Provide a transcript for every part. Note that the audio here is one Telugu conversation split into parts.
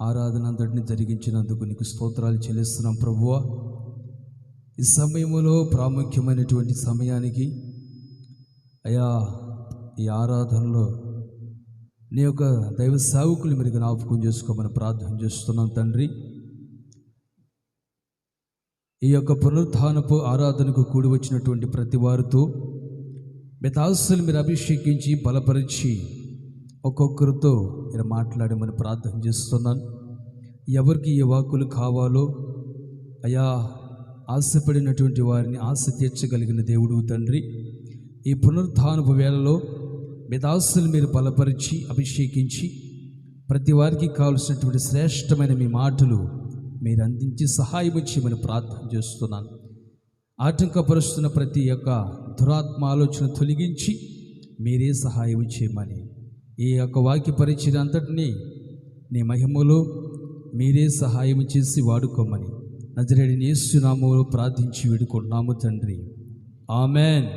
ఆరాధన అంతటిని జరిగించినందుకు నీకు స్తోత్రాలు చెల్లిస్తున్నాం ప్రభువా. ఈ సమయంలో ప్రాముఖ్యమైనటువంటి సమయానికి అయా ఈ ఆరాధనలో నీ యొక్క దైవ సేవకులు మీరు జ్ఞాపకం చేసుకోమని ప్రార్థన చేస్తున్నాం తండ్రి. ఈ యొక్క పునరుత్థానపు ఆరాధనకు కూడి వచ్చినటువంటి ప్రతి వారితో బెతాసులు మీరు అభిషేకించి బలపరిచి ఒక్కొక్కరితో మీరు మాట్లాడమని ప్రార్థన చేస్తున్నాను. ఎవరికి ఏ వాక్కులు కావాలో అయా ఆశపడినటువంటి వారిని ఆశ తీర్చగలిగిన దేవుడు తండ్రి. ఈ పునరుత్థానపు వేళలో బెతాసులు మీరు బలపరిచి అభిషేకించి ప్రతి వారికి కావలసినటువంటి శ్రేష్టమైన మీ మాటలు మీరు అందించి సహాయం చేయమని ప్రార్థన చేస్తున్నాను. ఆటంకపరుస్తున్న ప్రతి ఒక్క దురాత్మ ఆలోచన తొలగించి మీరే సహాయం చేయమని, ఈ యొక్క వాక్య పరిచయం అంతటినీ నీ మహిమలో మీరే సహాయం చేసి వాడుకోమని నజరేయుడైన యేసు నామములో ప్రార్థించి వేడుకుంటున్నాము తండ్రి. ఆమెన్.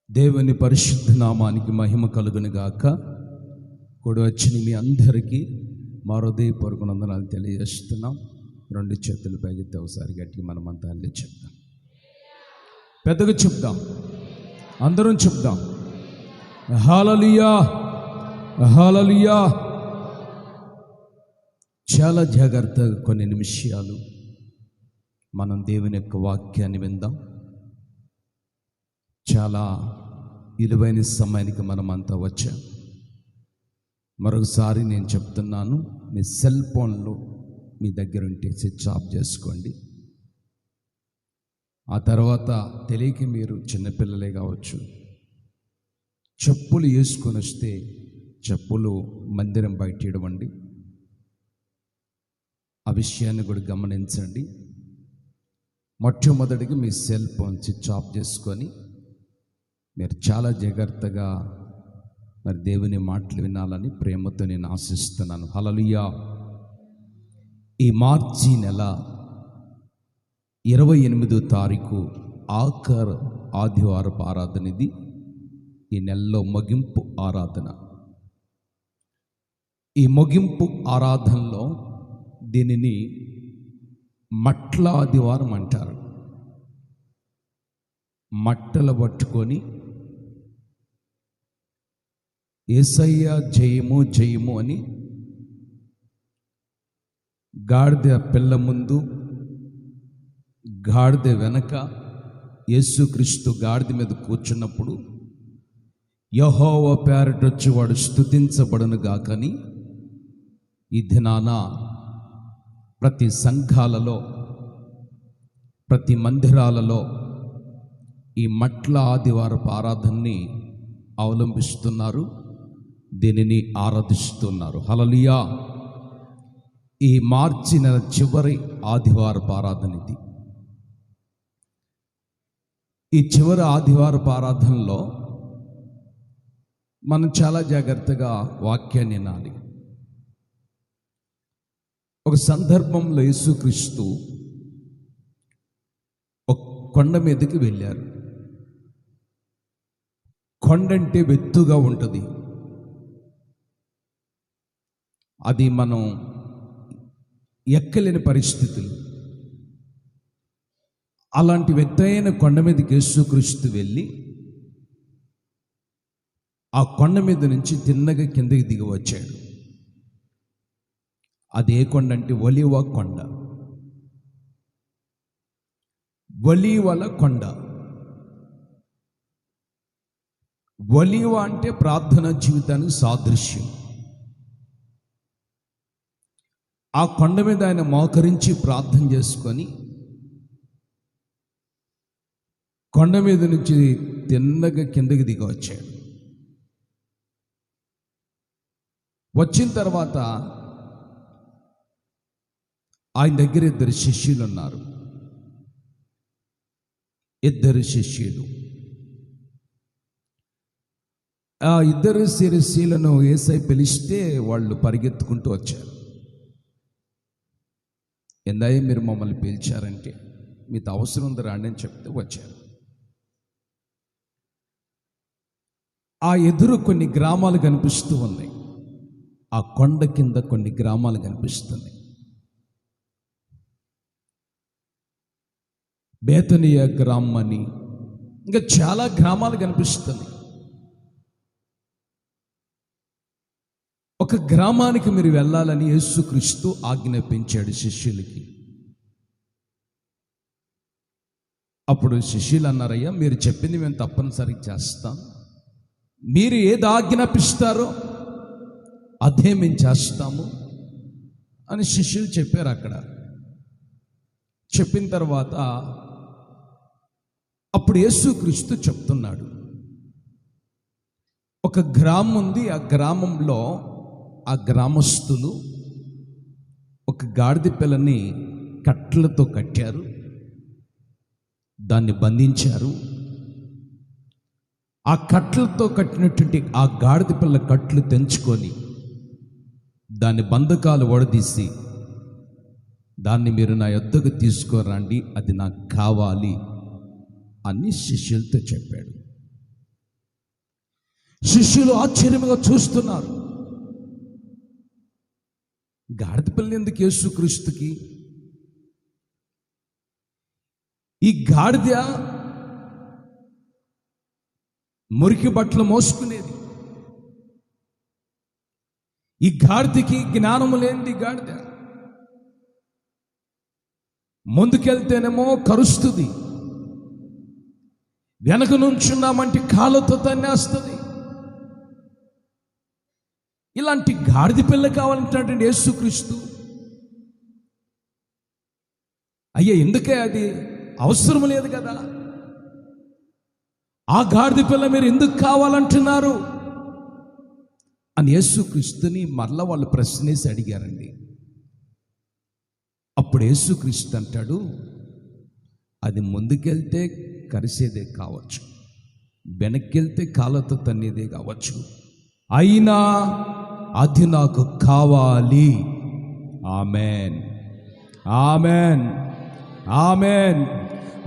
దేవుని పరిశుద్ధ నామానికి మహిమ కలుగును గాక. కూడి వచ్చిన మీ అందరికీ మా హృదయపూర్వక వందనాలు తెలియజేస్తున్నాం. రెండు చేతులు పైకెత్తి ఒకసారి గట్టిగా మనమంతా అల్లే చెప్దాం, పెద్దగా చెప్దాం, అందరం చెప్దాం. హల్లెలూయా, హల్లెలూయా. చాలా జాగ్రత్తగా కొన్ని నిమిషాలు మనం దేవుని యొక్క వాక్యాన్ని విందాం. చాలా విలువైన సమయానికి మనం అంతా వచ్చాం. మరొకసారి నేను చెప్తున్నాను, మీ సెల్ ఫోన్లు మీ దగ్గర ఉంటే స్విచ్ ఆఫ్ చేసుకోండి. ఆ తర్వాత తెలియక మీరు చిన్నపిల్లలే కావచ్చు, చెప్పులు వేసుకొని వస్తే చెప్పులు మందిరం బయట ఇవ్వండి. ఆ విషయాన్ని కూడా గమనించండి. మొట్టమొదటిగా మీ సెల్ ఫోన్ స్విచ్ ఆఫ్ చేసుకొని మీరు చాలా జాగ్రత్తగా మరి దేవుని మాటలు వినాలని ప్రేమతో నేను ఆశిస్తున్నాను. హల్లెలూయా. ఈ మార్చి నెల 28వ తారీఖు ఆఖరు ఆదివారపు ఆరాధన ఇది. ఈ నెలలో ముగింపు ఆరాధన. ఈ ముగింపు ఆరాధనలో దీనిని మట్ల ఆదివారం అంటారు. మట్టలు పట్టుకొని యేసయ్య జయము జయము అని గాడిద పిల్ల ముందు, గాడిద వెనక యేసుక్రీస్తు గాడిద మీద కూర్చున్నప్పుడు యెహోవా పేరటొచ్చి వాడు స్తుతించబడును గాకని ఈ దినాన ప్రతి సంఘాలలో, ప్రతి మందిరాలలో ఈ మట్ల ఆదివారపు ఆరాధనని అవలంబిస్తున్నారు, దీనిని ఆరాధిస్తున్నారు. హల్లెలూయా. ఈ మార్చి నెల చివరి ఆదివారపు ఆరాధన ఇది. ఈ చివరి ఆదివారపు ఆరాధనలో మనం చాలా జాగ్రత్తగా వాక్యాన్ని వినాలి. ఒక సందర్భంలో యేసుక్రీస్తు ఒక కొండ మీదకి వెళ్ళారు. కొండ అంటే ఎత్తుగా ఉంటుంది. అది మనం ఎక్కలేని పరిస్థితులు. అలాంటి ఎత్తైన కొండ మీదకి యేసుక్రీస్తు వెళ్ళి ఆ కొండ మీద నుంచి తిన్నగా కిందకి దిగి వచ్చాడు. అదే కొండ అంటే ఒలీవ కొండ, ఒలీవల కొండ. ఒలీవ అంటే ప్రార్థనా జీవితానికి సాదృశ్యం. ఆ కొండ మీద ఆయన మోకరించి ప్రార్థన చేసుకొని కొండ మీద నుంచి తిన్నగా కిందకి దిగి వచ్చాడు. వచ్చిన తర్వాత ఆయన దగ్గర ఇద్దరు శిష్యులు ఉన్నారు. ఇద్దరు శిష్యులు ఆ ఇద్దరు శిరస్సులను యేసయ్య పిలిస్తే వాళ్ళు పరిగెత్తుకుంటూ వచ్చారు. ఎందయ్య మీరు మమ్మల్ని పిలిచారంటే మీతో అవసరం ఉంది రాండి అని చెప్తే వచ్చారు. ఆ ఎదురు కొన్ని గ్రామాలు కనిపిస్తూ ఉన్నాయి. ఆ కొండ కింద కొన్ని గ్రామాలు కనిపిస్తున్నాయి. బేతనీయ గ్రామం అని ఇంకా చాలా గ్రామాలు కనిపిస్తున్నాయి. ఒక గ్రామానికి మీరు వెళ్ళాలని యేసుక్రీస్తు ఆజ్ఞాపించాడు శిష్యులకి. అప్పుడు శిష్యులు అన్నారయ్యా, మీరు చెప్పింది మేము తప్పనిసరిగా చేస్తాం, మీరు ఏది ఆజ్ఞాపిస్తారో అదే మేము చేస్తాము అని శిష్యులు చెప్పారు. అక్కడ చెప్పిన తర్వాత అప్పుడు యేసుక్రీస్తు చెప్తున్నాడు, ఒక గ్రామం ఉంది, ఆ గ్రామంలో ఆ గ్రామస్తులు ఒక గాడిద పిల్లని కట్లతో కట్టారు, దాన్ని బంధించారు. ఆ కట్లతో కట్టినటువంటి ఆ గాడిద పిల్ల కట్లు తెంచుకొని దాని బంధకాలు వడదీసి దాన్ని మీరు నా యొద్దకు తీసుకురండి, అది నాకు కావాలి అని శిష్యులతో చెప్పాడు. శిష్యులు ఆశ్చర్యంగా చూస్తున్నారు. గాడిద పిల్ల ఎందుకు యేసుక్రీస్తుకి? ఈ గాడిద మురికి బట్టలు మోసుకునేది. ఈ గాడిదకి జ్ఞానము లేనిది గాడిద. ముందుకెళ్తేనేమో కరుస్తుంది, వెనక నుంచున్నామంటే కాళ్ళతో తన్నేస్తుంది. ఇలాంటి గాడిద పిల్ల కావాలంటున్నాడు యేసుక్రీస్తు. అయ్యా ఎందుకే, అది అవసరం లేదు కదా, ఆ గాడిద పిల్ల మీరు ఎందుకు కావాలంటున్నారు అని యేసుక్రీస్తుని మరలా వాళ్ళు ప్రశ్నేసి అడిగారండి. అప్పుడు యేసుక్రీస్తు అంటాడు, అది ముందుకెళ్తే కరిసేదే కావచ్చు, వెనక్కెళ్తే కాళ్ళతో తన్నేదే కావచ్చు, అయినా అది నాకు కావాలి. Amen, amen, amen.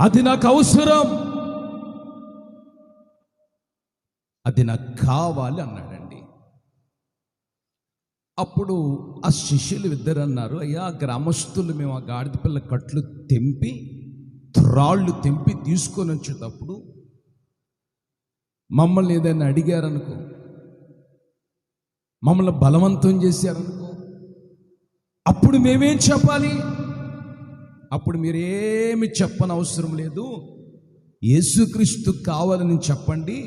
అది నాకు అవసరం, అది నాకు కావాలి అన్నాడండి. అప్పుడు ఆ శిష్యులు ఇద్దరు అన్నారు, అయ్యా గ్రామస్తులు మేము ఆ గాడిద పిల్ల కట్లు తెంపి త్రాళ్ళు తెంపి తీసుకొని వచ్చేటప్పుడు మమ్మల్ని ఏదైనా అడిగారనుకో, మమ్మల్ని బలవంతం చేశారనుకో, అప్పుడు మేమేం చెప్పాలి? అప్పుడు మీరేమి చెప్పని అవసరం లేదు, యేసుక్రీస్తు కావాలని చెప్పండి,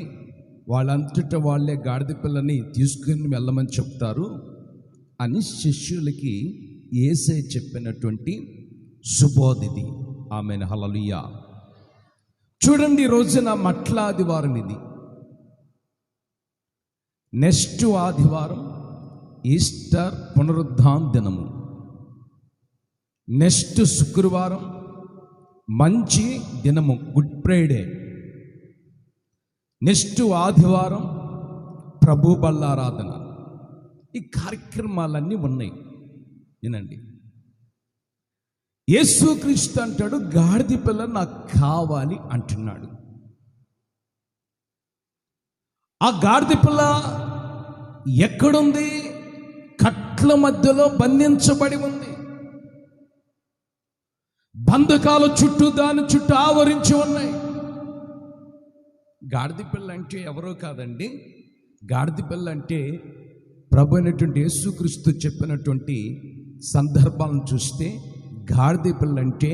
వాళ్ళంతటా వాళ్ళే గాడిద పిల్లని తీసుకుని వెళ్ళమని చెప్తారు అని శిష్యులకి యేసయ్య చెప్పినటువంటి శుభోదిది. ఆమెన్, హల్లెలూయా. చూడండి, ఈ రోజున మట్ల ఆదివారం ఇది. నెక్స్ట్ ఆదివారం ఈస్టర్ పునరుద్ధాన దినము. నెక్స్ట్ శుక్రవారం మంచి దినము, గుడ్ ఫ్రైడే. నెక్స్ట్ ఆదివారం ప్రభు బల్లారాధన. ఈ కార్యక్రమాలన్నీ ఉన్నాయి. వినండి, యేసుక్రీస్తు అంటాడు గాడిద పిల్ల నాకు కావాలి అంటున్నాడు. ఆ గాడిద పిల్ల ఎక్కడుంది? కట్ల మధ్యలో బంధించబడి ఉంది. బంధకాల చుట్టూ దాని చుట్టూ ఆవరించి ఉన్నాయి. గాడిద పిల్ల అంటే ఎవరో కాదండి, గాడిద పిల్ల అంటే ప్రభు అయినటువంటి యేసుక్రీస్తు చెప్పినటువంటి సందర్భాలను చూస్తే గాడిద పిల్ల అంటే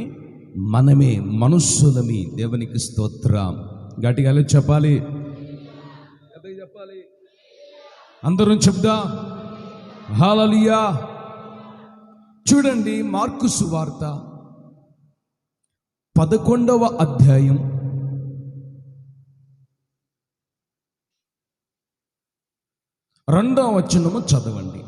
మనమే, మనుష్యులమి. దేవునికి స్తోత్రం. గట్టిగా చెప్పాలి, చెప్పాలి, అందరూ చెప్దా హల్లెలూయా. చూడండి, మార్కు సువార్త 11వ అధ్యాయం 2వ వచనము చదవండి.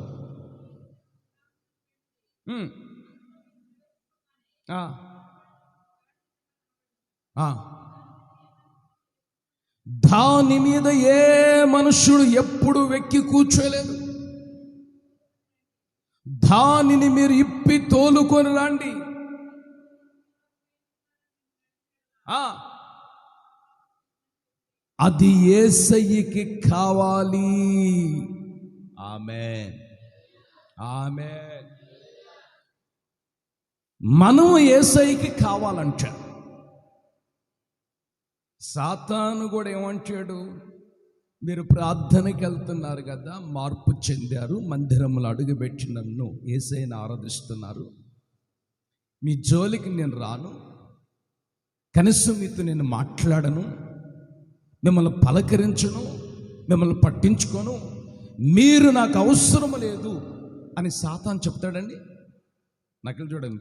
దాని మీద ఏ మనుషుడు ఎప్పుడు వెక్కి కూర్చోలేదు. దానిని మీరు ఇప్పి తోలుకొని రండి. అది యేసయ్యకి కావాలి. ఆమేన్, ఆమేన్. మనం యేసయ్యకి కావాలంట. సాతాను కూడా ఏమంటాడు, మీరు ప్రార్థనకి వెళ్తున్నారు కదా, మార్పు చెందారు, మందిరంలో అడుగుపెట్టి నన్ను యేసయ్యని ఆరాధిస్తున్నారు, మీ జోలికి నేను రాను, కనీసం మీతో నేను మాట్లాడను, మిమ్మల్ని పలకరించను, మిమ్మల్ని పట్టించుకోను, మీరు నాకు అవసరం లేదు అని సాతాను చెప్తాడండి. నకలు చూడండి,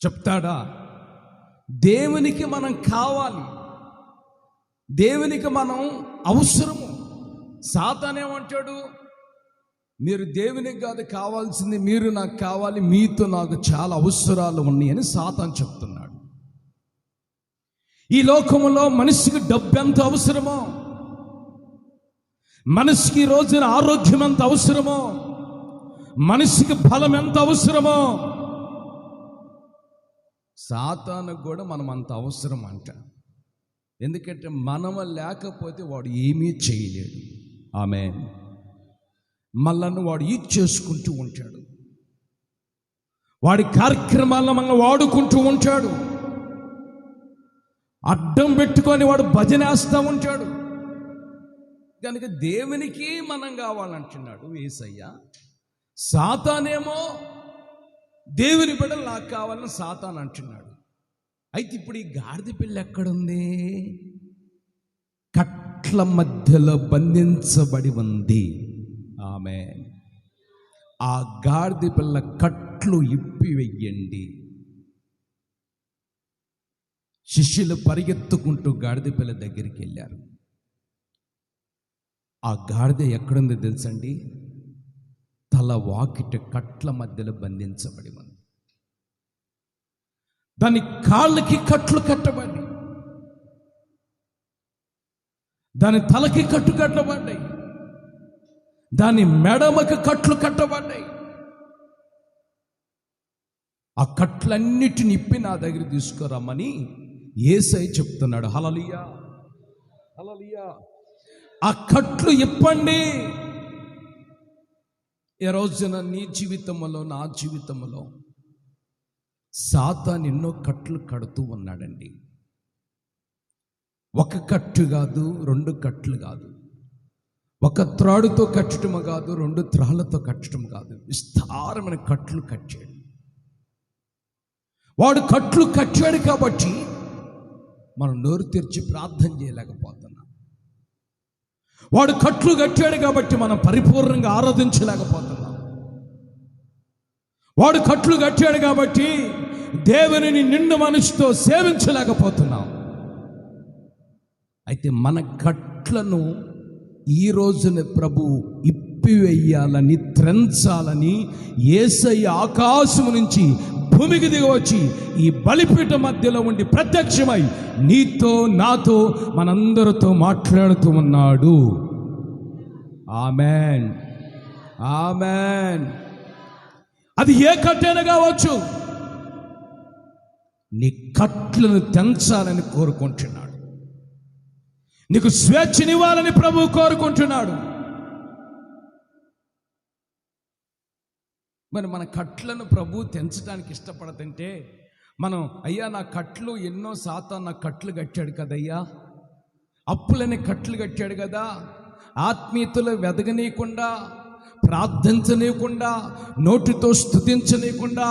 చెప్తాడా? దేవునికి మనం కావాలి, దేవునికి మనం అవసరము. సాతాను ఏమంటాడు, మీరు దేవునికి కాదు కావాల్సింది, మీరు నాకు కావాలి, మీతో నాకు చాలా అవసరాలు ఉన్నాయని సాతాను చెప్తున్నాడు. ఈ లోకములో మనిషికి డబ్బు ఎంత అవసరమో, మనిషికి ఈ రోజున ఆరోగ్యం ఎంత అవసరమో, మనిషికి బలం ఎంత అవసరమో, సాతానుకు కూడా మనం అంత అవసరం అంట. ఎందుకంటే మనం లేకపోతే వాడు ఏమీ చేయలేడు. ఆమేన్. మనల్ని వాడు చేసుకుంటూ ఉంటాడు, వాడి కార్యక్రమాలను మనం వాడుకుంటూ ఉంటాడు, అడ్డం పెట్టుకొని వాడు భజనేస్తూ ఉంటాడు. కనుక దేవునికి మనం కావాలంటున్నాడు యేసయ్య. సాతానేమో దేవుని బిడ్డలు నాకు కావాలని సాతాను అంటున్నాడు. అయితే ఇప్పుడు ఈ గాడిద పిల్ల ఎక్కడుంది? కట్ల మధ్యలో బంధించబడి ఉంది. ఆమేన్. ఆ గాడిద పిల్ల కట్లు ఇప్పివెయ్యండి. శిష్యులు పరిగెత్తుకుంటూ గాడిద పిల్ల దగ్గరికి వెళ్ళారు. ఆ గాడిద ఎక్కడుంది తెలుసండి? తల వాకిట కట్ల మధ్యలో బంధించబడి ఉంది. దాని కాళ్ళకి కట్లు కట్టబడి, దాని తలకి కట్టు కట్టబడ్డాయి, దాని మెడమకి కట్లు కట్టబడ్డాయి. ఆ కట్లన్నిటిని ఇప్పి నా దగ్గర తీసుకురమ్మని యేసయ్య చెప్తున్నాడు. హల్లెలూయా, హల్లెలూయా. ఆ కట్లు ఇప్పండి. ఈ రోజున నీ జీవితంలో, నా జీవితంలో సాతాను ఎన్నో కట్లు కడుతూ ఉన్నాడండి. ఒక కట్టు కాదు, 2 కట్లు కాదు, ఒక త్రాడుతో కట్టడం కాదు, 2 త్రాళ్ళతో కట్టడం కాదు, విస్తారమైన కట్లు కట్టాడు. వాడు కట్లు కట్టాడు కాబట్టి మనం నోరు తెరిచి ప్రార్థన చేయలేకపోతున్నాం. వాడు కట్లు కట్టాడు కాబట్టి మనం పరిపూర్ణంగా ఆరాధించలేకపోతున్నాం. వాడు కట్లు కట్టాడు కాబట్టి దేవునిని నిండు మనసుతో సేవించలేకపోతున్నాం. అయితే మన కట్లను ఈ రోజున ప్రభు ఇప్పివేయాలని, త్రెంచాలని యేసయ్య ఆకాశము నుంచి భూమికి దిగవచ్చి ఈ బలిపీఠ మధ్యలో ఉండి ప్రత్యక్షమై నీతో నాతో మనందరితో మాట్లాడుతూ ఉన్నాడు. ఆమేన్, ఆమేన్. అది ఏ కట్టైనా కావచ్చు, నీ కట్లను తెంచాలని కోరుకుంటున్నాడు. నీకు స్వేచ్ఛనివ్వాలని ప్రభు కోరుకుంటున్నాడు. మరి మన కట్లను ప్రభు తెంచడానికి ఇష్టపడుతుంటే మనం, అయ్యా నా కట్లు ఎన్నో సాతాను నా కట్లు కట్టాడు కదయ్యా, అప్పులని కట్లు కట్టాడు కదా, ఆత్మీయతలో వెదగనీయకుండా, ప్రార్థించనీయకుండా, నోటితో స్తుతించనీయకుండా,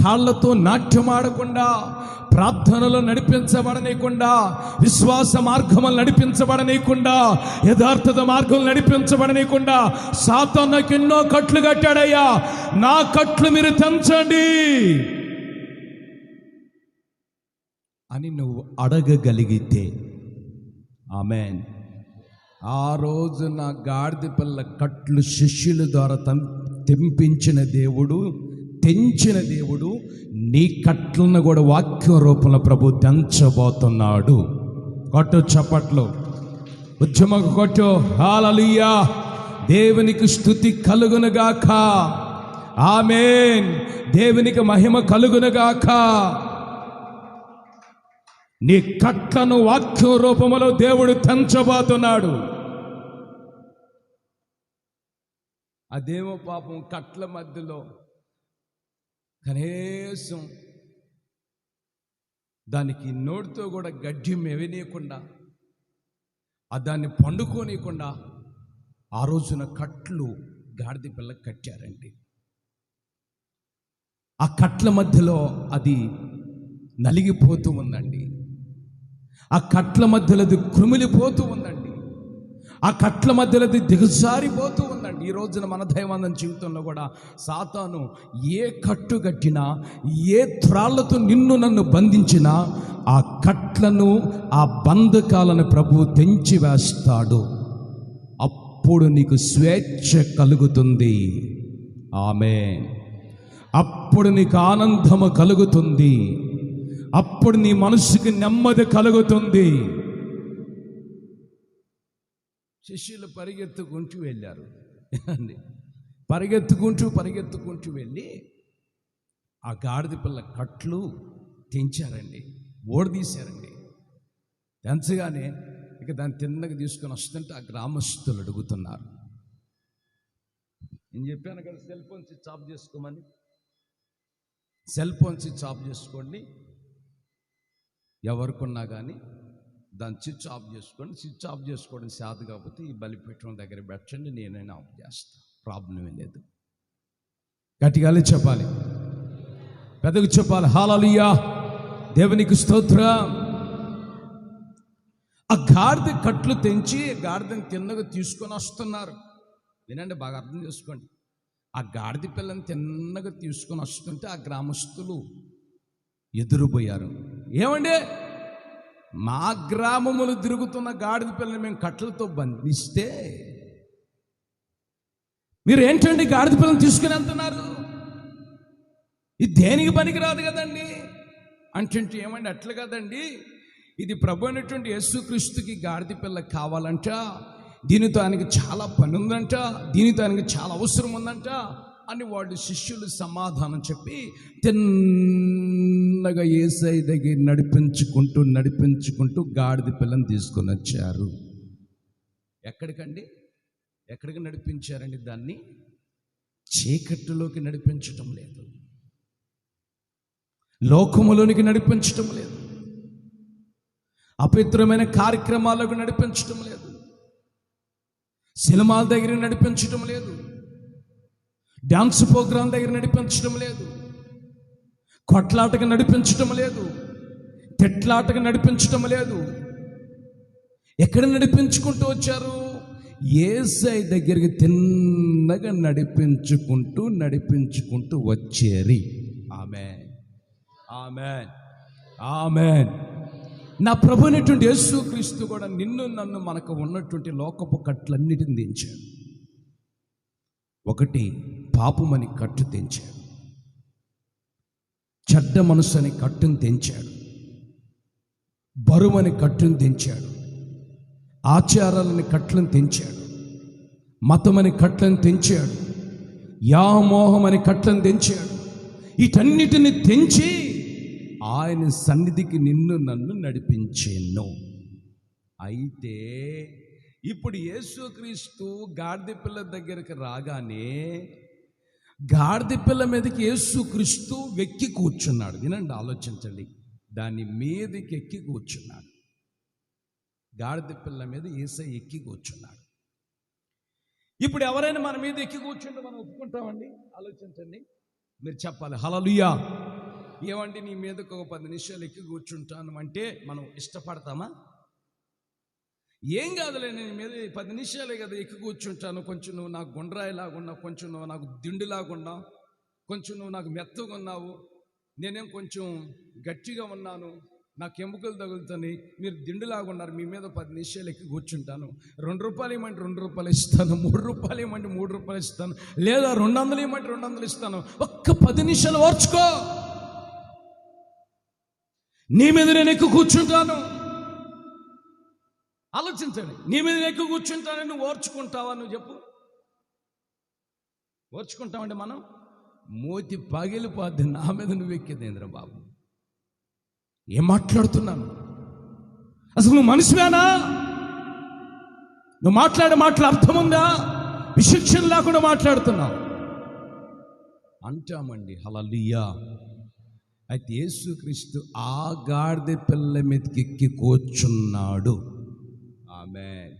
కాళ్ళతో నాట్యమాడకుండా, ప్రార్థనలో నడిపించబడనీయకుండా, విశ్వాస మార్గములు నడిపించబడనీయకుండా, యథార్థత మార్గం నడిపించబడనీయకుండా సాతాను నాకు ఎన్నో కట్లు కట్టాడయ్యా, నా కట్లు మీరు తెంచండి అని నువ్వు అడగగలిగితే, ఆమేన్, ఆ రోజు నా గాడిద పిల్ల కట్లు శిష్యుల ద్వారా తెంపించిన దేవుడు, తెంచిన దేవుడు నీ కట్లను కూడా వాక్యం రూపంలో ప్రభు తెంచబోతున్నాడు. కొట్టు చప్పట్లు, ఉద్యమకు కొట్టు. హల్లెలూయా. దేవునికి స్తుతి కలుగునుగాక. ఆమేన్. దేవునికి మహిమ కలుగునుగాక. నీ కట్లను వాక్య రూపములో దేవుడు తెంచబోతున్నాడు. అదేమో పాపం కట్ల మధ్యలో కనీసం దానికి నోటితో కూడా గడ్డి మెవనీయకుండా, దాన్ని పండుకోనీయకుండా ఆ రోజున కట్లు గాడిద పిల్ల కట్టారండి. ఆ కట్ల మధ్యలో అది నలిగిపోతూ ఉందండి. ఆ కట్ల మధ్యలో అది కృమిలిపోతూ ఉందండి. ఆ కట్ల మధ్యలో అది దిగజారిపోతూ ఉందండి. ఈ రోజున మన దైవానంద జీవితంలో కూడా సాతాను ఏ కట్టు కట్టినా, ఏ త్రాళ్లతో నిన్ను నన్ను బంధించినా ఆ కట్లను, ఆ బంధకాలను ప్రభువు తెంచి వేస్తాడు. అప్పుడు నీకు స్వేచ్ఛ కలుగుతుంది. ఆమేన్. అప్పుడు నీకు ఆనందము కలుగుతుంది. అప్పుడు నీ మనసుకి నెమ్మది కలుగుతుంది. శిష్యులు పరిగెత్తుకుంటూ వెళ్ళారు. పరిగెత్తుకుంటూ వెళ్ళి ఆ గాడిద పిల్ల కట్లు తెంచారండి, ఓడదీశారండి. తెంచగానే ఇక దాన్ని తిన్నగా తీసుకొని వస్తుంటే ఆ గ్రామస్తులు అడుగుతున్నారు. నేను చెప్పాను కదా, సెల్ ఫోన్ స్విచ్ ఆఫ్ చేసుకోమని. సెల్ ఫోన్ స్విచ్ ఆఫ్ చేసుకోండి, ఎవరికున్నా కానీ దాన్ని స్విచ్ ఆఫ్ చేసుకోండి. స్విచ్ ఆఫ్ చేసుకోవడం చేత కాకపోతే ఈ బలిపీఠం దగ్గర పెట్టండి, నేనైనా ఆఫ్ చేస్తాను, ప్రాబ్లమే లేదు. గట్టిగా చెప్పాలి, పెద్దగా చెప్పాలి. హల్లెలూయా. దేవునికి స్తోత్రం. ఆ గాడిద కట్లు తెంచి గాడిదని తిన్నగా తీసుకొని వస్తున్నారు. వినండి, బాగా అర్థం చేసుకోండి. ఆ గాడిద పిల్లని తిన్నగా తీసుకొని వస్తుంటే ఆ గ్రామస్తులు ఎదురుపోయారు. ఏమండి, మా గ్రామములు తిరుగుతున్న గాడిద పిల్లని మేము కట్లతో బంధిస్తే మీరు ఏంటండి గాడిద పిల్లని తీసుకుని వెళ్తున్నారు? ఇది దేనికి పనికిరాదు కదండి అంటే ఏమండి, అట్లా కదండి, ఇది ప్రభు అయినటువంటి యేసుక్రీస్తుకి గాడిద పిల్ల కావాలంట, దీనితో ఆయనకి చాలా పని ఉందంట, దీనితో ఆయనకి చాలా అవసరం ఉందంట అని వాళ్ళు శిష్యులు సమాధానం చెప్పి తిన్నగా యేసయ్య దగ్గర నడిపించుకుంటూ గాడిద పిల్లని తీసుకొని వచ్చారు. ఎక్కడికి నడిపించారండి? దాన్ని చీకట్టులోకి నడిపించటం లేదు, లోకములోనికి నడిపించటం లేదు, అపవిత్రమైన కార్యక్రమాలకు నడిపించటం లేదు, సినిమాల దగ్గర నడిపించటం లేదు, డాన్స్ ప్రోగ్రాం దగ్గర నడిపించటం లేదు, కొట్లాటకు నడిపించటం లేదు, తిట్లాటకు నడిపించటం లేదు. ఎక్కడ నడిపించుకుంటూ వచ్చారు? యేసయ్య దగ్గరికి తిన్నగా నడిపించుకుంటూ వచ్చేరి. ఆమేన్, ఆమేన్, ఆమేన్. నా ప్రభు అయినటువంటి యేసుక్రీస్తు కూడా నిన్ను నన్ను మనకు ఉన్నటువంటి లోకపు కట్లన్నిటిని తెంచాడు. ఒకటి, పాపమని కట్టు తెంచాడు, చెడ్డ మనసు అని కట్టును తెంచాడు, బరువని కట్టును తెంచాడు, ఆచారాలని కట్లను తెంచాడు, మతమని కట్లను తెంచాడు, యామోహం అని కట్లను తెంచాడు. వీటన్నిటిని తెంచి ఆయన సన్నిధికి నిన్ను నన్ను నడిపించేను. అయితే ఇప్పుడు యేసుక్రీస్తు గాడిద పిల్ల దగ్గరికి రాగానే గాడిద పిల్ల మీదకి యేసుక్రీస్తు వెక్కి కూర్చున్నాడు. వినండి, ఆలోచించండి. దాని మీదకి ఎక్కి కూర్చున్నాడు. గాడిద పిల్ల మీద యేసయ్య ఎక్కి కూర్చున్నాడు. ఇప్పుడు ఎవరైనా మన మీద ఎక్కి కూర్చుంటే మనం ఒప్పుకుంటామండి? ఆలోచించండి, మీరు చెప్పాలి హల్లెలూయా. ఏమండి, నీ మీదకి ఒక 10 నిమిషాలు ఎక్కి కూర్చుంటాను అంటే మనం ఇష్టపడతామా? ఏం కాదులే, నేను మీద 10 నిమిషాలే కదా ఎక్కి కూర్చుంటాను, కొంచెం నువ్వు నాకు గుండ్రాయిలాగా ఉన్నావు, కొంచెం నువ్వు నాకు దిండులాగా ఉన్నావు, కొంచెం నువ్వు నాకు మెత్తగా ఉన్నావు, నేనేం కొంచెం గట్టిగా ఉన్నాను, నాకు ఎముకలు తగులుతాయి, మీరు దిండులాగా ఉన్నారు, మీ మీద 10 నిమిషాలు ఎక్కి కూర్చుంటాను. 2 రూపాయలు ఇవ్వమంటే 2 రూపాయలు ఇస్తాను, 3 రూపాయలు ఇవ్వమంటే 3 రూపాయలు ఇస్తాను, లేదా 200 ఇవ్వమంటే 200 ఇస్తాను. ఒక్క 10 నిమిషాలు ఓర్చుకో, నీ మీద నేను ఎక్కి కూర్చుంటాను. ఆలోచించండి. నీ మీద ఎక్కువ కూర్చుంటానని నువ్వు ఓర్చుకుంటావా? నువ్వు చెప్పు. ఓర్చుకుంటామంటే మనం మోతి పగిలిపోద్ది. నా మీద నువ్వు ఎక్కేదేంద్ర బాబు, ఏం మాట్లాడుతున్నాను? అసలు నువ్వు మనిషివేనా? నువ్వు మాట్లాడే మాటలు అర్థం ఉందా? విశిక్షణ లేకుండా మాట్లాడుతున్నావు అంటామండి. హల్లెలూయా. అయితే యేసుక్రీస్తు ఆ గాడిద పిల్ల మీదకి ఎక్కి కూర్చున్నాడు. ఆమేన్.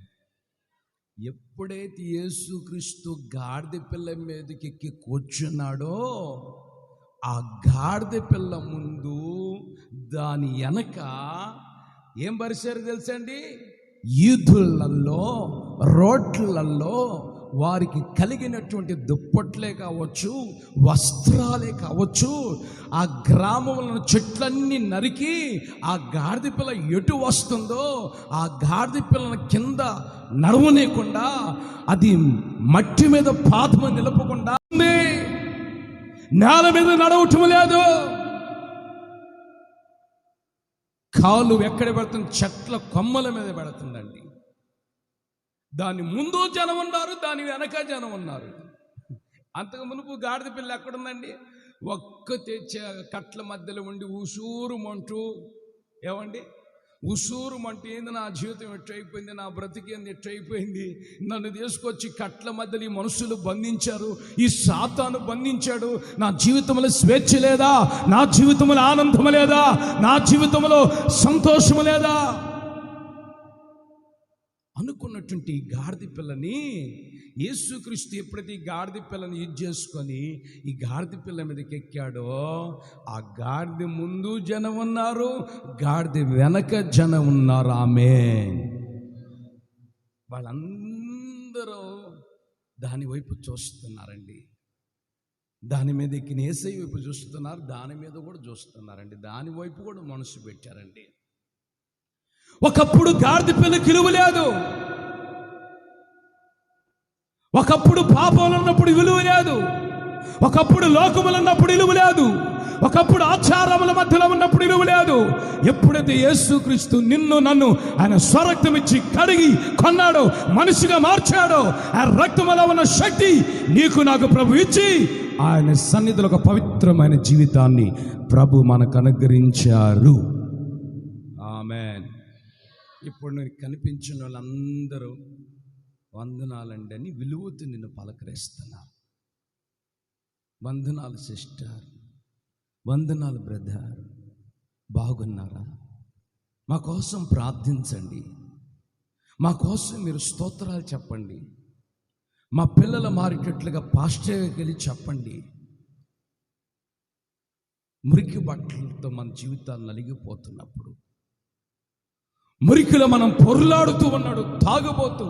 ఎప్పుడైతే యేసుక్రీస్తు గాడిద పిల్ల మీదకి ఎక్కి కూర్చున్నాడో, ఆ గాడిద పిల్ల ముందు దాని వెనక ఏం పరిచారు తెలుసండి? ఈదులలో, రోడ్లలో వారికి కలిగినటువంటి దుప్పట్లే కావచ్చు, వస్త్రాలే కావచ్చు, ఆ గ్రామంలో చెట్లన్నీ నరికి ఆ గాడిద పిల్ల ఎటు వస్తుందో ఆ గాడిద పిల్లని కింద నడవనేకుండా, అది మట్టి మీద పాదము నిలపకుండా ఉంది. నేల మీద నడవటం లేదు. కాలు ఎక్కడ పెడుతుంది? చెట్ల కొమ్మల మీద పెడుతుందండి. దాని ముందు జనం ఉన్నారు, దాని వెనక జనం ఉన్నారు. అంతకు మునుపు గాడిద పిల్ల ఎక్కడుందండి? ఒక్క తెచ్చే కట్ల మధ్యలో ఉండి ఉసూరుమంటూ, ఏమండి ఉసూరుమంటూ, ఏంది నా జీవితం ఎట్టయిపోయింది, నా బ్రతికేంది ఎట్టయిపోయింది, నన్ను తీసుకొచ్చి కట్ల మధ్యలో ఈ మనుషులు బంధించారు, ఈ సాతాను బంధించాడు, నా జీవితంలో స్వేచ్ఛ లేదా, నా జీవితంలో ఆనందం లేదా, నా జీవితంలో సంతోషం లేదా అనుకున్నటువంటి ఈ గాడిద పిల్లని యేసుక్రీస్తు ఎప్పుడైతే ఈ గాడిద పిల్లని యూజ్ చేసుకొని ఈ గాడిద పిల్ల మీదకి ఎక్కాడో, ఆ గాడిద ముందు జనం ఉన్నారు, గాడిద వెనక జనం ఉన్నారు. ఆమేన్. వాళ్ళందరూ దాని వైపు చూస్తున్నారండి. దాని మీద ఎక్కిన యేసయ్య వైపు చూస్తున్నారు, దాని మీద కూడా చూస్తున్నారండి, దాని వైపు కూడా మనసు పెట్టారండి. ఒకప్పుడు గాడిద పిల్లకి విలువ లేదు. ఒకప్పుడు పాపంలో ఉన్నప్పుడు విలువ లేదు. ఒకప్పుడు లోకములు ఉన్నప్పుడు విలువ లేదు. ఒకప్పుడు ఆచారముల మధ్యలో ఉన్నప్పుడు విలువ లేదు. ఎప్పుడైతే యేసుక్రీస్తు నిన్ను నన్ను ఆయన స్వరక్తం ఇచ్చి కడిగి కొన్నాడో, మనిషిగా మార్చాడో, ఆ రక్తములో ఉన్న శక్తి నీకు నాకు ప్రభు ఇచ్చి ఆయన సన్నిధిలో ఒక పవిత్రమైన జీవితాన్ని ప్రభు మనకు అనుగ్రహించారు. ఆమేన్. ఇప్పుడు నీకు కనిపించిన వాళ్ళందరూ వందనాలండి అని విలువతో నిన్ను పలకరిస్తున్నారు. వందనాలు సిస్టర్, వందనాలు బ్రదర్, బాగున్నారా? మా కోసం ప్రార్థించండి, మా కోసం మీరు స్తోత్రాలు చెప్పండి, మా పిల్లలు మారేటట్లుగా పాస్టర్కి వెళ్ళి చెప్పండి. మురికి బట్టలతో మన జీవితాలు నలిగిపోతున్నప్పుడు, మురికిలో మనం పొర్లాడుతూ ఉన్నాడు తాగుబోతూ,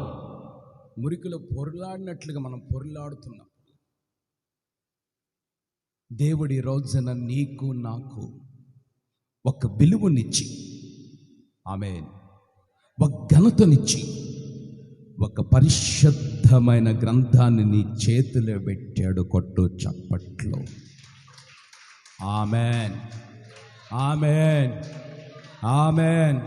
మురికిలో పొర్లాడినట్లుగా మనం పొర్లాడుతున్నాం. దేవుడి రోజున నీకు నాకు ఒక విలువనిచ్చి, ఆమేన్, ఒక ఘనతనిచ్చి, ఒక పరిశుద్ధమైన గ్రంథాన్ని నీ చేతిలో పెట్టాడు. కొట్టు చప్పట్లో. ఆమేన్, ఆమేన్, ఆమేన్.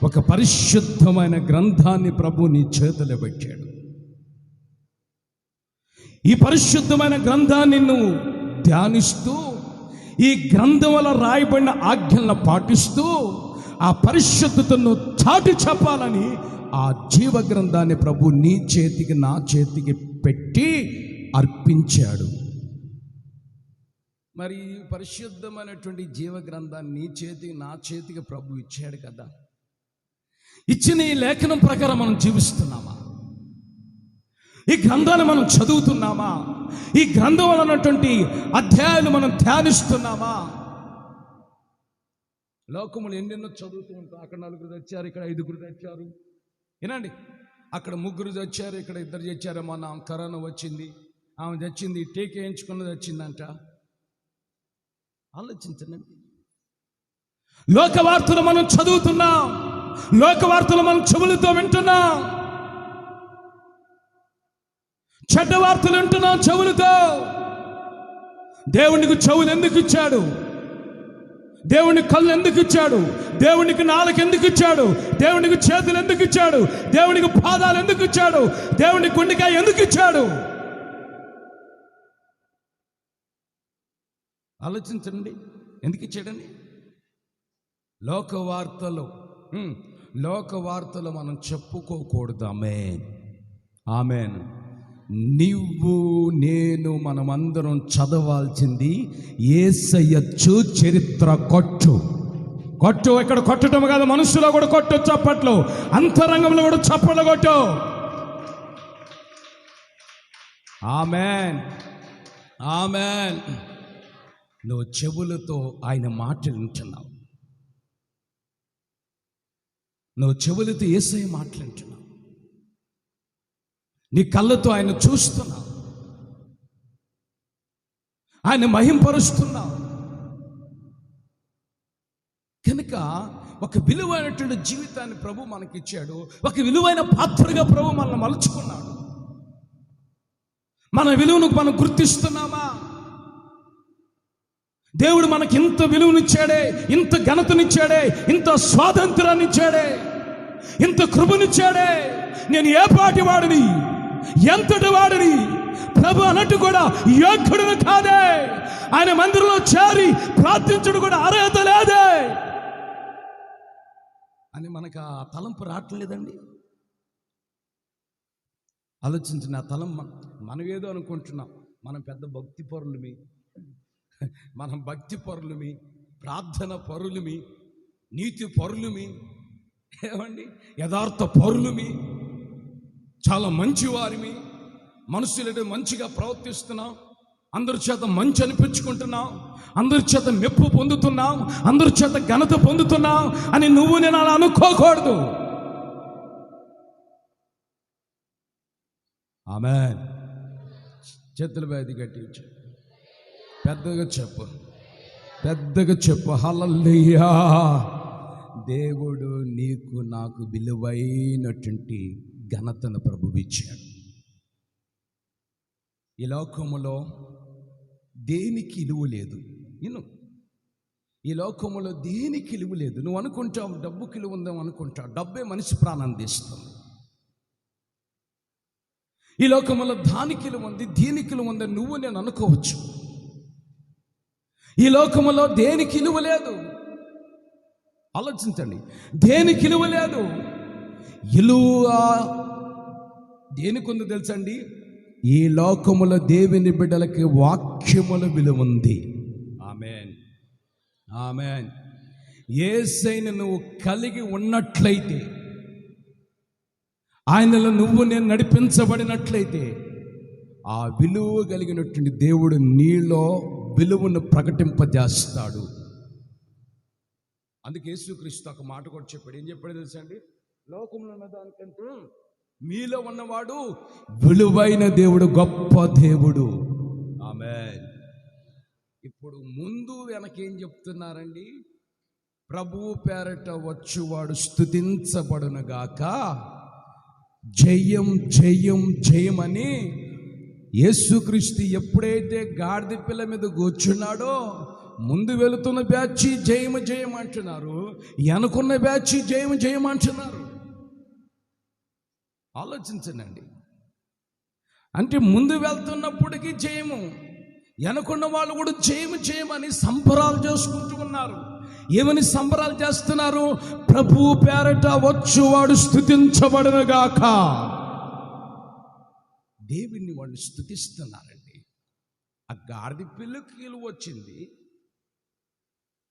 ఒక పరిశుద్ధమైన గ్రంథాన్ని ప్రభు నీ చేతిలో పెట్టాడు. ఈ పరిశుద్ధమైన గ్రంథాన్ని నువ్వు ధ్యానిస్తూ, ఈ గ్రంథం వల్ల రాయబడిన ఆజ్ఞలను పాటిస్తూ, ఆ పరిశుద్ధతను చాటి చెప్పాలని ఆ జీవ గ్రంథాన్ని ప్రభు నీ చేతికి నా చేతికి పెట్టి అర్పించాడు. మరి పరిశుద్ధమైనటువంటి జీవ గ్రంథాన్ని నీ చేతికి నా చేతికి ప్రభు ఇచ్చాడు కదా. ఇచ్చిన ఈ లేఖనం ప్రకారం మనం జీవిస్తున్నామా? ఈ గ్రంథాన్ని మనం చదువుతున్నామా? ఈ గ్రంథం అన్నటువంటి అధ్యాయాలు మనం ధ్యానిస్తున్నామా? లోకములు ఎన్నెన్నో చదువుతూ ఉంటాం. అక్కడ 4 తెచ్చారు, ఇక్కడ 5 తెచ్చారు. వినండి, అక్కడ 3 తెచ్చారు, ఇక్కడ 2 తెచ్చారు. మొన్న కరోనా వచ్చింది, ఆమె తెచ్చింది, టీకా వేయించుకున్నది వచ్చిందంట. ఆలోచించండి. లోక వార్తలు మనం చదువుతున్నాం, లోక వార్తలు మనం చెవులతో వింటున్నాం, చెడ్డ వార్తలు వింటున్నాం చెవులతో. దేవునికి చెవులు ఎందుకు ఇచ్చాడు? దేవునికి కళ్ళు ఎందుకు ఇచ్చాడు? దేవునికి నాలుక ఎందుకు ఇచ్చాడు? దేవునికి చేతులు ఎందుకు ఇచ్చాడు? దేవునికి పాదాలు ఎందుకు ఇచ్చాడు? దేవునికి గుండెకాయ ఎందుకు ఇచ్చాడు? ఆలోచించండి, ఎందుకు ఇచ్చాడండి? లోక వార్తలు మనం చెప్పుకోకూడదు. ఆమేన్, ఆమేన్. నీవు నేను మనమందరం చదవాల్సింది యేసయ్య చరిత్ర. కొట్టు ఇక్కడ కొట్టడం కాదు, మనసులో కూడా కొట్టు చప్పట్లు, అంతరంగంలో కూడా చప్పట్లు కొట్టు. ఆమేన్, ఆమేన్. నువ్వు చెవులతో ఆయన మాటలు వింటున్నావు, నువ్వు చెవులతో యేసయ్య మాటలు వింటున్నావు, నీ కళ్ళతో ఆయన చూస్తున్నావు, ఆయన మహింపరుస్తున్నావు. కనుక ఒక విలువైనటువంటి జీవితాన్ని ప్రభు మనకిచ్చాడు. ఒక విలువైన పాత్రగా ప్రభు మనల్ని మలుచుకున్నాడు. మన విలువను మనం గుర్తిస్తున్నామా? దేవుడు మనకి ఇంత విలువనిచ్చాడే, ఇంత ఘనతనిచ్చాడే, ఇంత స్వాతంత్రాన్ని ఇచ్చాడే, ఇంత కృపనిచ్చాడే. నేను ఏ పాటి వాడిని, ఎంతటి వాడిని, ప్రభు అన్నట్టు కూడా యోగ్యుడిని కాదే. ఆయన మందిరంలో చేరి ప్రార్థించడం కూడా అర్హత లేదే అని మనకు ఆ తలంపు రావట్లేదండి. ఆలోచించిన ఆ తలం మనం ఏదో అనుకుంటున్నాం. మనం పెద్ద భక్తి పరులమి, మనం భక్తి పరులమి, ప్రార్థన పరులమి, నీతి పరులమి, ఏమండి యథార్థ పరులమి, చాలా మంచివారిమి, మనుషులు మంచిగా ప్రవర్తిస్తున్నాం, అందరి చేత మంచి అనిపించుకుంటున్నాం, అందరి చేత మెప్పు పొందుతున్నాం, అందరి చేత ఘనత పొందుతున్నాం అని నువ్వు నేను అలా అనుకోకూడదు. ఆమేన్. చేతుల వ్యాధి గట్టి పెద్దగా చెప్పు హల్లెలూయా. దేవుడు నీకు నాకు విలువైనటువంటి ఘనతను ప్రభువు ఇచ్చాడు. ఈ లోకములో దేనికి ఇలువ లేదు. ఈ లోకములో దేనికి ఇలువ లేదు. నువ్వు అనుకుంటావు డబ్బుకి ఇలువ ఉందాం అనుకుంటావు. డబ్బే మనిషి ప్రాణాన్ని తీస్తుంది. ఈ లోకములో దానికి ఇలువ ఉంది, దీనికి ఇలువ ఉందని నువ్వు నేను అనుకోవచ్చు. ఈ లోకములో దేనికి ఇలువ లేదు. ఆలోచించండి, దేనికి ఇలువ లేదు. ఇలువ దేనికి ఉందో తెలుసండి? ఈ లోకములో దేవుని బిడ్డలకి వాక్యముల విలువ ఉంది. ఆమేన్, ఆమేన్. యేసయ్యను నువ్వు కలిగి ఉన్నట్లయితే, ఆయనలో నువ్వు నేను నడిపించబడినట్లయితే, ఆ విలువ కలిగినటువంటి దేవుడు నీలో విలువను ప్రకటింపజేస్తాడు. అందుకే యేసుక్రీస్తు ఒక మాట కూడా చెప్పాడు. ఏం చెప్పాడు తెలుసా అండి? లోకంలో ఉన్న దానికంటే మీలో ఉన్నవాడు విలువైన దేవుడు, గొప్ప దేవుడు. ఆమేన్. ఇప్పుడు ముందు వెనకేం చెప్తున్నారండి? ప్రభువు పేరట వచ్చువాడు స్తుతించబడునుగాక, జయం జయం జయం అని. యేసుక్రీస్తు ఎప్పుడైతే గాడిద పిల్ల మీద కూర్చున్నాడో, ముందు వెళుతున్న బ్యాచ్ జయము జయం అంటున్నారు, వెనుకున్న బ్యాచ్ జయము జయం అంటున్నారు. ఆలోచించండి. అంటే ముందు వెళ్తున్నప్పటికీ జయము, వెనుకున్న వాళ్ళు కూడా జయము జయమని సంబరాలు చేసుకుంటూ ఉన్నారు. ఏమని సంబరాలు చేస్తున్నారు? ప్రభువు పేరట వచ్చువాడు స్తుతించబడునుగాక. దేవుణ్ణి వాళ్ళు స్తుతిస్తున్నారండి. ఆ గాడిద పిల్లకి విలువ వచ్చింది.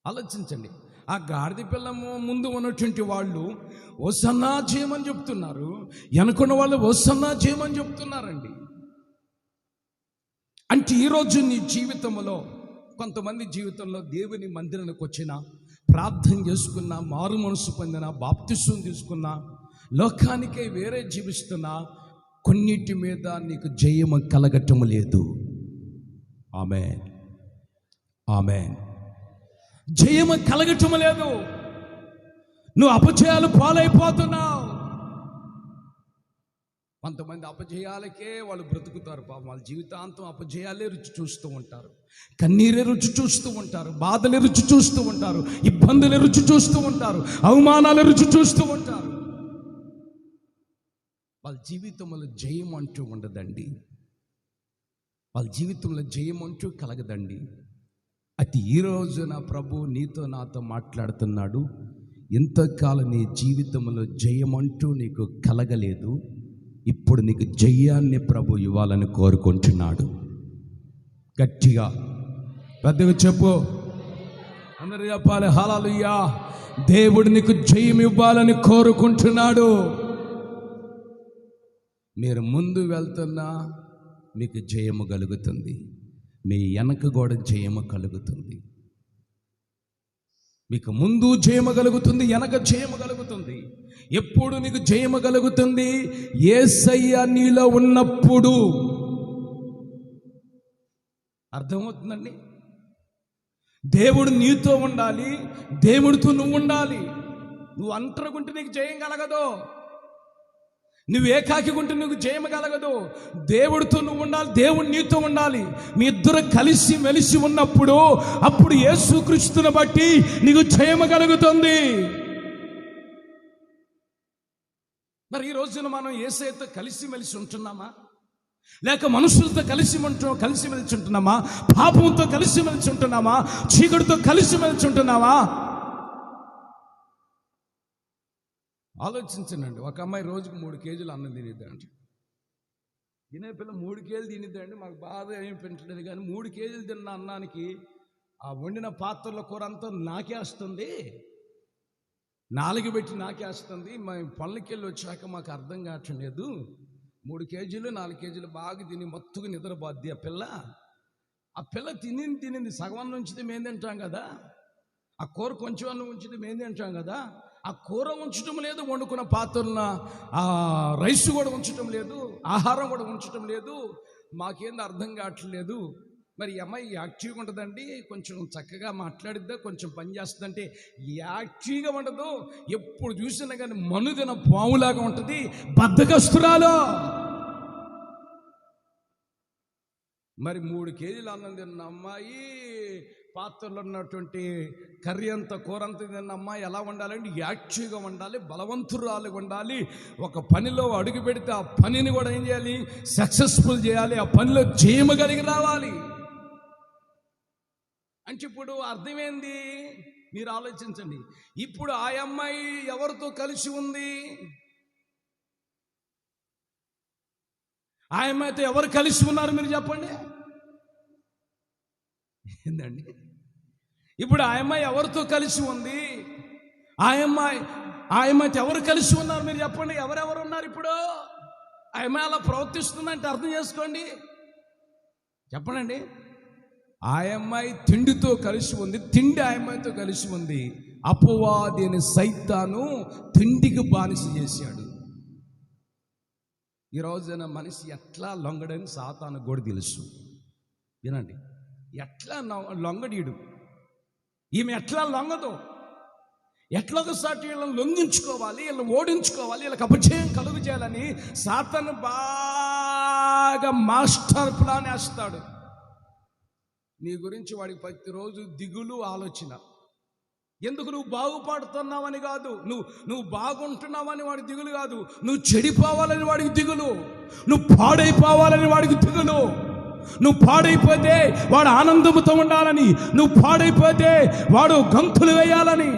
ఆలోచించండి, ఆ గాడిద పిల్ల ముందు ఉన్నటువంటి వాళ్ళు హోసన్నా చేయమని చెప్తున్నారు, వెనుకున్న వాళ్ళు హోసన్నా చేయమని చెప్తున్నారండి. అంటే ఈరోజు నీ జీవితంలో, కొంతమంది జీవితంలో దేవుని మందిరానికి వచ్చిన, ప్రార్థన చేసుకున్న, మారు మనసు పొందిన, బాప్తిసం తీసుకున్న, లోకానికే వేరే జీవిస్తున్నా, కొన్నిటి మీద నీకు జయము కలగటం లేదు. ఆమేన్, ఆమేన్. జయము కలగటం లేదు. నువ్వు అపజయాలు పాలైపోతున్నావు. కొంతమంది అపజయాలకే వాళ్ళు బ్రతుకుతారు పాపం. వాళ్ళ జీవితాంతం అపజయాలే రుచి చూస్తూ ఉంటారు, కన్నీరే రుచి చూస్తూ ఉంటారు, బాధలే రుచి చూస్తూ ఉంటారు, ఇబ్బందులే రుచి చూస్తూ ఉంటారు, అవమానాలే రుచి చూస్తూ ఉంటారు. వాళ్ళ జీవితంలో జయం అంటూ ఉండదండి, వాళ్ళ జీవితంలో జయం అంటూ కలగదండి. అది ఈ రోజున ప్రభు నీతో నాతో మాట్లాడుతున్నాడు. ఇంతకాలం నీ జీవితంలో జయం అంటూ నీకు కలగలేదు, ఇప్పుడు నీకు జయాన్ని ప్రభు ఇవ్వాలని కోరుకుంటున్నాడు. గట్టిగా పెద్దగా చెప్పు, అందరూ చెప్పాలి హల్లెలూయా. దేవుడు నీకు జయం ఇవ్వాలని కోరుకుంటున్నాడు. మీరు ముందు వెళ్తున్నా మీకు జయము కలుగుతుంది, మీ వెనక కూడా జయము కలుగుతుంది. మీకు ముందు జయము కలుగుతుంది, వెనక జయము కలుగుతుంది. ఎప్పుడు నీకు జయము కలుగుతుంది? యేసయ్య నీలో ఉన్నప్పుడు. అర్థమవుతుందండి? దేవుడు నీతో ఉండాలి, దేవుడితో నువ్వు ఉండాలి. నువ్వు ఒంటరిగుంటే నీకు జయం కలగదు, నువ్వు ఏకాకిగుంటే నీకు జయం కలగదు. దేవుడితో నువ్వు ఉండాలి, దేవుడు నీతో ఉండాలి. మీ ఇద్దరు కలిసి మెలిసి ఉన్నప్పుడు అప్పుడు యేసుక్రీస్తుని బట్టి నీకు జయం కలుగుతుంది. మరి ఈ రోజున మనం యేసయ్యతో కలిసి మెలిసి ఉంటున్నామా, లేక మనుషులతో కలిసి మెలిసి ఉంటున్నామా? పాపంతో కలిసి మెలిసి ఉంటున్నామా? చీకటితో కలిసి మెలిసి ఉంటున్నామా? ఆలోచించండి. ఒక అమ్మాయి రోజుకు 3 కేజీలు అన్నం తినిద్దండి. తినే పిల్ల 3 కేజీలు తినిద్దండి. మాకు బాధ ఏం పెంచలేదు, కానీ 3 కేజీలు తిన్న అన్నానికి ఆ వండిన పాత్రలో కూర అంతా నాకేస్తుంది, 4 పెట్టి నాకేస్తుంది. మేము పళ్ళకి వెళ్ళి వచ్చాక మాకు అర్థం కావట్లేదు. 3 కేజీలు 4 కేజీలు బాగా తిని మొత్తుకు నిద్రపోద్ది ఆ పిల్ల. ఆ పిల్ల తినింది సగం అన్నం ఉంచితే మేము తింటాం కదా, ఆ కూర కొంచెం అన్నం ఉంచితే మేము తింటాం కదా. ఆ కూర ఉంచటం లేదు, వండుకున్న పాత్రల ఆ రైస్ కూడా ఉంచటం లేదు, ఆహారం కూడా ఉంచటం లేదు. మాకేంది అర్థం కావట్లేదు. మరి ఈ అమ్మాయి యాక్టివ్గా ఉంటుందండి, కొంచెం చక్కగా మాట్లాడిద్దా, కొంచెం పని చేస్తుందంటే యాక్టివ్గా ఉండదు. ఎప్పుడు చూసినా కానీ మనుదిన పాములాగా ఉంటుంది, బద్ధకస్తురాలు. మరి 3 కేజీలు అన్నం తిన్న అమ్మాయి, పాత్రలో ఉన్నటువంటి కర్రీ అంత కూర అంత తిన్న అమ్మాయి ఎలా ఉండాలంటే యాక్టివ్గా ఉండాలి, బలవంతురాలుగా ఉండాలి. ఒక పనిలో అడుగు పెడితే ఆ పనిని కూడా ఏం చేయాలి? సక్సెస్ఫుల్ చేయాలి, ఆ పనిలో జయము కలిగి రావాలి. అంటే ఇప్పుడు అర్థమైంది. మీరు ఆలోచించండి. ఇప్పుడు ఆ అమ్మాయి ఎవరితో కలిసి ఉంది? ఆ అమ్మాయితో ఎవరు కలిసి ఉన్నారు మీరు చెప్పండి. ఏందండి? ఇప్పుడు ఆ అమ్మాయి ఎవరితో కలిసి ఉంది? ఆ అమ్మాయితో ఎవరు కలిసి ఉన్నారు మీరు చెప్పండి. ఎవరెవరు ఉన్నారు ఇప్పుడు? ఆ అమ్మాయి అలా ప్రవర్తిస్తుందంటే అర్థం చేసుకోండి, చెప్పండి. ఆ అమ్మాయి తిండితో కలిసి ఉంది, తిండి ఆ అమ్మాయితో కలిసి ఉంది. అపవాది అనే సైతాను తిండికి బానిస చేశాడు. ఈ రోజున మనిషి ఎట్లా లొంగడని సాతాను కూడా తెలుసు. వినండి, ఎట్లా లొంగడీడు. ఈమె ఎట్లా లొంగదు. ఎట్లా ఒకసారి వీళ్ళని లొంగించుకోవాలి, వీళ్ళని ఓడించుకోవాలి, వీళ్ళకి అపజయం కలుగు చేయాలని సాతాను బాగా మాస్టర్ ప్లాన్ వేస్తాడు. నీ గురించి వాడికి ప్రతిరోజు దిగులు ఆలోచన. ఎందుకు? నువ్వు బాగుపడుతున్నావని కాదు, నువ్వు బాగుంటున్నావని వాడికి దిగులు కాదు. నువ్వు చెడిపోవాలని వాడికి దిగులు, నువ్వు పాడైపోవాలని వాడికి దిగులు. నువ్వు పాడైపోతే వాడు ఆనందంతో ఉండాలని, నువ్వు పాడైపోతే వాడు గంతులు వేయాలని.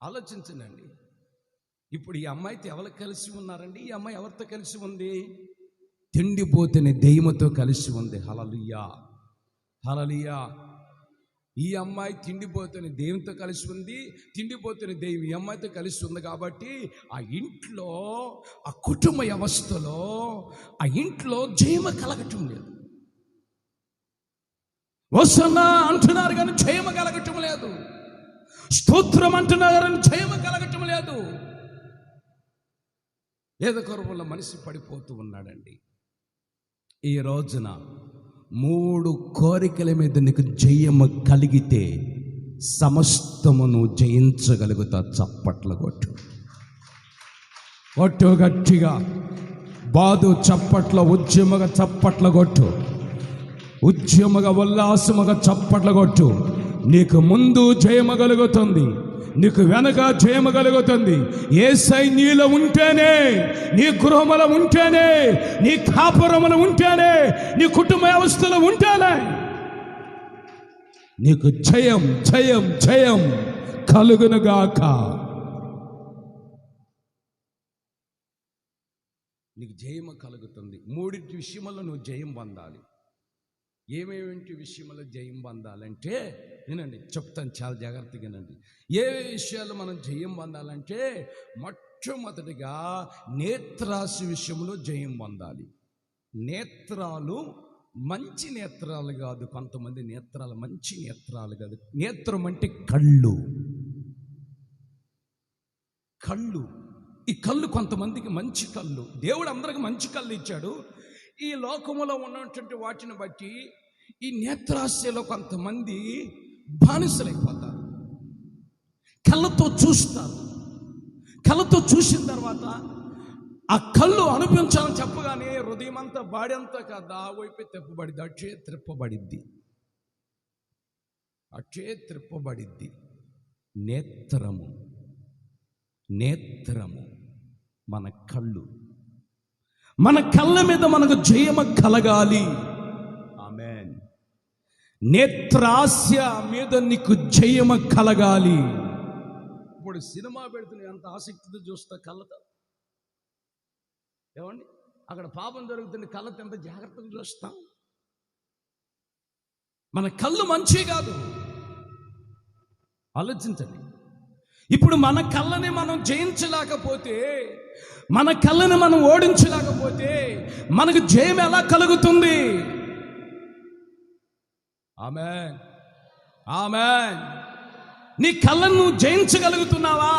ఆలోచించండి. ఇప్పుడు ఈ అమ్మాయితో ఎవరు కలిసి ఉన్నారండి? ఈ అమ్మాయి ఎవరితో కలిసి ఉంది? తిండిపోతేనే దెయ్యముతో కలిసి ఉంది. హల్లెలూయా, హల్లెలూయా. ఈ అమ్మాయి తిండిపోతేనే దేవునితో కలిసి ఉంది, తిండిపోతేనే దెయ్యం ఈ అమ్మాయితో కలిసి ఉంది. కాబట్టి ఆ ఇంట్లో, ఆ కుటుంబ వ్యవస్థలో, ఆ ఇంట్లో జయమ కలగటం లేదు. హోసన్నా అంటున్నారు కానీ జయమ కలగటం లేదు. స్తోత్రం అంటున్నారు కానీ జయమ కలగటం లేదు. ఏదో కొరవల్ల మనిషి పడిపోతూ ఉన్నాడండి. ఈ రోజున 3 కోరికల మీద నీకు జయము కలిగితే సమస్తమును జయించగలుగుతా. చప్పట్లు కొట్టు. కొట్టు గట్టిగా, బాదు చప్పట్ల, ఉద్యమగా చప్పట్ల కొట్టు, ఉద్యమగా ఉల్లాసముగా చప్పట్ల కొట్టు. నీకు ముందు జయము కలుగుతుంది, నీకు వెనక జయము కలుగుతుంది. యేసై నీలో ఉంటేనే, నీ గృహములో ఉంటేనే, నీ కాపురములో ఉంటేనే, నీ కుటుంబ వ్యవస్థలో ఉంటేనే నీకు జయం జయం జయం కలుగునుగాక. నీకు జయము కలుగుతుంది. మూడింటి విషయంలో నువ్వు జయం పొందాలి. ఏమేమింటి విషయంలో జయం పొందాలంటే, వినండి, చెప్తాను చాలా జాగ్రత్తగా వినండి. ఏ విషయాలు మనం జయం పొందాలంటే, మొట్టమొదటిగా నేత్రాశి విషయంలో జయం పొందాలి. నేత్రాలు మంచి నేత్రాలు కాదు, కొంతమంది నేత్రాలు మంచి నేత్రాలు కాదు. నేత్రం అంటే కళ్ళు. కళ్ళు, ఈ కళ్ళు కొంతమందికి మంచి కళ్ళు. దేవుడు అందరికి మంచి కళ్ళు ఇచ్చాడు. ఈ లోకములో ఉన్నటువంటి వాటిని బట్టి ఈ నేత్రాశలో కొంతమంది బానిసలైపోతారు. కళ్ళతో చూస్తారు. కళ్ళతో చూసిన తర్వాత ఆ కళ్ళు అనిపించాలని చెప్పగానే హృదయం అంతా, బాడీ అంతా కాదు, ఆ వైపే తిప్పబడిద్ది, అట్టే త్రిప్పబడిద్ది, అట్టే త్రిప్పబడిద్ది. నేత్రము, నేత్రము మన కళ్ళు. మన కళ్ళ మీద మనకు జయము కలగాలి. ఆమేన్. నేత్రాస్య మీద నీకు జయము కలగాలి. ఇప్పుడు సినిమా పెడుతున్న ఎంత ఆసక్తితో చూస్తా కళ్ళతో. ఏమండి, అక్కడ పాపం జరుగుతుంది, కళ్ళతో ఎంత జాగ్రత్తగా చూస్తాం. మన కళ్ళు మంచి కాదు, ఆలోచించండి. ఇప్పుడు మన కళ్ళని మనం జయించలేకపోతే, మన కళ్ళని మనం ఓడించలేకపోతే మనకు జయం ఎలా కలుగుతుంది? ఆమేన్, ఆమేన్. నీ కళ్ళను నువ్వు జయించగలుగుతున్నావా?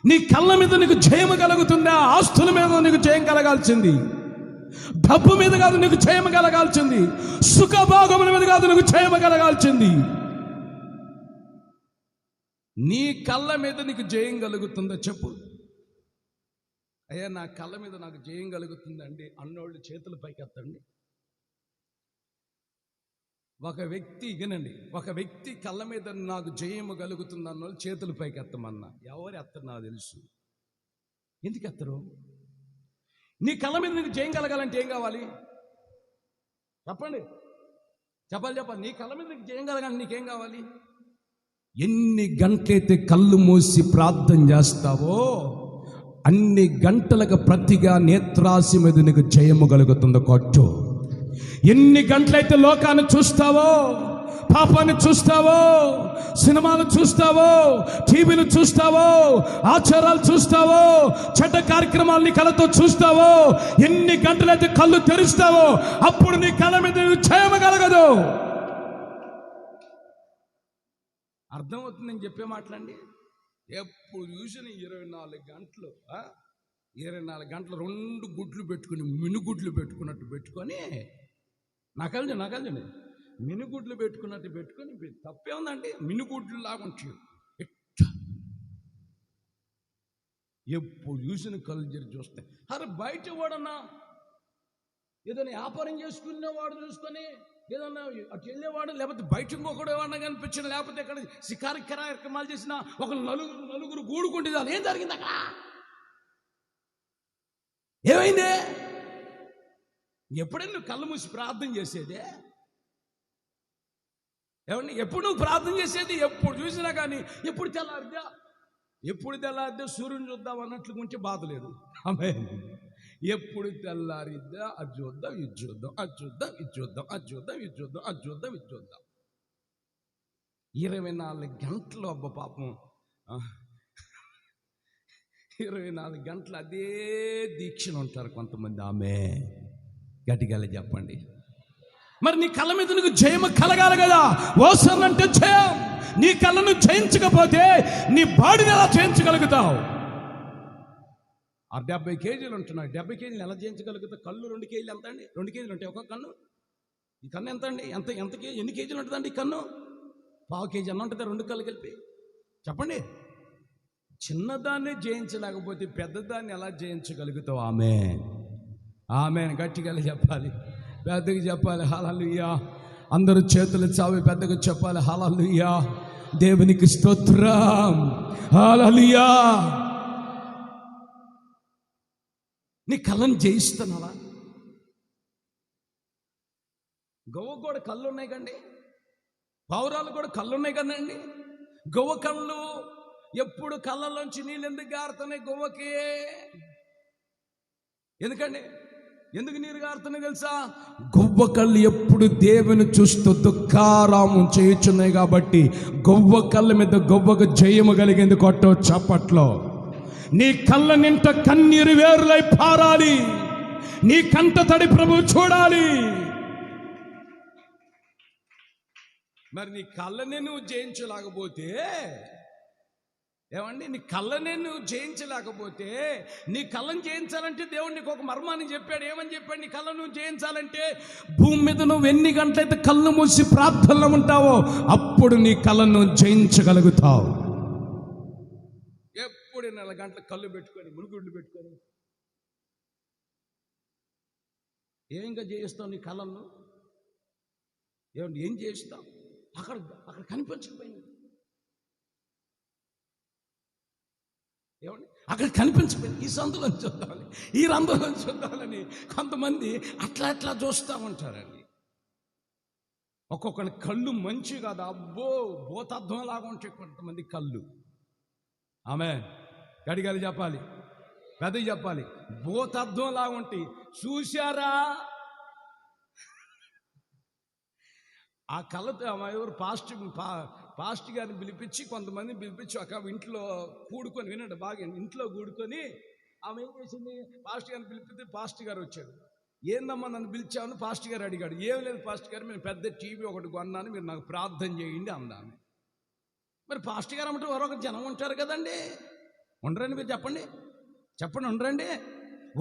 నీ కళ్ళ మీద నీకు జయము కలుగుతుందా? ఆస్తుల మీద నీకు జయం కలగాల్సింది, డబ్బు మీద కాదు నీకు జయము కలగాల్సింది, సుఖభోగముల మీద కాదు నీకు జయము కలగాల్సింది. నీ కళ్ళ మీద నీకు జయం కలుగుతుందా చెప్పు. అయ్యా, నా కళ్ళ మీద నాకు జయం కలుగుతుందండి అన్నోళ్ళు చేతులు పైకెత్తండి. ఒక వ్యక్తి, వినండి, ఒక వ్యక్తి కళ్ళ మీద నాకు జయము కలుగుతుంది అన్నోళ్ళు చేతులు పైకెత్తమన్నా. ఎవరు ఎత్తరు నాకు తెలుసు. ఎందుకు ఎత్తరు? నీ కళ్ళ మీద నీకు జయం కలగాలంటే ఏం కావాలి చెప్పండి, చెప్పాలి. నీ కళ్ళ మీద నీకు జయం కలగాలంటే నీకేం కావాలి? ఎన్ని గంటలైతే కళ్ళు మూసి ప్రార్థన చేస్తావో అన్ని గంటలకు ప్రతిగా నేత్రాశి మీద నీకు జయము కలుగుతుందో కొట్టు. ఎన్ని గంటలైతే లోకాన్ని చూస్తావో, పాపాన్ని చూస్తావో, సినిమాలు చూస్తావో, టీవీలు చూస్తావో, ఆచారాలు చూస్తావో, చెడ్డ కార్యక్రమాలు నీ కళ్ళతో చూస్తావో, ఎన్ని గంటలైతే కళ్ళు తెరుస్తావో అప్పుడు నీ కళ్ళ మీద జయము కలగదు. అర్థమవుతుంది నేను చెప్పే మాటలండి. ఎప్పుడు చూసిన 24 గంటలు 24 గంటలు 2 గుడ్లు పెట్టుకుని, మినుగుడ్లు పెట్టుకున్నట్టు పెట్టుకొని, నకలండి మినుగుడ్లు పెట్టుకున్నట్టు పెట్టుకొని, తప్పే ఉందండి, మినుగుడ్లు లాగా ఉంటాయి. ఎప్పుడు చూసిన కళ్ళు జరి చూస్తాయి. అరే బయట వాడన్నా ఏదైనా వ్యాపారం చేసుకునేవాడు చూసుకొని, ఏదన్నా అటు వెళ్ళేవాడు, లేకపోతే బయట ఇంకొకడు ఏమన్నా కనిపించిన, లేకపోతే ఇక్కడ శికారి కార్యక్రమాలు చేసిన ఒక నలుగురు గూడుకుంటే ఏం జరిగింది అక్కడ? ఏమైంది? ఎప్పుడైనా నువ్వు కళ్ళు మూసి ప్రార్థన చేసేదే? ఏమండి, ఎప్పుడు నువ్వు ప్రార్థన చేసేది? ఎప్పుడు చూసినా కానీ ఎప్పుడు తెల్లారిద్దా సూర్యుని చూద్దాం అన్నట్లు ఉంటే బాధ లేదు. ఆమేన్. ఎప్పుడు తెల్లారిద్దా అది చూద్దాం, ఇది చూద్దాం, అది చూద్దాం, ఇది చూద్దాం, అది చూద్దాం, ఇది చూద్దాం, అది చూద్దాం, ఇది చూద్దాం. 24 గంటలు అబ్బా పాపం, 24 గంటలు అదే దీక్షను ఉంటారు కొంతమంది. ఆమె గట్టిగా చెప్పండి. మరి నీ కళ్ళ మీద నీకు జయము కలగాలి కదా. ఓసన్ అంటే జయం. నీ కళ్ళను జయించకపోతే నీ బాడీని ఎలా జయించగలుగుతావు? 70 కేజీలు ఉంటున్నాయి, 70 కేజీలు ఎలా జయించగలుగుతావు? కళ్ళు 2 కేజీలు ఎంత అండి? 2 కేజీలు ఉంటాయి ఒక కన్ను. ఈ కన్ను ఎంత అండి? ఎన్ని కేజీలు ఉంటుందండి ఈ కన్ను? 1/4 కేజీ అన్న ఉంటుంది 2 కళ్ళు కలిపి. చెప్పండి, చిన్నదాన్ని జయించలేకపోతే పెద్దదాన్ని ఎలా జయించగలుగుతావు? ఆమేన్, ఆమేన్. గట్టిగా చెప్పాలి, పెద్దగా చెప్పాలి. హల్లెలూయా. అందరూ చేతులు చావి పెద్దగా చెప్పాలి. హల్లెలూయా. దేవునికి స్తోత్రం. హల్లెలూయా. నీ కళ్ళను జయిస్తున్నావా? గవ్వ కూడా కళ్ళు ఉన్నాయి కండి, పావురాలు కూడా కళ్ళు ఉన్నాయి కదండి. గవ్వ కళ్ళు ఎప్పుడు కళ్ళలోంచి నీళ్ళు ఎందుకు గారుతున్నాయి గవ్వకి? ఎందుకండి? ఎందుకు నీరు గారుతున్నాయి తెలుసా? గవ్వ కళ్ళు ఎప్పుడు దేవుని చూస్తూ దుఃఖారామం చేయుచున్నాయి కాబట్టి గవ్వ కళ్ళ మీద గవ్వకు జయము కలిగింది. కొట్టో చప్పట్లో. నీ కళ్ళ నింట కన్నీరు వేరులై పారాలి. నీ కంట తడి ప్రభువు చూడాలి. మరి నీ కళ్ళనే నువ్వు జయించలేకపోతే ఏమండి, నీ కళ్ళనే నువ్వు జయించలేకపోతే, నీ కళ్ళను జయించాలంటే దేవుడు నీకు ఒక మర్మాన్ని చెప్పాడు. ఏమని చెప్పాడు? నీ కళ్ళను నువ్వు జయించాలంటే భూమి మీద నువ్వు ఎన్ని గంటలైతే కళ్ళు మూసి ప్రార్థనలో ఉంటావో అప్పుడు నీ కళ్ళను జయించగలుగుతావు. ఎప్పుడు 4 గంటల కళ్ళు పెట్టుకొని మునుగుడ్లు పెట్టుకొని ఏంగా చేయిస్తావు నీ కళ్ళను? ఏమండి, ఏం చేయిస్తావు? అక్కడ కనిపించకపోయింది. ఏమండి, అక్కడ కనిపించకపోయింది. ఈ సందులో చూద్దామని, ఈ రంధ్రంలో చూద్దామని కొంతమంది అట్లా చూస్తూ ఉంటారండి. ఒక్కొక్కరి కళ్ళు మంచి కాదు, అబ్బో భూతత్వం లాగా ఉంటాయి కొంతమంది కళ్ళు. ఆమేన్. గడిగలు చెప్పాలి, పెద్దగా చెప్పాలి. భూతత్వం లాగా ఉంటాయి. చూశారా? ఆ కళ్ళతో ఎవరు పాస్ట్ గారిని పిలిపించి, కొంతమందిని పిలిపించి ఒక ఇంట్లో కూడుకొని, వినండి బాగా, ఇంట్లో కూడుకొని ఆమె ఏం చేసింది? పాస్ట్ గారిని పిలిపితే పాస్ట్ గారు వచ్చాడు. ఏందమ్మా నన్ను పిలిచామని పాస్ట్ గారు అడిగాడు. ఏం లేదు పాస్ట్ గారు, నేను పెద్ద టీవీ ఒకటి కొన్నాను, మీరు నాకు ప్రార్థన చేయండి అందామె. మరి పాస్ట్ గారు అంటే ఎవరొక జనం ఉంటారు కదండి. ఉండరండి? మీరు చెప్పండి ఉండరండి?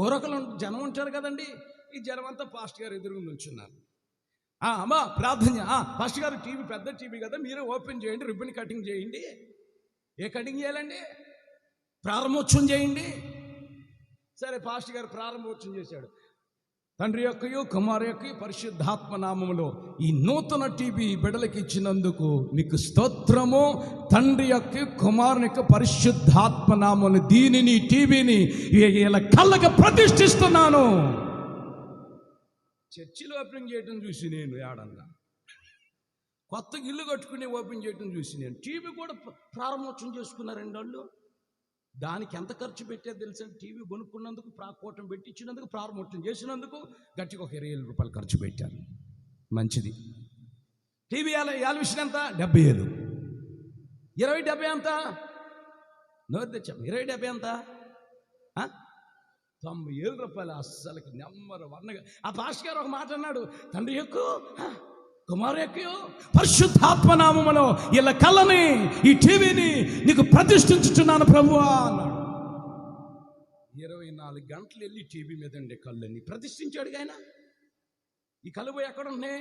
ఓరొకరు జనం ఉంటారు కదండి. ఈ జనం అంతా పాస్ట్ గారు ఎదురుగా నుంచున్నారు. అమ్మా ప్రార్థన, పాస్ట్ గారు టీవీ పెద్ద టీవీ కదా, మీరే ఓపెన్ చేయండి, రిబ్బన్ కటింగ్ చేయండి. ఏ కటింగ్ చేయాలండి? ప్రారంభోత్సవం చేయండి. సరే, పాస్ట్ గారు ప్రారంభోత్సవం చేశాడు. తండ్రి యొక్కయు కుమారు యొక్క పరిశుద్ధాత్మ నామములో ఈ నూతన టీవీ బిడ్డలకి ఇచ్చినందుకు మీకు స్తోత్రము. తండ్రి యొక్క కుమారుని యొక్క పరిశుద్ధాత్మ నామములు దీనిని టీవీని ఇలా కళ్ళకు ప్రతిష్ఠిస్తున్నాను. చర్చిలో ఓపెన్ చేయటం చూసి నేను ఏడన్నా, కొత్త ఇల్లు కట్టుకుని ఓపెన్ చేయటం చూసి నేను, టీవీ కూడా ప్రారంభోత్సవం చేసుకున్నారండి వాళ్ళు. దానికి ఎంత ఖర్చు పెట్టేది తెలుసా? టీవీ కొనుక్కున్నందుకు, కూటం పెట్టించినందుకు, ప్రారంభోత్సవం చేసినందుకు గట్టిగా ఒక 20,000 రూపాయలు ఖర్చు పెట్టాను. మంచిది. టీవీ విషయం ఎంత? 70,000. 20-70 ఎంత? నోరు తెచ్చాం. 20-70 ఎంత? 90,000 రూపాయలు. అస్సలకి నెమ్మరు వర్ణగా. ఆ పాస్టర్ గారు ఒక మాట అన్నాడు, తండ్రి యొక్క కుమారు యొక్క పరిశుద్ధాత్మనామములో ఇలా కళ్ళని, ఈ టీవీని నీకు ప్రతిష్ఠించుచున్నాను ప్రభువా అన్నాడు. 24 గంటలు వెళ్ళి టీవీ మీద ఉండే కళ్ళని ప్రతిష్ఠించాడు ఆయన. ఈ కళ్ళు పోయి ఎక్కడ ఉన్నాయి?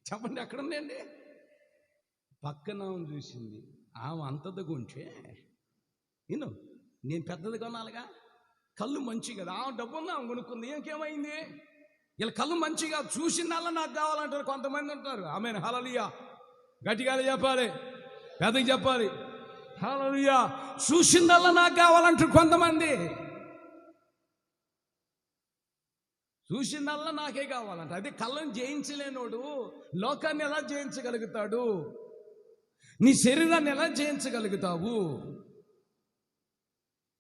చెప్పండి, ఎక్కడ ఉన్నాయండి? పక్కన చూసింది ఆమె అంతది కొంటే నేను పెద్దది కొనాలిగా. కళ్ళు మంచి కదా, డబ్బు ఉందా కొనుక్కుంది. ఇంకేమైంది? ఇలా కళ్ళు మంచిగా చూసిందల్లా నాకు కావాలంటారు కొంతమంది ఉంటారు. ఆమేన్. హల్లెలూయా. గట్టిగా చెప్పాలి, పెద్దగా చెప్పాలి. హల్లెలూయా. చూసిందల్లా నాకు కావాలంటారు కొంతమంది. చూసిందల్లా నాకే కావాలంట. అదే కళ్ళను జయించలేనోడు లోకాన్ని ఎలా జయించగలుగుతాడు? నీ శరీరాన్ని ఎలా జయించగలుగుతావు?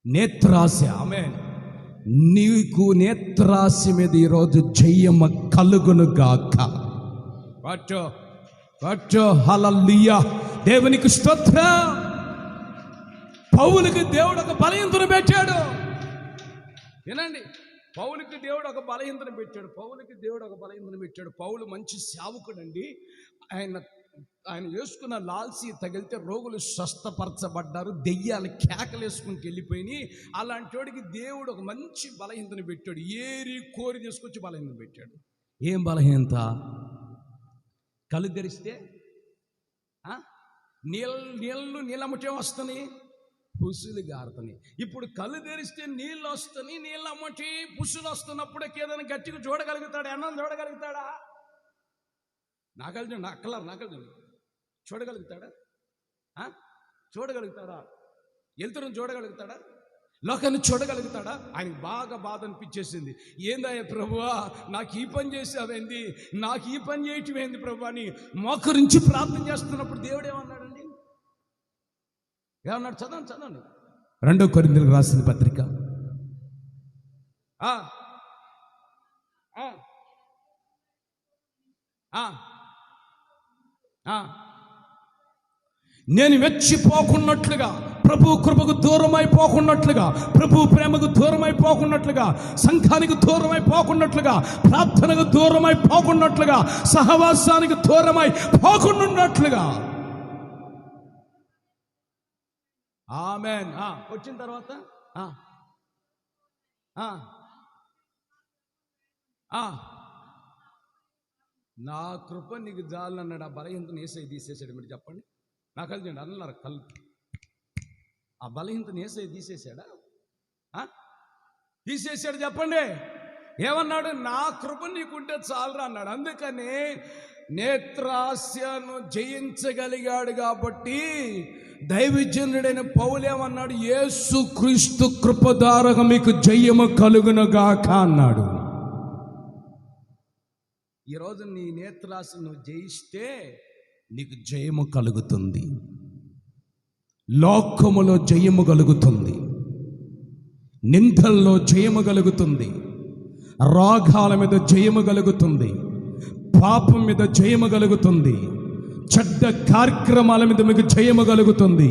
నేత్రాశ. ఆమేన్. నీకు నేత్రాశ మీద ఈరోజు జయమ కలుగును గాక. హల్లెలూయా. దేవునికి స్తోత్రం. పౌలుకి దేవుడు ఒక బలహీనతను పెట్టాడు. వినండి, పౌలుకి దేవుడు ఒక బలహీనతను పెట్టాడు. పౌలు మంచి సేవకుడండి. ఆయన వేసుకున్న లాల్సీ తగిలితే రోగులు స్వస్థపరచబడ్డారు, దెయ్యాలు కేకలేసుకుని వెళ్ళిపోయినాయి. అలాంటి వాడికి దేవుడు ఒక మంచి బలహీనతను పెట్టాడు. ఏరి కోరి తీసుకొచ్చి బలహీనత పెట్టాడు. ఏం బలహీనత? కళ్ళు తెరిస్తే నీళ్ళమ్మటే వస్తున్నాయి, పుసులు గారుతున్నాయి. ఇప్పుడు కళ్ళు తెరిస్తే నీళ్ళు వస్తున్నాయి, నీళ్ళమ్మటి పుసులు వస్తున్నప్పుడే ఏదైనా గట్టిగా చూడగలుగుతాడా? అన్నం చూడగలుగుతాడా? నాకలు చూడగలుగుతాడా? చూడగలుగుతాడా? వెళ్తున్న చూడగలుగుతాడా? లోకాన్ని చూడగలుగుతాడా? ఆయనకి బాగా బాధ అనిపించేసింది. ఏందయ్యా ప్రభువా, నాకు ఈ పని చేసావేంది, నాకు ఈ పని చేయటం ఏంది ప్రభు అని మోకరించి ప్రార్థన చేస్తున్నప్పుడు దేవుడు ఏమన్నాడండి? ఏమన్నాడు? చదవండి. 2 కొరింథీయులకు రాసిన పత్రిక నేను వెచ్చిపోకున్నట్లుగా, ప్రభు కృపకు దూరమైపోకున్నట్లుగా, ప్రభు ప్రేమకు దూరమైపోకున్నట్లుగా, సంఘానికి దూరమైపోకున్నట్లుగా, ప్రార్థనకు దూరమైపోకున్నట్లుగా, సహవాసానికి దూరమైపోకున్నట్లుగా. ఆమేన్. వచ్చిన తర్వాత నా కృప నీకు జాలు అన్నాడు. ఆ బలహీనతను యేసయ్య తీసేసాడు. మీరు చెప్పండి. నాకు కలిసి అన్నారు కళ్ళు. ఆ బలహీనతను యేసయ్య తీసేసాడా? తీసేసాడు. చెప్పండి. ఏమన్నాడు? నా కృప నీకుంటే చాలరా అన్నాడు. అందుకని నేత్రాస్యను జయించగలిగాడు కాబట్టి దైవజనుడైన పౌలేమన్నాడు? యేసు క్రీస్తు కృప ద్వారా మీకు జయము కలుగునుగాక అన్నాడు. ఈరోజు నీ నేత్రాశను జయిస్తే నీకు జయము కలుగుతుంది, లోకములో జయము కలుగుతుంది, నిందల్లో జయము కలుగుతుంది, రోగాల మీద జయము కలుగుతుంది, పాపం మీద జయము కలుగుతుంది, చెడ్డ కార్యక్రమాల మీద మీకు జయము కలుగుతుంది,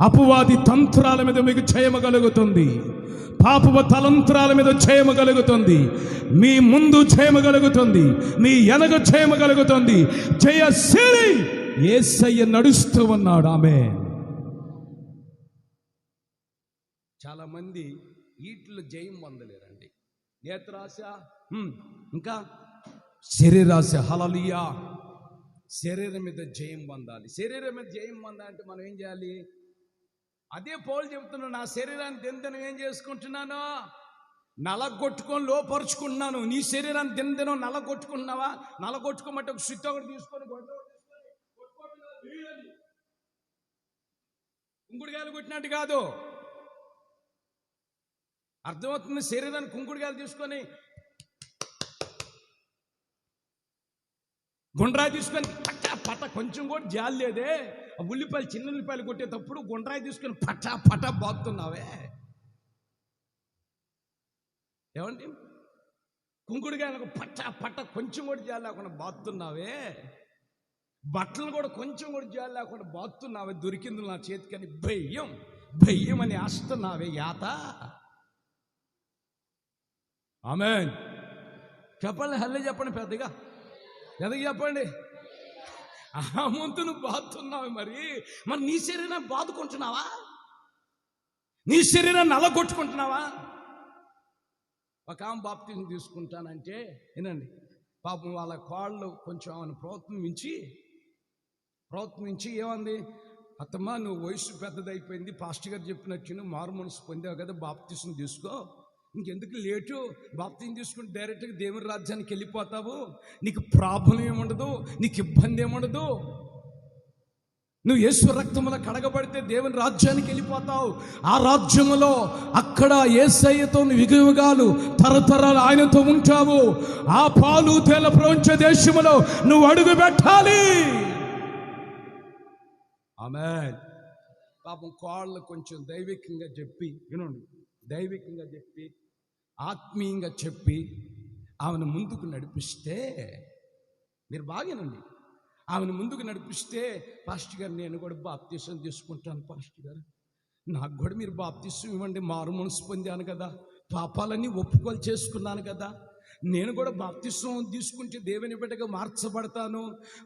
అపవాది తంత్రాల మీద మీకు జయము కలుగుతుంది, పాపపు తలంత్రాల మీద జయము కలుగుతుంది, మీ ముందు జయము కలుగుతుంది, మీ వెనక జయము కలుగుతుంది. జయశీలి యేసయ్య నడుస్తూ ఉన్నాడు. ఆమేన్. చాలా మంది వీటిలో జయం పొందలేరండి. నేత్రాశ, ఇంకా శరీరాశ. హల్లెలూయా. శరీరం మీద జయం పొందాలి. శరీరం మీద జయం పొందాలంటే మనం ఏం చేయాలి? అదే పౌలు చెబుతున్నాను, నా శరీరాన్ని దినదినం ఏం చేసుకుంటున్నాను? నలగొట్టుకొని లోపరుచుకుంటున్నాను. నీ శరీరాన్ని దినదినం నలగొట్టుకుంటున్నావా? నలగొట్టుకోమంటే ఒక సుత్తి ఒకటి తీసుకొని కుంకుడుగాయలు కొట్టినట్టు కాదు. అర్థమవుతుంది? శరీరాన్ని కుంకుడుగాయలు తీసుకొని గుండ్రాయి తీసుకొని పట్ట కొంచెం కూడా జాలి లేదే. ఉల్లిపాయలు, చిన్న ఉల్లిపాయలు కొట్టేటప్పుడు గుండ్రాయి తీసుకొని పట బాగుతున్నావే. ఏమండి? కుంకుడుగాయలకు పట్ట కొంచెం కూడా జాలి లేకుండా బాగుతున్నావే. బట్టలు కూడా కొంచెం కూడా జాలి లేకుండా బాగుతున్నావే. దొరికింది నా చేతికని భయ్యం అని ఆస్తున్నావే యాత. ఆమేన్. చెప్పండి. హల్లే చెప్పండి. పెద్దగా చెప్పండి. ఆ ముందు నువ్వు బాధుతున్నావు. మరి నీ శరీరాన్ని బాదుకుంటున్నావా? నీ శరీరాన్ని అలగొట్టుకుంటున్నావా? ఒక ఆమె బాప్తిజం తీసుకుంటానంటే వినండి, పాపం వాళ్ళ కాళ్ళు కొంచెం ఆమెను ప్రయత్నించి ఏమంది? అత్తమ్మ, నువ్వు వయసు పెద్దదైపోయింది, పాస్టర్ గారు చెప్పినట్టు మారు మనసు పొందావు కదా, బాప్తిజం తీసుకో, ఇంకెందుకు లేటు, బాప్తిజం తీసుకుని డైరెక్ట్గా దేవుని రాజ్యానికి వెళ్ళిపోతావు, నీకు ప్రాబ్లం ఏముండదు, నీకు ఇబ్బంది ఏముండదు, నువ్వు యేసు రక్తములో కడగబడితే దేవుని రాజ్యానికి వెళ్ళిపోతావు. ఆ రాజ్యములో అక్కడ యేసయ్యతో యుగయుగాలు తరతరాలు ఆయనతో ఉంటావు. ఆ పాలు తేల ప్రపంచ దేశములో నువ్వు అడుగు పెట్టాలి. ఆమేన్. పాపం కాళ్ళు కొంచెం దైవికంగా చెప్పి వినండి, దైవికంగా చెప్పి ఆత్మీయంగా చెప్పి ఆమెను ముందుకు నడిపిస్తే, మీరు బాగేనండి, ఆమెను ముందుకు నడిపిస్తే, పాస్టర్ గారు నేను కూడా బాప్తిసం తీసుకుంటాను, పాస్టర్ గారు నాకు కూడా మీరు బాప్తిసం ఇవ్వండి, మారు మనసు పొందాను కదా, పాపాలన్నీ ఒప్పుకోలు చేసుకున్నాను కదా, నేను కూడా బాప్తిసం తీసుకుంటే దేవుని బిడ్డగా మార్చబడతాను,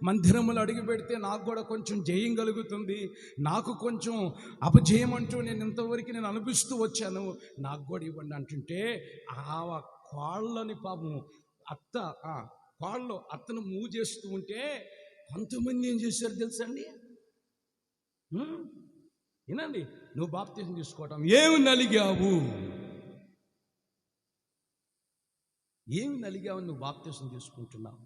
మందిరములు అడుగు పెడితే నాకు కూడా కొంచెం జయం కలుగుతుంది, నాకు కొంచెం అపజయం అంటూ నేను ఇంతవరకు నేను అనిపిస్తూ వచ్చాను, నాకు కూడా ఇవ్వండి అంటుంటే, ఆ కాళ్ళని పాపం కాళ్ళు అత్తను మూవ్ చేస్తూ ఉంటే కొంతమంది ఏం చేశారు తెలుసండి? వినండి, నువ్వు బాప్తిసం తీసుకోవటం ఏమి నలిగావు, ఏమి నలిగావు నువ్వు బాప్తిసం తీసుకుంటున్నావు?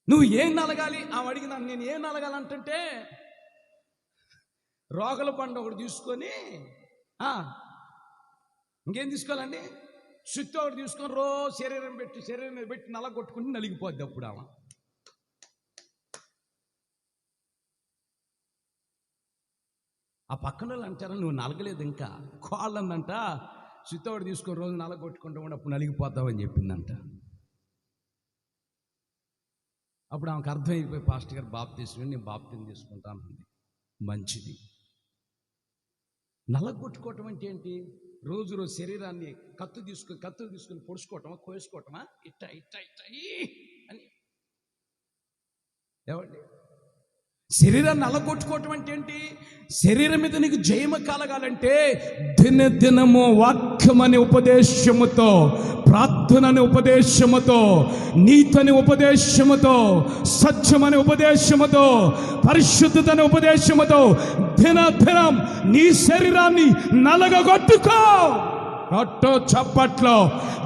నువ్వు ఏం నలగాలి? ఆమె అడిగినా నేను ఏం నలగాలంటే రోగల పండు ఒకటి తీసుకొని ఇంకేం తీసుకోవాలండి, సుత్తి ఒకటి తీసుకొని రోజు శరీరం మీద పెట్టి నలగొట్టుకుని నలిగిపోద్ది. అప్పుడు ఆమె ఆ పక్కన వాళ్ళు అంటారా, నువ్వు నలగలేదు ఇంకా కోళ్ళందంట, సుత్తి ఒకటి తీసుకొని రోజు నలగొట్టుకుంటూ ఉండి అప్పుడు నలిగిపోతావు అని చెప్పిందంట. అప్పుడు ఆమెకు అర్థమైపోయి, పాస్టర్ గారు బాప్తిసం, నేను బాప్తిసం తీసుకుంటాను. మంచిది. నలగొట్టుకోవటం అంటే ఏంటి? రోజు శరీరాన్ని కత్తులు తీసుకొని పొడుచుకోవటమా, కోసుకోవటమా, ఇట్ట అని ఏమండి? శరీరాన్ని నలగొట్టుకోవటం అంటే ఏంటి? శరీరం మీద నీకు జయము కలగాలంటే దినదినము వాక్యమనే ఉపదేశముతో, ప్రార్థనని ఉపదేశముతో, నీతని ఉపదేశముతో, సత్యమనే ఉపదేశముతో, పరిశుద్ధతని ఉపదేశముతో దినం నీ శరీరాన్ని నలగగొట్టుకో. కొట్టో చప్పట్లో.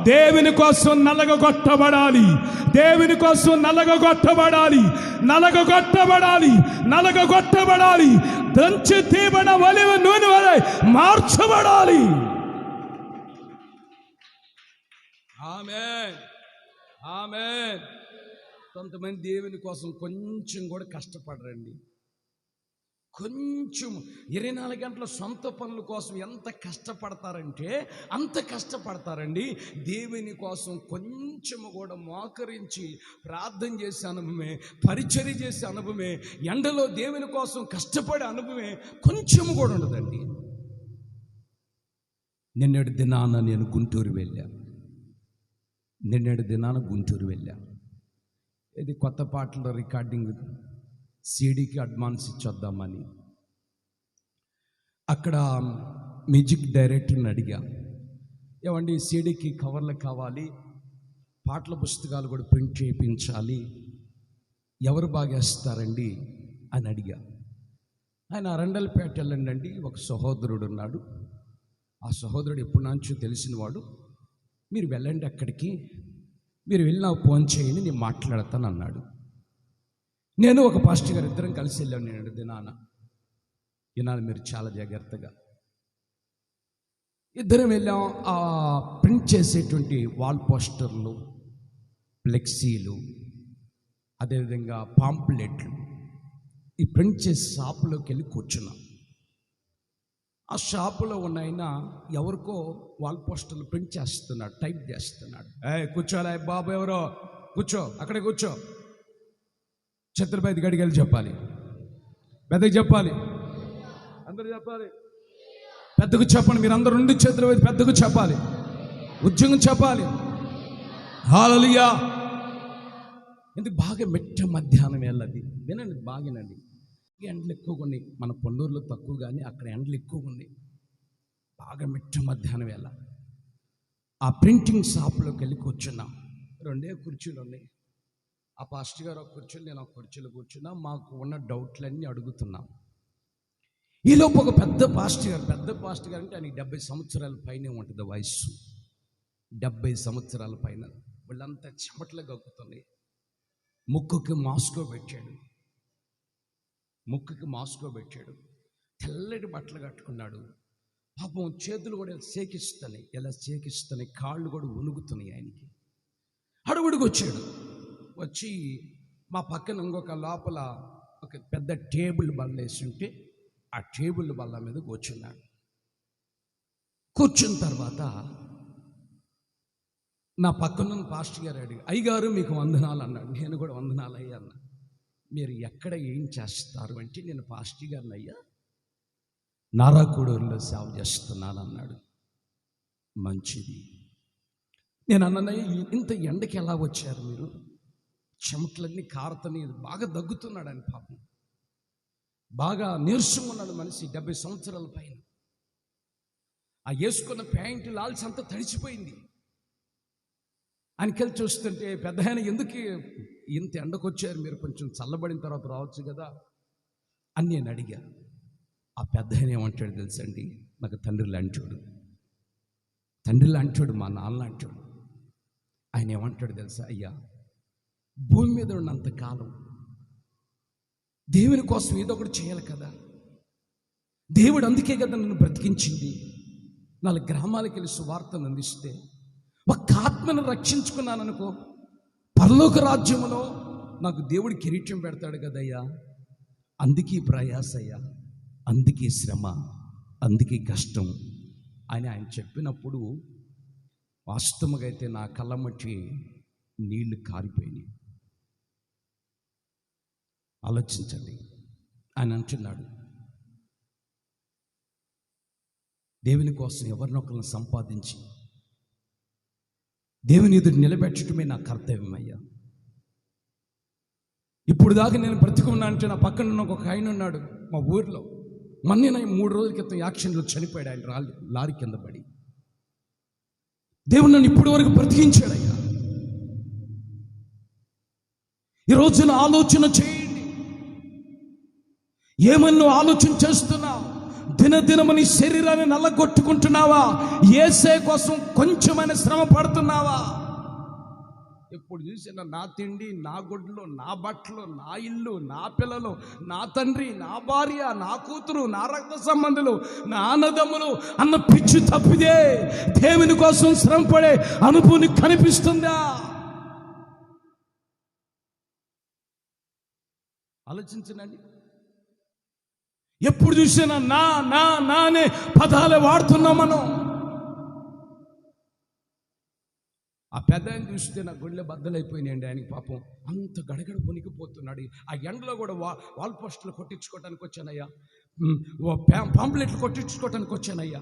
దేవుని కోసం నలగగొట్టబడాలి, దేవుని కోసం నలగగొట్టబడాలి, నలగగొట్టబడాలి, నలగగొట్టబడాలి. దంచి తీబడ ఒలివ నూనె వలె మార్చబడాలి. ఆమేన్, ఆమేన్. కొంతమంది దేవుని కోసం కొంచెం కూడా కష్టపడరండి. కొంచెం 24 గంటల సొంత పనుల కోసం ఎంత కష్టపడతారంటే అంత కష్టపడతారండి. దేవుని కోసం కొంచెము కూడా మోకరించి ప్రార్థన చేసే అనుభవమే, పరిచర్య చేసే అనుభవమే, ఎండలో దేవుని కోసం కష్టపడే అనుభవమే కొంచెము కూడా ఉండదండి. నిన్నటి దినాన నేను గుంటూరు వెళ్ళాను. ఇది కొత్త పాటల రికార్డింగ్ సీడీకి అడ్వాన్స్ ఇచ్చొద్దామని అక్కడ మ్యూజిక్ డైరెక్టర్ని అడిగా, ఏమండి సీడీకి కవర్లు కావాలి, పాటల పుస్తకాలు కూడా ప్రింట్ చేయించాలి, ఎవరు బాగా వేస్తారండి అని అడిగా. ఆయన అరండల్పేట వెళ్ళండి, ఒక సహోదరుడు ఉన్నాడు, ఆ సహోదరుడు ఎప్పుడు నుంచో తెలిసినవాడు, మీరు వెళ్ళండి అక్కడికి, మీరు వెళ్ళి నాకు ఫోన్ చేయండి, నేను మాట్లాడతాను అన్నాడు. నేను ఒక పాస్టర్ గారు ఇద్దరం కలిసి వెళ్ళాను. నేను వినాలి మీరు చాలా జాగ్రత్తగా. ఇద్దరం వెళ్ళాం. ఆ ప్రింట్ చేసేటువంటి వాల్ పోస్టర్లు, ఫ్లెక్సీలు, అదేవిధంగా పాంప్లెట్లు, ఈ ప్రింట్ చేసే షాపులోకి వెళ్ళి కూర్చున్నాం. ఆ షాపులో ఉన్న ఆయన ఎవరికో వాల్ పోస్టర్లు ప్రింట్ చేస్తున్నాడు, టైప్ చేస్తున్నాడు. కూర్చోలే బాబు, ఎవరో కూర్చో, అక్కడే కూర్చో, ఛత్రపతి గడికి వెళ్ళి చెప్పాలి, పెద్దకి చెప్పాలి, అందరూ చెప్పాలి, పెద్దకు చెప్పండి. మీరు అందరూ ఉండి ఛత్రపతి పెద్దకు చెప్పాలి, ఉద్యోగం చెప్పాలి. హల్లెలూయా. ఎందుకు బాగా మెట్ట మధ్యాహ్నం వెళ్ళది, వినండి బాగానండి. ఎండలు ఎక్కువగా ఉన్నాయి, మన పొన్నూరులో తక్కువ, కానీ అక్కడ ఎండలు ఎక్కువగా ఉన్నాయి. బాగా మెట్ట మధ్యాహ్నం వేళ ఆ ప్రింటింగ్ షాప్లోకి వెళ్ళి కూర్చున్నాం. 2 కుర్చీలు ఉన్నాయి. ఆ పాస్టర్ గారు ఒక కుర్చీలు, నేను ఒక కుర్చీలో కూర్చున్నా. మాకు ఉన్న డౌట్లన్నీ అడుగుతున్నాం. ఈలోపు ఒక పెద్ద పాస్టర్ గారు అంటే ఆయనకి 70 సంవత్సరాల పైనే ఉంటుంది వయస్సు. 70 సంవత్సరాల పైన. వీళ్ళంతా చెమటలు గక్కుతున్నాయి. ముక్కుకి మాస్కో పెట్టాడు, తెల్లటి బట్టలు కట్టుకున్నాడు. పాపం చేతులు కూడా ఎలా సేకిస్తున్నాయి, కాళ్ళు కూడా వణుకుతున్నాయి ఆయనకి. అడుగుడికి వచ్చి మా పక్కన ఇంకొక లోపల ఒక పెద్ద టేబుల్ బల్ల వేసి ఉంటే ఆ టేబుల్ బల్ల మీద కూర్చున్నాడు. కూర్చున్న తర్వాత నా పక్కన పాస్టర్ గారు అడిగి, అయ్యగారు మీకు వందనాలు అన్నాడు. నేను కూడా వందనాలు అయ్యా అన్నా. మీరు ఎక్కడ ఏం చేస్తారు అంటే, నేను పాస్టర్ గారిని అయ్యా నారాకూడూరులో సేవ చేస్తున్నాను అన్నాడు. మంచిది. నేను అన్నయ్య, ఇంత ఎండకి ఎలా వచ్చారు మీరు? చెమటలన్నీ కారుతని, బాగా దగ్గుతున్నాడు అని. పాపం బాగా నీరసంగా ఉన్నాడు మనిషి, 70 సంవత్సరాల పైన. ఆ వేసుకున్న ప్యాంటు లాల్చి అంతా తడిచిపోయింది. ఆయనకెళ్ళి చూస్తుంటే, పెద్ద ఆయన ఎందుకు ఇంత ఎండకు వచ్చారు మీరు? కొంచెం చల్లబడిన తర్వాత రావచ్చు కదా. అని నేను అడిగా. ఆ పెద్ద ఆయన ఏమంటాడు తెలుసండి, నాకు తండ్రి లాంటోడు, తండ్రి లాంటోడు, మా నాన్న లాంటోడు. ఆయన ఏమంటాడు తెలుసా, అయ్యా భూమి మీద ఉన్నంత కాలం దేవుని కోసం ఏదో ఒకటి చేయాలి కదా, దేవుడు అందుకే కదా నన్ను బ్రతికించింది. 4 గ్రామాలకు వెళ్ళి సువార్తను అందిస్తే ఒక ఆత్మను రక్షించుకున్నాను అనుకో, పరలోక రాజ్యములో నాకు దేవుడు కిరీటం పెడతాడు కదయ్యా. అందుకే ప్రయాసయ్యా, అందుకే శ్రమ, అందుకే కష్టం అని ఆయన చెప్పినప్పుడు వాస్తవంగా అయితే నా కళ్ళమట్టి నీళ్లు కారిపోయినాయి. ఆలోచించండి. ఆయన అంటున్నాడు, దేవుని కోసం ఎవరినొకరిని సంపాదించి దేవుని ఎదురు నిలబెట్టడమే నా కర్తవ్యం అయ్యా. ఇప్పుడు దాకా నేను బ్రతికున్నా అంటే నా పక్కన ఒక ఆయన ఉన్నాడు మా ఊర్లో, మొన్న 3 రోజుల క్రితం యాక్సిడెంట్లో చనిపోయాడు. ఆయన లారీ కింద పడి. దేవుడు నన్ను ఇప్పటి వరకు బ్రతికించాడయ్యా. ఈ రోజున ఆలోచన చేయండి, ఏమన్నా ఆలోచన చేస్తున్నావు? దినదినము నీ శరీరాన్ని నల్లగొట్టుకుంటున్నావా? యేసే కోసం కొంచెమైనా శ్రమ పడుతున్నావా? ఎప్పుడు చూసినా నా తిండి, నా గుడ్లు, నా బట్టలు, నా ఇల్లు, నా పిల్లలు, నా తండ్రి, నా భార్య, నా కూతురు, నా రక్త సంబంధులు, నా అన్నదమ్ములు అన్న పిచ్చి తప్పిదే దేవుని కోసం శ్రమ పడే అనుభూతి కనిపిస్తుందా? ఆలోచించండి. ఎప్పుడు చూసినా నా నా నా అనే పదాలే వాడుతున్నాం మనం. ఆ పెద్ద ఆయన చూస్తే నా గుండె బద్దలైపోయినాయండి. ఆయనకి పాపం అంత గడగడ పొనికిపోతున్నాడు. ఆ ఎండలో కూడా వాల్ పోస్టులు కొట్టించుకోవడానికి వచ్చానయ్యా, పాంప్లెట్లు కొట్టించుకోవడానికి వచ్చానయ్యా.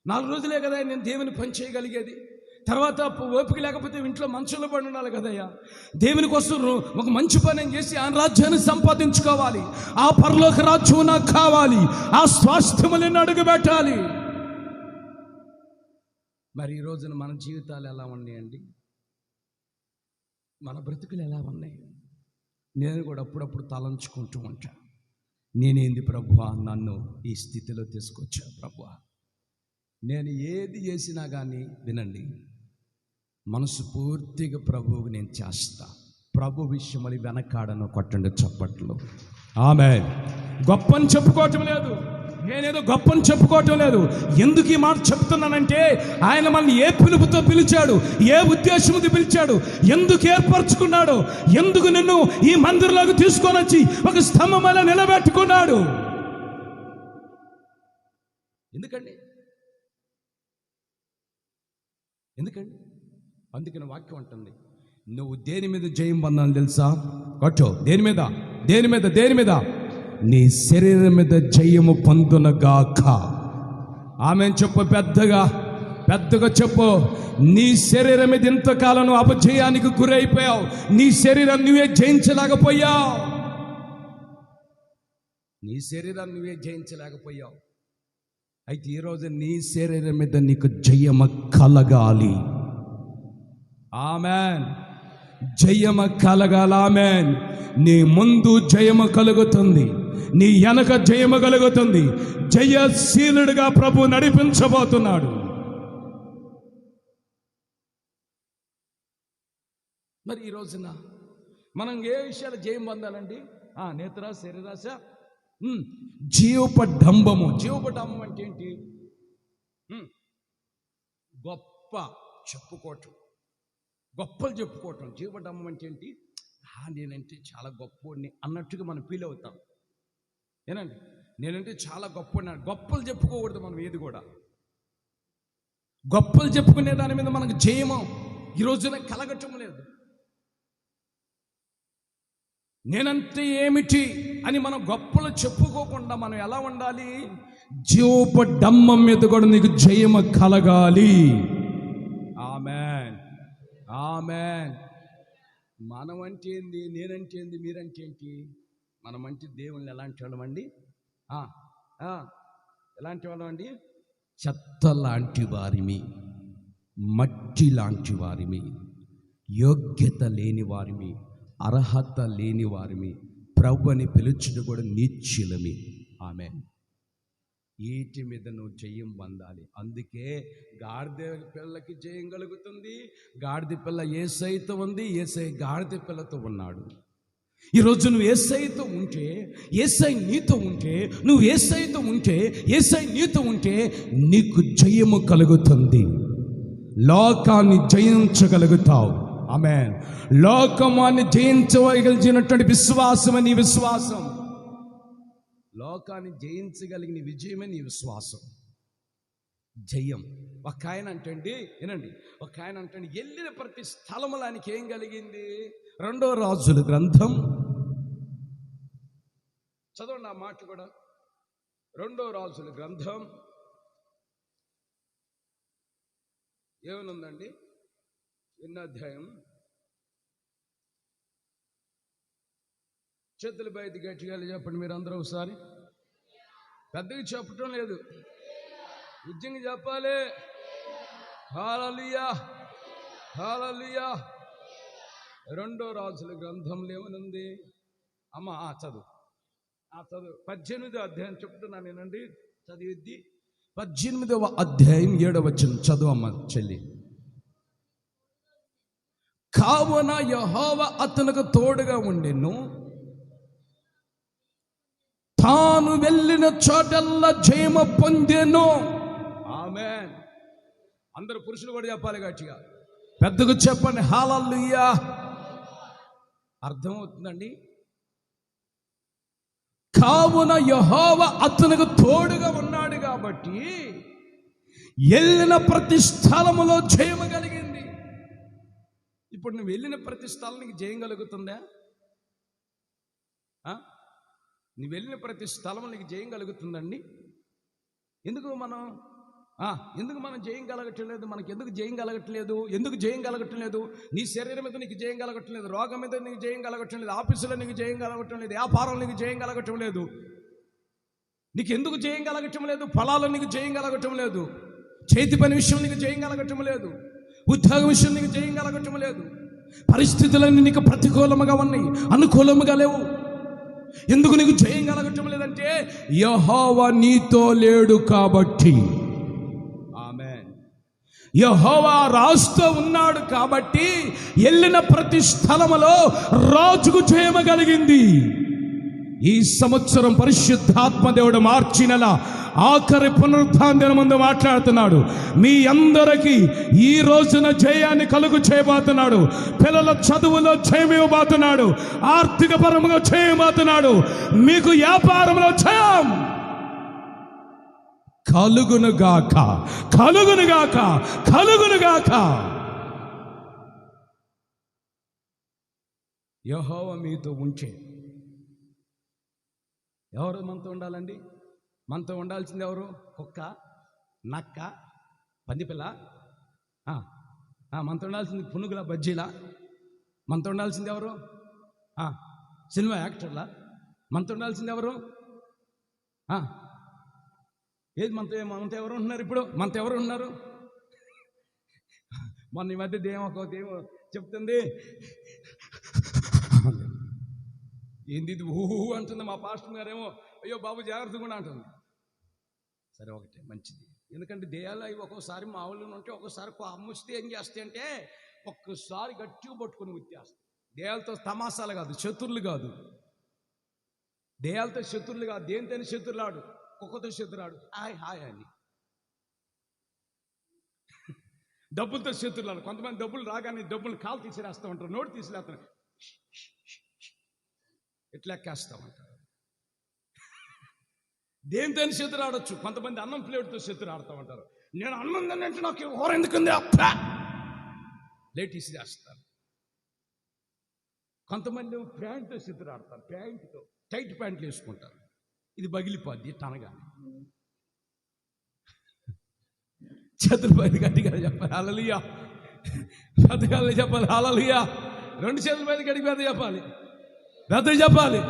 4 రోజులే కదా నేను దేవుని పని చేయగలిగేది. తర్వాత ఓపిక లేకపోతే ఇంట్లో మంచంలో పడి ఉండాలి కదయ్యా. దేవుని కోసం ఒక మంచి పని చేసి ఆయన రాజ్యాన్ని సంపాదించుకోవాలి. ఆ పరలోక రాజ్యం నాకు కావాలి. ఆ స్వాస్థ్యములను అడుగుపెట్టాలి. మరి ఈ రోజున మన జీవితాలు ఎలా ఉన్నాయండి? మన బ్రతుకులు ఎలా ఉన్నాయి? నేను కూడా అప్పుడప్పుడు తలంచుకుంటూ ఉంటా, నేనేంది ప్రభువా నన్ను ఈ స్థితిలో తీసుకొచ్చా ప్రభువా. నేను ఏది చేసినా కానీ వినండి, మనసు పూర్తిగా ప్రభువుకి నేను చేస్తా. ప్రభు విషయమని వెనకాడను. కొట్టండి చప్పట్లు. ఆమేన్. గొప్పని చెప్పుకోవటం లేదు, నేనేదో గొప్పని చెప్పుకోవటం లేదు. ఎందుకు ఈ మాట చెప్తున్నానంటే, ఆయన మనల్ని ఏ పిలుపుతో పిలిచాడు, ఏ ఉద్దేశంతో పిలిచాడు, ఎందుకు ఏర్పరచుకున్నాడు, ఎందుకు నిన్ను ఈ మందిరంలోకి తీసుకొని వచ్చి ఒక స్తంభం అలా నిలబెట్టుకున్నాడు. ఎందుకండి? అందుకని వాక్యం అంటుంది, నువ్వు దేని మీద జయం పొందాలి తెలుసా? కొట్టో. దేని మీద? దేని మీద? దేని మీద? నీ శరీరం మీద జయము పొందునగాక. ఆమె చెప్పు, పెద్దగా చెప్పు. నీ శరీరం మీద ఇంతకాలం అపజయానికి గురైపోయావు. నీ శరీరం నువ్వే జయించలేకపోయావు. నీ శరీరాన్ని నువ్వే జయించలేకపోయావు. అయితే ఈరోజు నీ శరీరం మీద నీకు జయము కలగాలి. ఆమెన్. జయము కలగాలి. ఆమెన్. నీ ముందు జయము కలుగుతుంది, నీ వెనక జయము కలుగుతుంది. జయశీలుడిగా ప్రభు నడిపించబోతున్నాడు. మరి ఈ రోజున మనం ఏ విషయాలు జయం పొందాలండి? నేత్ర, శరీరాశ, జీవపడంబము. జీవపడంబం అంటే ఏంటి? గొప్ప చెప్పుకోవటం, గొప్పలు చెప్పుకోవటం. జీవపడంబం అంటే ఏంటి? నేనంటే చాలా గొప్పోడిని అన్నట్టుగా మనం ఫీల్ అవుతాం. ఏనండి, నేనంటే చాలా గొప్ప. గొప్పలు చెప్పుకోకూడదు మనం ఏది కూడా. గొప్పలు చెప్పుకునే దాని మీద మనకు జయము ఈ రోజున కలగటం లేదు. నేనంటే ఏమిటి అని మనం గొప్పలు చెప్పుకోకుండా మనం ఎలా ఉండాలి? జీవపడంబం మీద కూడా నీకు జయము కలగాలి. ఆమేన్. ఆమేన్. మనం అంటే ఏంది, నేనంటే ఏంది, మీరంటే ఏంటి? మనం అంటే దేవుళ్ళని ఎలాంటి వాళ్ళమండి? ఎలాంటి వాళ్ళమండి? చెత్త లాంటి వారిమి, మట్టి లాంటి వారిమి, యోగ్యత లేని వారిమి, అర్హత లేని వారిమి, ప్రభు అని పిలుచుట కూడా నిశ్చలమే. ఆమె ఈటి మీద నువ్వు జయం పొందాలి. అందుకే గాడిద పిల్లకి జయం కలుగుతుంది. గాడిద పిల్ల యేసయ్యతో ఉంది, యేసయ్య గాడిద పిల్లతో ఉన్నాడు. ఈరోజు నువ్వు యేసయ్యతో ఉంటే, యేసయ్య నీతో ఉంటే, నువ్వు యేసయ్యతో ఉంటే, యేసయ్య నీతో ఉంటే నీకు జయము కలుగుతుంది. లోకాన్ని జయించగలుగుతావు. ఆమేన్. లోకమాన్ని జయించగలిగినటువంటి విశ్వాసమే నీ విశ్వాసం. లోకాన్ని జయించగలిగిన విజయమే నీ విశ్వాసం. జయం. ఒక ఆయన అంటండి, వినండి, ఒక ఆయన అంటండి, వెళ్ళిన ప్రతి స్థలములో ఆయనకి ఏం కలిగింది? 2 రాజుల గ్రంథం చదవండి ఆ మాట కూడా. 2 రాజుల గ్రంథం ఏమనుందండి? ఎన్నో అధ్యాయం? చేతులు బయట గట్టిగా చెప్పండి మీరు అందరూ ఒకసారి. పెద్దగా చెప్పటం లేదు, ఉద్యంగా చెప్పాలి. హల్లెలూయా, హల్లెలూయా. 2 రాజుల గ్రంథంలో ఏమనుంది అమ్మ? చదువు 18వ అధ్యాయం చెప్తున్నాను నేనండి, చదివిద్ది. 18వ అధ్యాయం 7వ వచనం చదువు అమ్మ చెల్లి. కావున యెహోవా అతనికి తోడుగా ఉండెను, తాను వెళ్ళిన చోటల్లా జయము పొందెను. ఆమేన్. అందరు పురుషులు కూడా చెప్పాలి గట్టిగా, పెద్దగా చెప్పండి హల్లెలూయా. అర్థమవుతుందండి? కావున యెహోవా అతనికి తోడుగా ఉన్నాడు కాబట్టి వెళ్ళిన ప్రతి స్థలములో జయము కలిగింది. ఇప్పుడు నువ్వు వెళ్ళిన ప్రతి స్థలానికి జయం కలుగుతుందా? నువ్వు వెళ్ళిన ప్రతి స్థలంలో నీకు జయం కలుగుతుందండి. ఎందుకు మనం జయం కలగట్లేదు? మనకి ఎందుకు జయం కలగట్లేదు? ఎందుకు జయం కలగట్లేదు? నీ శరీరం మీద నీకు జయం కలగట్లేదు, రోగం మీద నీకు జయం కలగటం లేదు, ఆఫీసులో నీకు జయం కలగటం లేదు, వ్యాపారంలో నీకు జయం కలగటం లేదు. నీకు ఎందుకు జయం కలగటం లేదు? పొలాల్లో నీకు జయం కలగటం లేదు, చేతి పని విషయం నీకు జయం కలగటం లేదు, ఉద్యోగ విషయం నీకు జయం కలగటం లేదు. పరిస్థితులన్నీ నీకు ప్రతికూలముగా ఉన్నాయి, అనుకూలముగా లేవు. ఎందుకు నీకు జయం కలగటం లేదంటే యెహోవా నీతో లేడు కాబట్టి. ఆమేన్. యెహోవా రాజుతో ఉన్నాడు కాబట్టి వెళ్ళిన ప్రతి స్థలములో రాజుకు జయము కలిగింది. ఈ సంవత్సరం పరిశుద్ధాత్మ దేవుడు మార్చి నెల ఆఖరి పునరుత్థాన ముందు మాట్లాడుతున్నాడు. మీ అందరికీ ఈ రోజున జయాన్ని కలుగు చేయబోతున్నాడు. పిల్లల చదువులో జయం ఇవ్వబోతున్నాడు, ఆర్థిక పరముగా జయం ఇవ్వబోతున్నాడు, మీకు వ్యాపారంలో జయం కలుగునుగాక, కలుగునుగాక, కలుగునుగాక. యెహోవా మీతో ఉంటే ఎవరు మనతో ఉండాలండి? మనతో ఉండాల్సింది ఎవరు? కుక్క, నక్క, పందిపిల్ల? మనతో ఉండాల్సింది పునుగుల, బజ్జీలా? మనతో ఉండాల్సింది ఎవరు? సినిమా యాక్టర్లా? మనతో ఉండాల్సింది ఎవరు? ఏది మనతో ఎవరు ఉంటున్నారు? ఇప్పుడు మనతో ఎవరు ఉన్నారు? మొన్న ఈ మధ్య దేవో చెప్తుంది, ఏంది ఇది ఊహు అంటుంది. మా పాస్టర్ గారేమో అయ్యో బాబు జాగ్రత్తగా కూడా అంటుంది. సరే ఒకటే మంచిది, ఎందుకంటే దేయాలు అవి ఒక్కోసారి మామూలుగా ఉంటే ఒక్కోసారి అమ్ముస్తే ఏం చేస్తాయి అంటే ఒక్కసారి గట్టిగా పట్టుకుని ఉత్తేస్తాయి. దేయాలతో తమాసాలు కాదు, శత్రులు కాదు. దేయాలతో శత్రులు కాదు, దేనితోనే శత్రులాడు, కుక్కతో శత్రులాడు, హాయ్ హాయ్ అని. డబ్బులతో శత్రులాడు. కొంతమంది డబ్బులు రాగానే డబ్బులు కాలు తీసిరేస్తూ ఉంటారు, నోటు తీసిరేస్తారు, ఎట్లా ఎక్కేస్తా ఉంటారు. దేనితో శత్రు ఆడొచ్చు. కొంతమంది అన్నం ప్లేట్తో శత్రు ఆడుతూ ఉంటారు. నేను అన్నం తిన్నంటే నాకు ఎవరు ఎందుకుంది ప్లేట్ ఇసిరేస్తారు. కొంతమంది ప్యాంట్తో శత్రు ఆడతారు, ప్యాంటుతో టైట్ ప్యాంట్లు వేసుకుంటారు, ఇది పగిలిపోద్ది టనగానే. చేతులు పైన గట్టిగా చెప్పాలి హల్లెలూయా, పెద్దగా చెప్పాలి హల్లెలూయా. 2 చేతుల పైన గట్టిగా పెద్ద చెప్పాలి, పెద్ద చెప్పాలి.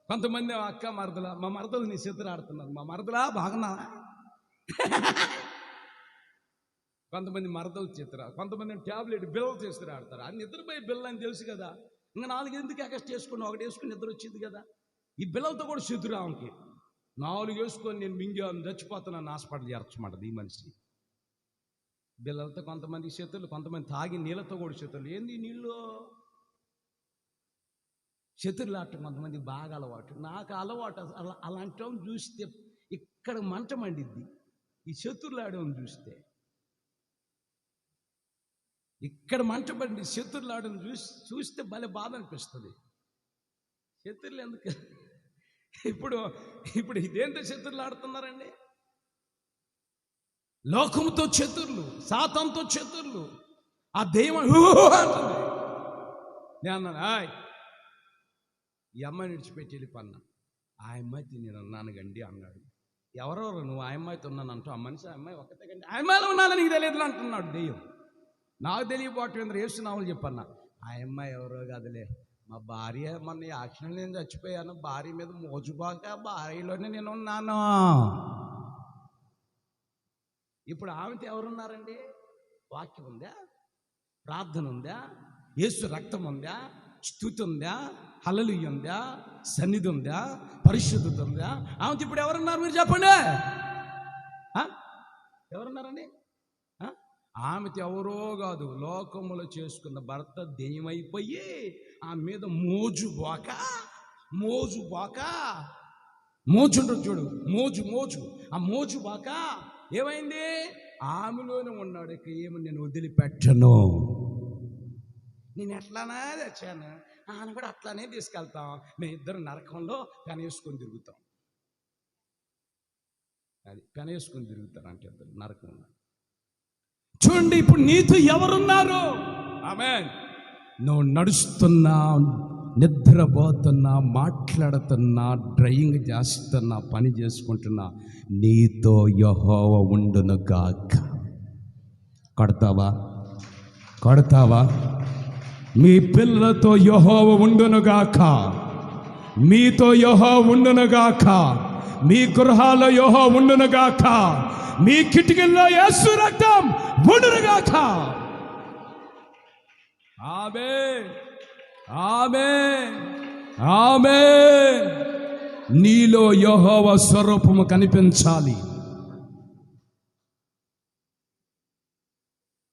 కొంతమంది అక్క మరదల, మా మరదలు నీ చేతులు ఆడుతున్నారు, మా మరదలా బాగున్నా. కొంతమంది మరదలు చేతురా, కొంతమంది ట్యాబ్లెట్ బిల్లలు చేస్తున్నారు ఆడతారు. అది నిద్రపోయి బిల్ల అని తెలుసు కదా, ఇంకా 4 ఎందుకు ఎగస్ట్ చేసుకుని ఒకటి వేసుకుని నిద్ర వచ్చింది కదా. ఈ పిల్లలతో కూడా శత్రు ఆమెకి. 4 వేసుకొని నేను మింగాను చచ్చిపోతున్నాను హాస్పిటల్ చేర్చమంటది ఈ మనిషి. పిల్లలతో కొంతమంది శత్రులు, కొంతమంది తాగి నీళ్ళతో కూడా శత్రులు. ఏంది నీళ్ళు శత్రులు ఆట కొంతమంది బాగా అలవాటు. నాకు అలవాటు అలాంటి వాళ్ళని చూస్తే ఇక్కడ మంట మండిద్ది. ఈ శత్రులు ఆడేవాళ్ళని చూస్తే ఇక్కడ మంట మండి శత్రులు ఆడని చూస్తే భలే బాధ అనిపిస్తుంది. శత్రులు ఎందుకు ఇప్పుడు ఇదేంటో శత్రులు ఆడుతున్నారండి? లోకంతో శత్రులు, సాతానుతో శత్రులు. ఆ దెయ్యం అంటుంది. నేను అన్నాను, ఈ అమ్మాయిని విడిచిపెట్టి వెళ్ళిపోన్నా. ఆ అమ్మాయితో నేను ఉన్నాను గండి అన్నాడు. ఎవరెవరు నువ్వు ఆ అమ్మాయితో ఉన్నానంటూ? ఆ మనిషి ఆ అమ్మాయి ఒక్కతే గండి. ఆ అమ్మాయిలో ఉన్నానని నీకు తెలియదు అంటున్నాడు దెయ్యం. నాకు తెలియపోవటం ఏసునామలు చెప్పన్నా. ఆ అమ్మాయి ఎవరో కదలే, మా భార్య మొన్న యాక్సిడెంట్ నేను చచ్చిపోయాను, భార్య మీద మోజుబాక భార్యలోనే నేను ఉన్నాను. ఇప్పుడు ఆమెతో ఎవరున్నారండి? వాక్యం ఉందా? ప్రార్థన ఉందా? యేసు రక్తం ఉందా? స్తుతి ఉందా? హల్లెలూయా ఉందా? సన్నిధి ఉందా? పరిశుద్ధత ఉందా? ఆమెతో ఇప్పుడు ఎవరున్నారు మీరు చెప్పండి? ఎవరున్నారండి? ఆమెతో ఎవరో కాదు, లోకములో చేసుకున్న భర్త దెయ్యమైపోయి ఆమె మీద మోజు ఉంటుంది చూడు, మోజు ఆ మోజు బాక ఏమైంది? ఆమెలోనే ఉన్నాడు. ఇక ఏమి నేను వదిలిపెట్టను, నేను ఎట్లానే తెచ్చాను, ఆయన కూడా అట్లానే తీసుకెళ్తాం. మేము ఇద్దరు నరకంలో పెనేసుకొని తిరుగుతాం. అది పెనేసుకొని తిరుగుతారు అంటే ఇద్దరు నరకంలో. చూడండి ఇప్పుడు నీతో ఎవరున్నారు? ఆమేన్. నువ్వు నడుస్తున్నా, నిద్రపోతున్నా, మాట్లాడుతున్నా, డ్రైవింగ్ చేస్తున్నా, పని చేసుకుంటున్నా, నీతో యెహోవా ఉండును గాక. కొడతావా? మీ పిల్లలతో యెహోవా ఉండును గాక, మీతో యెహోవా ఉండును గాక, మీ గృహాల్లో యెహోవా ఉండును గాక, మీ కిటికీల్లో యేసు రక్తం ఉండును గాక. ఆమేన్, ఆమేన్, ఆమేన్. నీలో యెహోవా స్వరూపము కనిపించాలి.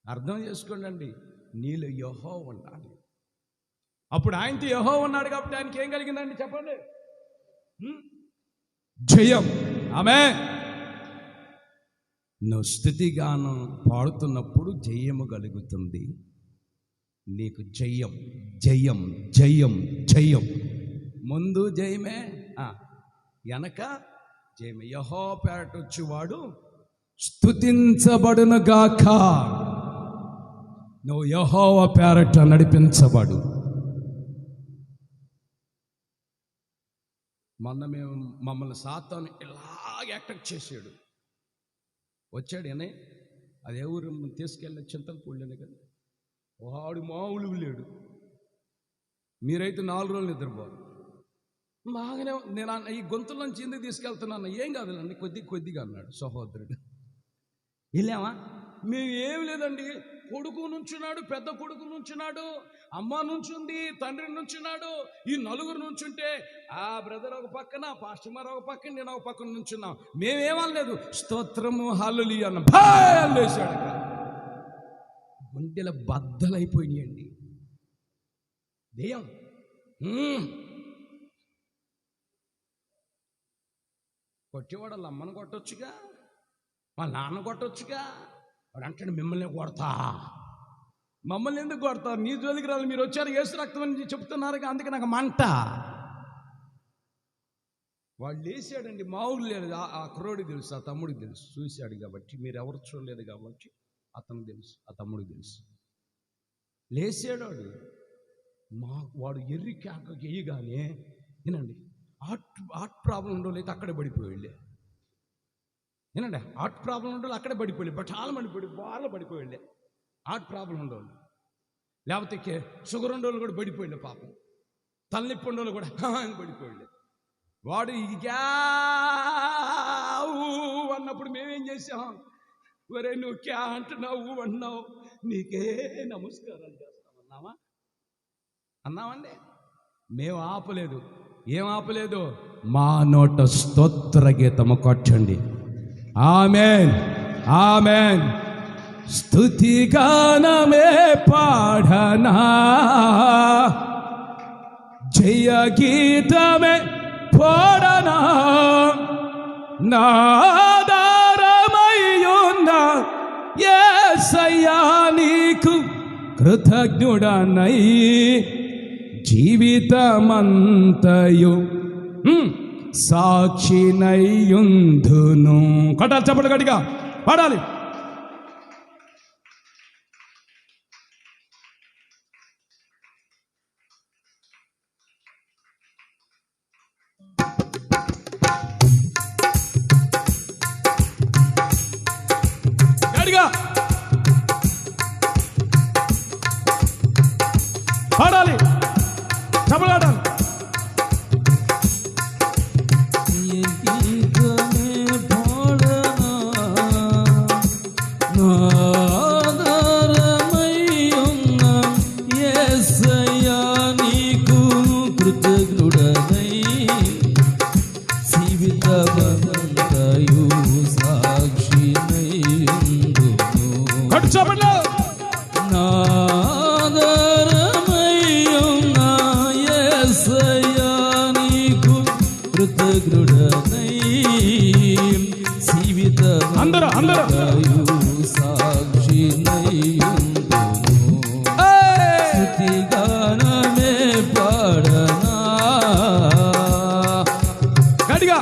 అర్థం చేసుకోండి, నీలో యెహోవా ఉండాలి. అప్పుడు ఆయనతో యెహోవా ఉన్నాడు కాబట్టి ఆయనకి ఏం కలిగిందండి చెప్పండి? జయం. ఆమేన్. నువ్వు స్తుతిగానం పాడుతున్నప్పుడు జయము కలుగుతుంది నీకు. జయం జయం జయం జయం. ముందు జయమే, వెనక జయమే. యెహోవా పేరట వచ్చేవాడు స్తుతించబడును గాక. నువ్వు యెహోవా పేరట నడిపించబడు. మొన్న మమ్మల్ని సాతాను ఇలాగ అటాక్ చేసాడు. వచ్చాడు అనే అదే ఊరు తీసుకెళ్ళి చింతలపూడిలోనే కదా. వాడు మామూలు లేడు. మీరైతే 4 రోజులు నిద్రపోరు. బాగానే నేను ఈ గొంతులోంచి ఎందుకు తీసుకెళ్తున్నాను? ఏం కాదులండి, కొద్దిగా అన్నాడు సహోదరుడు. వెళ్ళామా? మేము ఏమి లేదండి. కొడుకు నుంచున్నాడు, పెద్ద కొడుకు నుంచున్నాడు, అమ్మ నుంచుంది, తండ్రి నుంచున్నాడు. ఈ 4 నుంచుంటే ఆ బ్రదర్ ఒక పక్కన, పాస్టర్ గారు ఒక పక్కన, నేను ఒక పక్కన నుంచున్నాం. మేమేమనలేదు, స్తోత్రము హల్లెలూయా అన్నాం. లేచాడు. గుండెల బద్దలైపోయినాయండి. దెయ్యం కొట్టేవాడు వాళ్ళ అమ్మను కొట్టొచ్చుగా, వాళ్ళ నాన్న కొట్టొచ్చుగా. వాడు అంటాడు మిమ్మల్ని కొడతా. మమ్మల్ని ఎందుకు కొడతారు? నీ జోలికి రాళ్ళు, మీరు వచ్చారు యేసు రక్తం అని చెప్తున్నారు, అందుకే నాకు మంట. వాడు లేచాడండి, మామూలు లేదు. ఆ కుర్రోడికి తెలుసు, ఆ తమ్ముడికి తెలుసు, చూశాడు కాబట్టి. మీరు ఎవరు చూడలేదు కాబట్టి అతనికి తెలుసు, ఆ తమ్ముడికి తెలుసు. లేచాడు వాడు ఎర్రి కేకకి వేయగానే వినండి, హార్ట్ ప్రాబ్లం ఉండవు, అయితే అక్కడే పడిపోయాళ్ళే. ఏనండి, హార్ట్ ప్రాబ్లం ఉండవు, అక్కడే పడిపోయాలి. బట్ చాలా మంది బాగా పడిపోయాళ్ళే. హార్ట్ ప్రాబ్లం ఉండవు, లేకపోతే షుగర్ ఉండోళ్ళు కూడా పడిపోయాళ్ళే. పాపం తలనొప్పి ఉండోళ్ళు కూడా పడిపోయాళ్ళే. వాడు ఇగా అన్నప్పుడు మేమేం చేసాం? ఒరే నువ్వు క్యా అంటున్నావు అన్నావు, నీకే నమస్కారాలు చేస్తామన్నావా? అన్నామండి. మేము ఆపలేదు. ఏం ఆపలేదు? మా నోట స్తోత్ర గీతము కొట్టండి. ఆమేన్, ఆమేన్. స్తుతిగానమే పాడనా, జయ గీతమే పాడనా, నాదారమయ్యున్న యేసయ్యా నీకు కృతజ్ఞుడనై జీవితమంతయు సాక్షినయ్యుందును. కొట్టాలి, చెప్పండి గట్టిగా పాడాలి. గట్టిగా పాడాలి, చెప్పలాడాలి. అందరూ స్తుతిగానమే పాడనా, గట్టిగా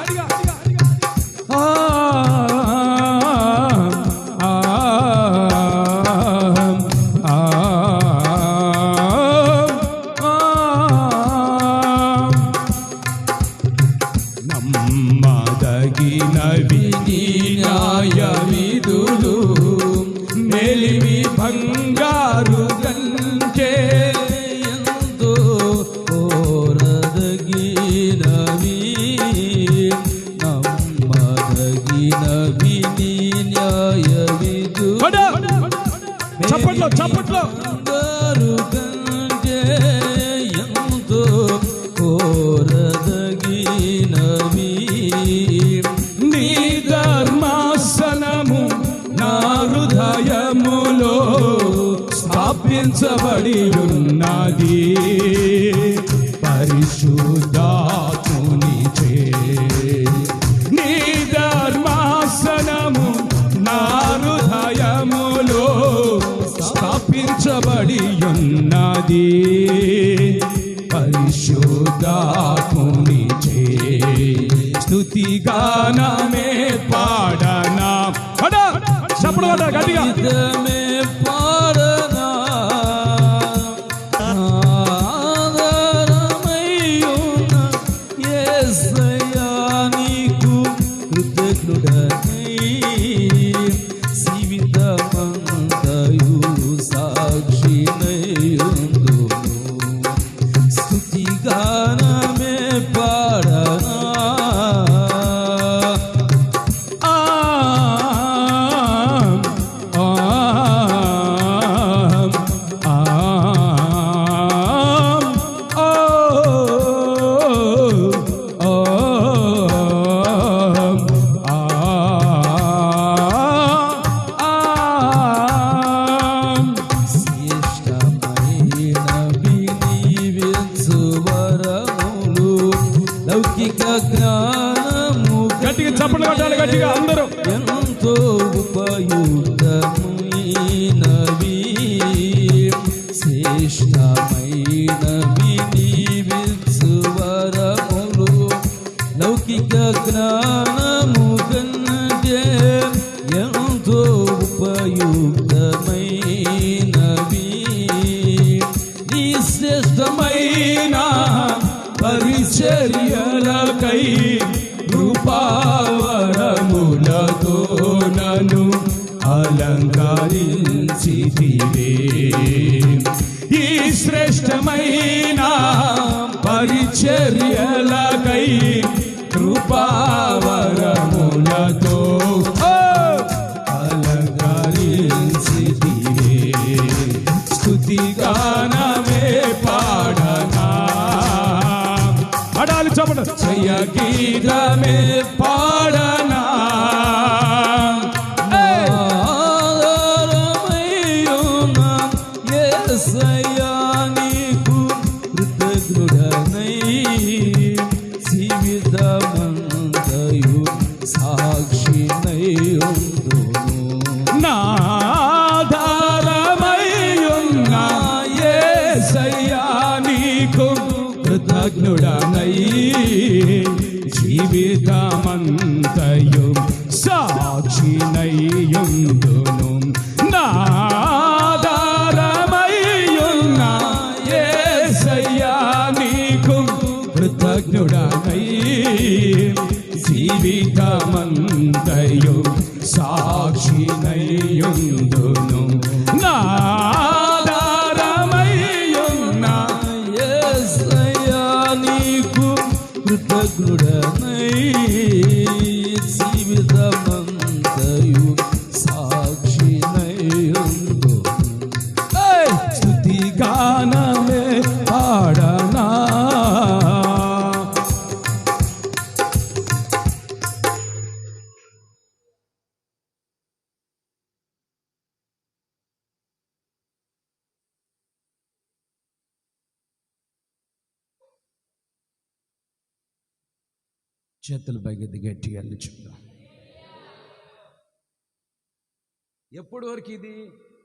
నమ్మదగినవి నీ న్యాయ విధులు, మెలిమి బంగారు కంటే ఎంతో కోరదగినవి, నమ్మదగినవి నీ న్యాయ విధులు, చప్పట్లో చప్పట్లో బంగారు కంటే ఎంతో కోరదగినవి, నీ ధర్మాసనము నా హృదయములో స్థాపించబడి ఉన్నది, పరిశుద్ధాత్మునిచే. నీ ధర్మాసనము నా హృదయములో స్థాపించబడి ఉన్నది, పరిశుద్ధాత్మునిచే. స్తుతిగానమే పాడనా, చెప్పడం గట్టిగా గీతమే పాడనా, ఆధారమయ్యున్న యేసయ్యా నీకు కృతజ్ఞుడనై జీవితమంతయు సాక్షినయ్యుందును. స్తుతిగానమే పాడనా, లౌకిక జ్ఞానము గట్టిగా చప్పట్లు కొట్టాలి, గట్టిగా అందరూ. ఎంతో ఉపయుక్తమైనవి, శ్రేష్టమైనవి నీవిత్సువరములు, లౌకిక జ్ఞానము కంటే ఎంతో ఉపయుక్తమైనవి, నీ శ్రేష్టమైన పరిచర్యలకై కృపావరములతో నన్ను అలంకరించితివే. ఈ శ్రేష్టమైన పరిచర్యలకై కృపావరములతో అలంకరించితివే. స్తుతిగానమే పాడ జయ గీతమే పాడనా యేసయ్యా నీకు కృతజ్ఞుడనై జీవితమంతయు సాక్షినై ఉందును. నాధారమయ్యున్న యేసయ్యా నీకు కృతజ్ఞుడనై జీవితమంతయు సాక్షినయ్యుందును. నాధారమయ్యున్న యేసయ్యా నీకు కృతజ్ఞుడనై జీవితమంతయు సాక్షినయ్యుందును. నాధారమయ్యున్న యేసయ్యా నీకు కృతజ్ఞుడనై జీవితమంతయు సాక్షినై ఉందును. స్తుతి గానమే పాడనా చేతులు పైకి గట్టిగా అల్లి చూద్దాం. ఎప్పుడు వరకు ఇది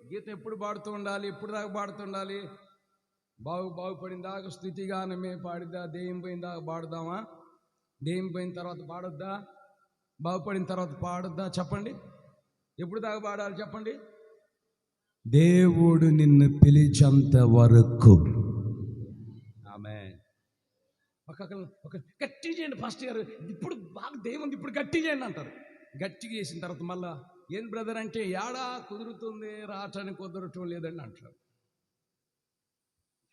గీత ఎప్పుడు పాడుతూ ఉండాలి? ఎప్పుడు దాకా పాడుతూ ఉండాలి? బాగుపడిన దాకా స్థుతిగానమే పాడిద్దా? దెయ్యం పోయిన దాకా పాడుదామా? దెయ్యం పోయిన తర్వాత పాడొద్దా? బాగుపడిన తర్వాత పాడొద్దా? చెప్పండి. ఎప్పుడు దాకా పాడాలి చెప్పండి? దేవుడు నిన్ను పిలిచేంత వరకు. ఆమేన్. ఒక గట్టి చేయండి ఫస్ట్ గారు, ఇప్పుడు బాగా దెయ్యం ఉంది, ఇప్పుడు గట్టి చేయండి అంటారు. గట్టిగా చేసిన తర్వాత మళ్ళా ఏం బ్రదర్ అంటే ఏడా కుదురుతుంది, రావటానికి కుదరటం లేదండి అంటారు.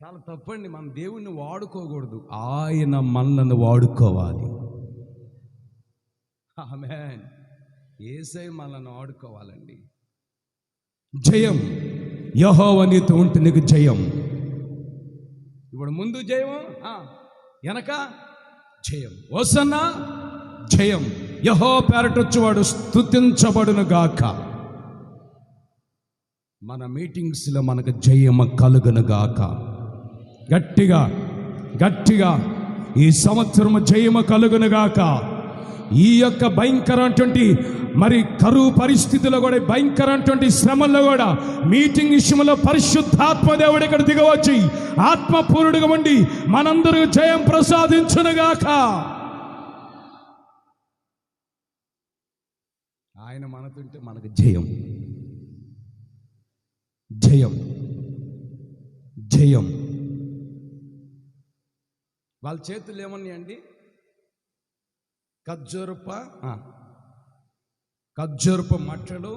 చాలా తప్పండి. మనం దేవుణ్ణి వాడుకోకూడదు, ఆయన మనల్ని వాడుకోవాలి. ఆమేన్. యేసయ్య మనల్ని వాడుకోవాలండి. జయం యెహోవా నీతో ఉంటే నీకు జయం. ఇప్పుడు ముందు జయం, వెనక జయం. హోసన్నా జయం. యెహోవా పేరటొచ్చువాడు స్తుతించబడును గాక. మన మీటింగ్స్లో మనకు జయము కలుగును గాక. గట్టిగా గట్టిగా ఈ సంవత్సరము జయము కలుగును గాక. ఈ యొక్క భయంకరమైనటువంటి మరి కరువు పరిస్థితుల్లో కూడా, భయంకరమైనటువంటి శ్రమల్లో కూడా మీటింగ్ విషయంలో పరిశుద్ధాత్మ దేవుడు ఇక్కడ దిగవచ్చి ఆత్మపూర్ణుడిగా ఉండి మనందరూ జయం ప్రసాదించునుగాక. ఆయన మనతుంటే మనకు జయం జయం జయం. వాళ్ళ చేతులు ఏమన్నాయండి? ఖర్జూరపు మట్టలు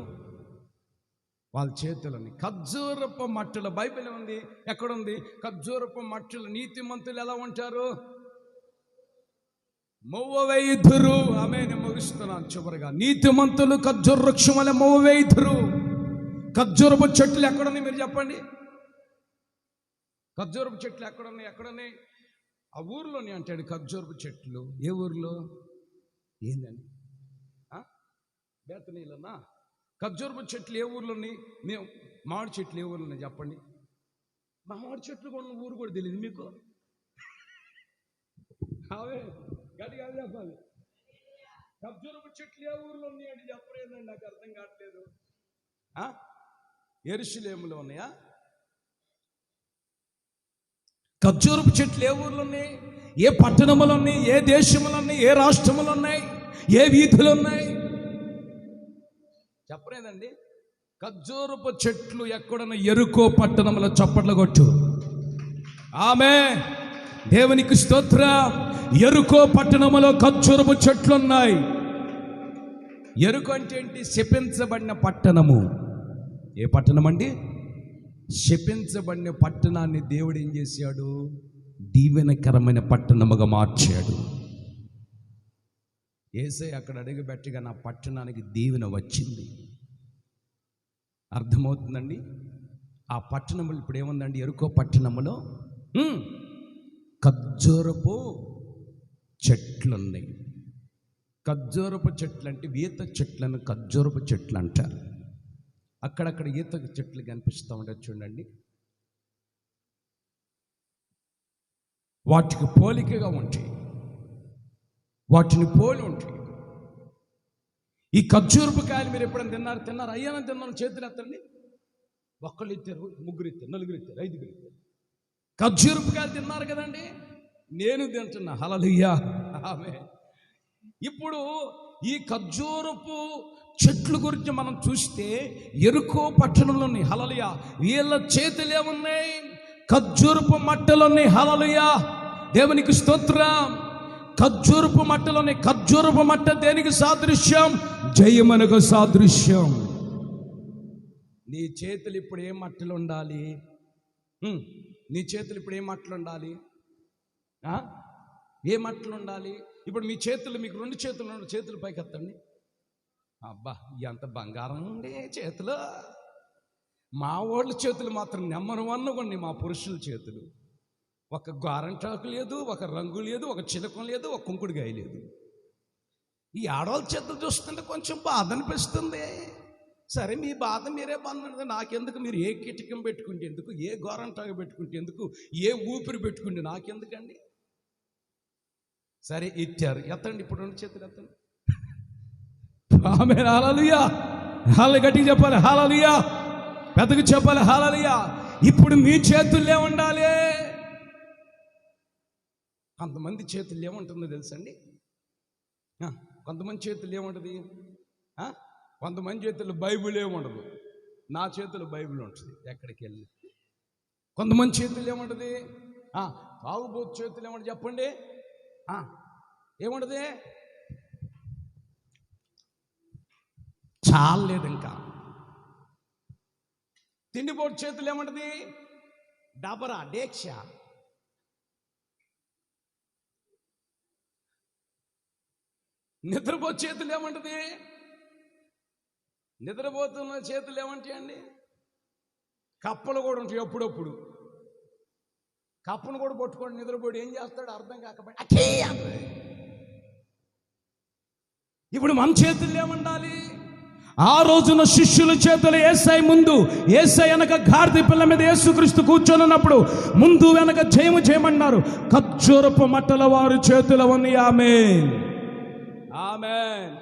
వాళ్ళ చేతులని. ఖర్జూరపు మట్టలు బైబిల్ ఉంది. ఎక్కడుంది? ఖర్జూరపు మట్టలు. నీతిమంతులు ఎలా ఉంటారు? మొవ్వవేయుదురు. ఆమె నేను ముగిస్తున్నాను చివరిగా. నీతిమంతులు ఖర్జూర వృక్షం వల్ల మొవ్వవేయుదురు. ఖర్జూరపు చెట్లు ఎక్కడున్నాయి మీరు చెప్పండి? ఖర్జూరపు చెట్లు ఎక్కడున్నాయి? ఎక్కడున్నాయి? ఆ ఊర్లోనే అంటాడు ఖర్జూరపు చెట్లు. ఏ ఊర్లో? ఏందండి? బేతనీలన్నా? ఖర్జూరపు చెట్లు ఏ ఊర్లో ఉన్నాయి? మేము మామిడి చెట్లు ఏ ఊర్లో ఉన్నాయి చెప్పండి? మామిడి చెట్లు కూడా ఊరు కూడా తెలియదు మీకు? అవే గట్టిగా చెప్పాలి. ఖర్జూరపు చెట్లు ఏ ఊర్లో ఉన్నాయి అని చెప్పలేదండి, నాకు అర్థం కావట్లేదు. యెరూషలేములో ఉన్నాయా? ఖర్జూరపు చెట్లు ఏ ఊర్లో ఉన్నాయి? ఏ పట్టణములు ఉన్నాయి? ఏ దేశములు ఉన్నాయి? ఏ రాష్ట్రములు ఉన్నాయి? ఏ వీధులు ఉన్నాయి? చెప్పలేదండి. ఖర్జూరపు చెట్లు ఎక్కడన్నా ఎరుకో పట్టణంలో చప్పట్లు కొట్టు. ఆమె దేవునికి స్తోత్ర. ఎరుకో పట్టణములో ఖర్జూరపు చెట్లు ఉన్నాయి. ఎరుకో అంటే ఏంటి? శపించబడిన పట్టణము. ఏ పట్టణం అండి? శపించబడిన పట్టణాన్ని దేవుడు ఏం చేశాడు? దీవెనకరమైన పట్టణముగా మార్చాడు. యేసయ్య అక్కడ అడుగుబెట్టగా నా పట్టణానికి దీవెన వచ్చింది. అర్థమవుతుందండి? ఆ పట్టణములు ఇప్పుడు ఏముందండి? ఎరుకో పట్టణములో ఖర్జూరపు చెట్లున్నాయి. ఖర్జూరపు చెట్లు అంటే ఈత చెట్లను ఖర్జూరపు చెట్లు అంటారు. అక్కడక్కడ ఈత చెట్లు కనిపిస్తూ ఉంటాయి చూడండి. వాటికి పోలికగా ఉంటాయి, వాటిని పోలి ఉంటాయి. ఈ ఖర్జూరపు కాయలు మీరు ఎప్పుడైనా తిన్నారు? అయ్యానని తిన్నాను, చేతులు ఎత్తండి. ఒక్కళ్ళు ఎత్తారు, ముగ్గురు ఎత్తారు, నలుగురు ఎత్తారు, ఐదుగురు ఎత్తారు. ఖర్జూరపు కాయలు తిన్నారు కదండి, నేను తింటున్నా. హల్లెలూయా, ఆమేన్. ఇప్పుడు ఈ ఖర్జూరపు చెట్లు గురించి మనం చూస్తే ఎరుకో పట్టణంలో ఉన్నాయి. హల్లెలూయా. వీళ్ళ చేతులు ఏమున్నాయి? ఖర్జూరపు మట్టలున్నాయి. హల్లెలూయా, దేవునికి స్తోత్రం. ఖర్జూరపు మట్టలున్నాయి. ఖర్జూరపు మట్ట దేనికి సాదృశ్యం? జయమునకు సాదృశ్యం. నీ చేతులు ఇప్పుడు ఏం మట్టలు ఉండాలి? నీ చేతులు ఇప్పుడు ఏం మట్టలు ఉండాలి? ఏ మట్టలు ఉండాలి? ఇప్పుడు మీ చేతులు, మీకు రెండు చేతులు ఉండే, చేతులు పైకి ఎత్తండి. అబ్బా, ఎంత బంగారం ఉండే చేతులు. మా వాళ్ళ చేతులు మాత్రం నెంబర్ 1 కొన్ని. మా పురుషుల చేతులు ఒక గారంటాకు లేదు, ఒక రంగు లేదు, ఒక చిలకం లేదు, ఒక కుంకుడుగాయ లేదు. ఈ ఆడవాళ్ళ చేతులు చూస్తుంటే కొంచెం బాధ అనిపిస్తుంది. సరే, మీ బాధ మీరే బాధ, నాకెందుకు? మీరు ఏ కిటకం పెట్టుకుంటే ఎందుకు? ఏ గోరంటాకు పెట్టుకుంటే ఎందుకు? ఏ ఊపిరి పెట్టుకుంటే నాకెందుకండి? సరే, ఇచ్చారు, ఎత్తండి. ఇప్పుడు రెండు చేతులు ఎత్తండి. ఆమేన్, హల్లెలూయా. హల్లెలూయా, గట్టిగా చెప్పాలి. హల్లెలూయా, పెద్దగా చెప్పాలి. హల్లెలూయా. ఇప్పుడు మీ చేతుల్లో ఉండాలి. కొంతమంది చేతులు ఏముంటుందో తెలుసండి? కొంతమంది చేతులు ఏముంటుంది? కొంతమంది చేతులు బైబిల్ ఏముండదు. నా చేతులు బైబిల్ ఉంటుంది ఎక్కడికి వెళ్ళి. కొంతమంది చేతులు ఏముంటుంది? తాగుబోతు చేతులు ఏమంటుంది చెప్పండి? ఏముంటుంది? చాలేదు ఇంకా. తిండిపోటు చేతులు ఏముంటుంది? డబరా, డేక్ష. నిద్రపోతు చేతులు ఏమంటుంది? నిద్రపోతున్న చేతులు ఏమంటాయండి? కప్పలు కూడా ఉంటాయి. ఎప్పుడప్పుడు కప్పను కూడా పట్టుకోండి. నిద్రపోయి ఏం చేస్తాడు అర్థం కాకపోతే ఇప్పుడు మన చేతులు ఏమండాలి? ఆ రోజున శిష్యుల చేతులు యేసయ్య ముందు, యేసయ్య వెనక గాడిద పిల్ల మీద యేసుక్రీస్తు కూర్చొని ఉన్నప్పుడు ముందు వెనక జయము చేయమన్నారు. ఖర్జూరపు మట్టల వారి చేతులు ఉన్నాయి. ఆమేన్, ఆమేన్.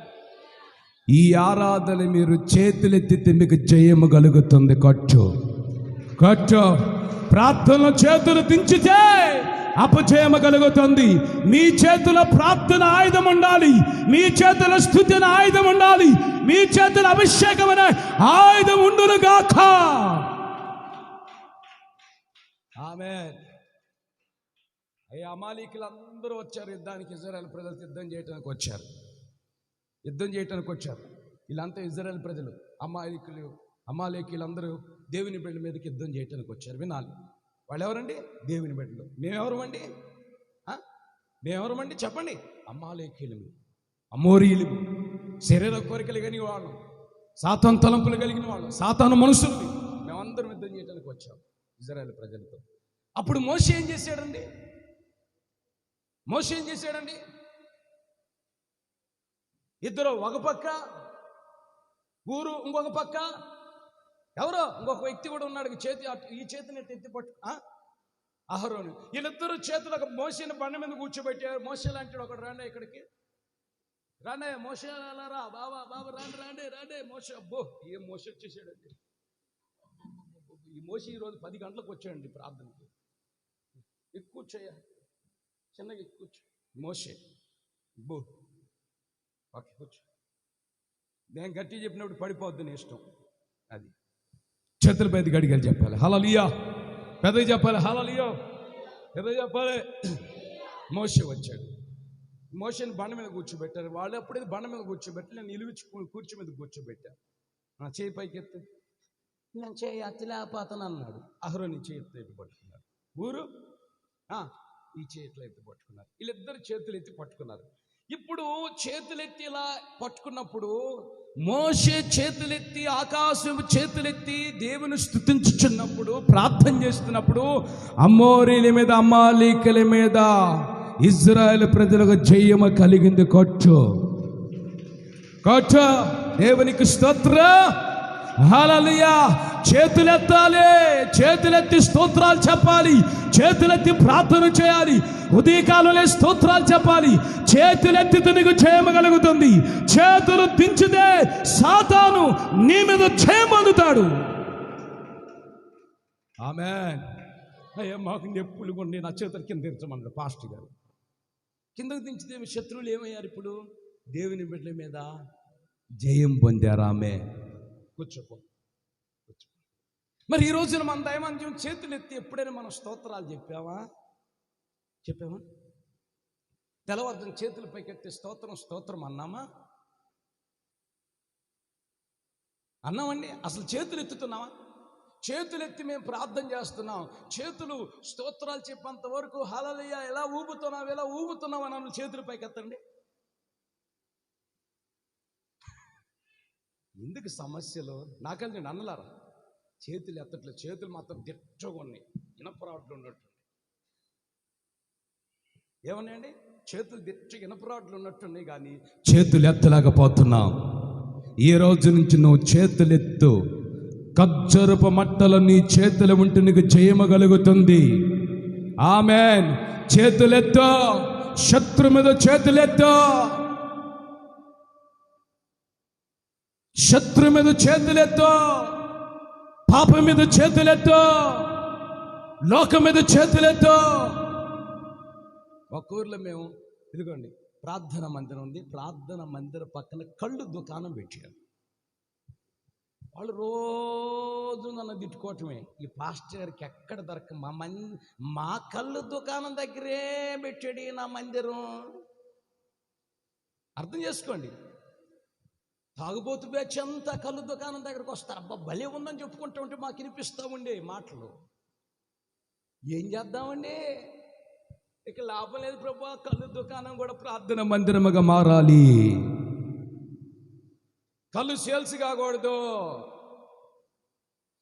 ఈ ఆరాధన మీరు చేతులెత్తితే మీకు జయము కలుగుతుంది. కట్టు ప్రార్థన చేతులు దించితే అపజయము కలుగుతుంది. మీ చేతుల ప్రార్థన ఆయుధం ఉండాలి, మీ చేతుల స్తుతిన ఆయుధం ఉండాలి, మీ చేతుల అభిషేకమైన ఆయుధం ఉండునుగాక. ఆమేన్. అయ్యా, అమాలీకులు అందరూ వచ్చారు యుద్ధానికి. ఇజ్రాయెల్ ప్రజలు యుద్ధం చేయడానికి వచ్చారు. వీళ్ళంతా ఇజ్రాయెల్ ప్రజలు. అమాలేకీలందరూ దేవుని బిడ్డల మీదకి యుద్ధం చేయడానికి వచ్చారు. వినాలి, వాళ్ళు ఎవరండి? దేవుని బిడ్డలు. మేమెవరమండి? మేమెవరమండి చెప్పండి? అమాలేకీలము, అమోరీయులము, శరీర కోరికలు కలిగిన వాళ్ళు, సాతాను తలంపులు కలిగిన వాళ్ళు, సాతాను మనుషులు. మేమందరం యుద్ధం చేయడానికి వచ్చాం ఇజ్రాయెల్ ప్రజలతో. అప్పుడు మోషే ఏం చేశాడండి? ఇద్దరు ఒక పక్క, ఊరు ఇంకొక పక్క, ఎవరో ఇంకొక వ్యక్తి కూడా ఉన్నాడు. ఈ చేతిని ఎత్తి పట్టు అహరోను. వీళ్ళిద్దరు చేతులు ఒక మోషేని బండ మీద కూర్చోబెట్టారు. మోషే లాంటి ఒకడు, రాండి ఇక్కడికి, రాండి మోషే, బాబా రాండి మోషే. అబ్బో, ఏం మోషే వచ్చేసాడండి. ఈ మోషే ఈరోజు 10 గంటలకు వచ్చాడండి ప్రార్థనకి. ఎక్కువచ్చాయా, చిన్నగా ఎక్కువచ్చు మోషే. అబ్బో, ఓకే కూర్చో. నేను గట్టి చెప్పినప్పుడు పడిపోద్ది నీ ఇష్టం. అది చేతుల పైకి గడిగలు చెప్పాలి. హల్లెలూయా, పెద్దగా చెప్పాలి. హల్లెలూయా, పెద్దగా చెప్పాలి. మోషే వచ్చాడు. మోషేని బండ మీద కూర్చోబెట్టారు. వాళ్ళు అప్పుడైతే బండ మీద కూర్చోబెట్టి నేను నిలువించి కూర్చో మీద కూర్చోబెట్టాను. చేయి పైకి ఎత్తే, నేను చేయి అత్తిలేకపోతాను అన్నాడు. అహరోని చేయి ఎత్తి పట్టుకున్నారు. ఊరు ఈ చేతులు ఎత్తి పట్టుకున్నారు. వీళ్ళిద్దరు చేతులు ఎత్తి పట్టుకున్నారు. ఇప్పుడు చేతులెత్తి ఇలా పట్టుకున్నప్పుడు మోషే చేతులెత్తి, ఆకాశం చేతులెత్తి దేవుని స్తుతించుచున్నప్పుడు, ప్రార్థన చేస్తున్నప్పుడు అమోరీల మీద, అమాలేకీల మీద ఇజ్రాయేల్ ప్రజలకు జయము కలిగింది. కొట్టు కొట్టు, దేవునికి స్తోత్రం. హల్లెలూయా. చేతులెత్తాలి, చేతులెత్తి స్తోత్రాలు చెప్పాలి, చేతులెత్తి ప్రార్థన చేయాలి, ఉదయకాలంలో స్తోత్రాలు చెప్పాలి. చేతులెత్తితే నీకు జయము కలుగుతుంది. చేతులు దించితే సాతాను నీ మీద జయం అందుతాడు. ఆమేన్. అయ్యా మాకు నొప్పులు కొన్ని నా చేతులు కింద దించమన్నాడు పాస్టర్ గారు. కిందకు దించితే మీ శత్రువులు ఏమయ్యారు? ఇప్పుడు దేవుని బిడ్డల మీద జయం పొందారు. ఆమె కూర్చోపో. మరి ఈ రోజున మన దైవాంజం చేతులు ఎత్తి ఎప్పుడైనా మనం స్తోత్రాలు చెప్పామా? తెల్లవారుజామున చేతుల పైకెత్తి స్తోత్రం స్తోత్రం అన్నామా? అన్నామండి? అసలు చేతులు ఎత్తుతున్నామా? చేతులెత్తి మేము ప్రార్థన చేస్తున్నాం. చేతులు స్తోత్రాలు చెప్పేంత వరకు హల్లెలూయా ఎలా ఊగుతున్నావు అని చేతుల పైకి ఎత్తండి. ఎందుకు సమస్యలు? నాకని నేను అన్నలారా, చేతులు ఎత్తట్లేదు. చేతులు మాత్రం దిట్టగా ఉన్నాయి, ఇనపరాట్లు ఉన్నట్టు. ఏమన్నాయండి? చేతులు దిట్టగా ఇనపరాట్లు ఉన్నట్టున్నాయి, కానీ చేతులు ఎత్తలేకపోతున్నాం. ఈ రోజు నుంచి నువ్వు చేతులెత్తు. ఖర్జూరపు మట్టలు నీ చేతులు ఉంటే నీకు జయము కలుగుతుంది. ఆమేన్. చేతులెత్తు, శత్రు మీద చేతులెత్తు, శత్రు మీద చేతులెత్తు, పాపం మీద చేతులెత్తు, లోకం మీద చేతులెత్తు. ఒక ఊర్లో మేము ఇదిగోండి ప్రార్థన మందిరం ఉంది. ప్రార్థన మందిరం పక్కన కళ్ళు దుకాణం పెట్టారు. వాళ్ళు రోజు నన్ను తిట్టుకోవటమే, ఈ పాస్టర్ గారికి ఎక్కడ దొరక మా కళ్ళు దుకాణం దగ్గరే పెట్టాడు నా మందిరం. అర్థం చేసుకోండి. తాగుబోతు బ్యాచ్ అంతా కళ్ళు దుకాణం దగ్గరకు వస్తారు. అబ్బా భలే ఉందని చెప్పుకుంటూ ఉంటే మాకు వినిపిస్తూ ఉండే మాటలు. ఏం చేద్దామండి? ఇక లాభం లేదు ప్రభా, కళ్ళు దుకాణం కూడా ప్రార్థన మందిరముగా మారాలి. కళ్ళు సేల్స్ కాకూడదు.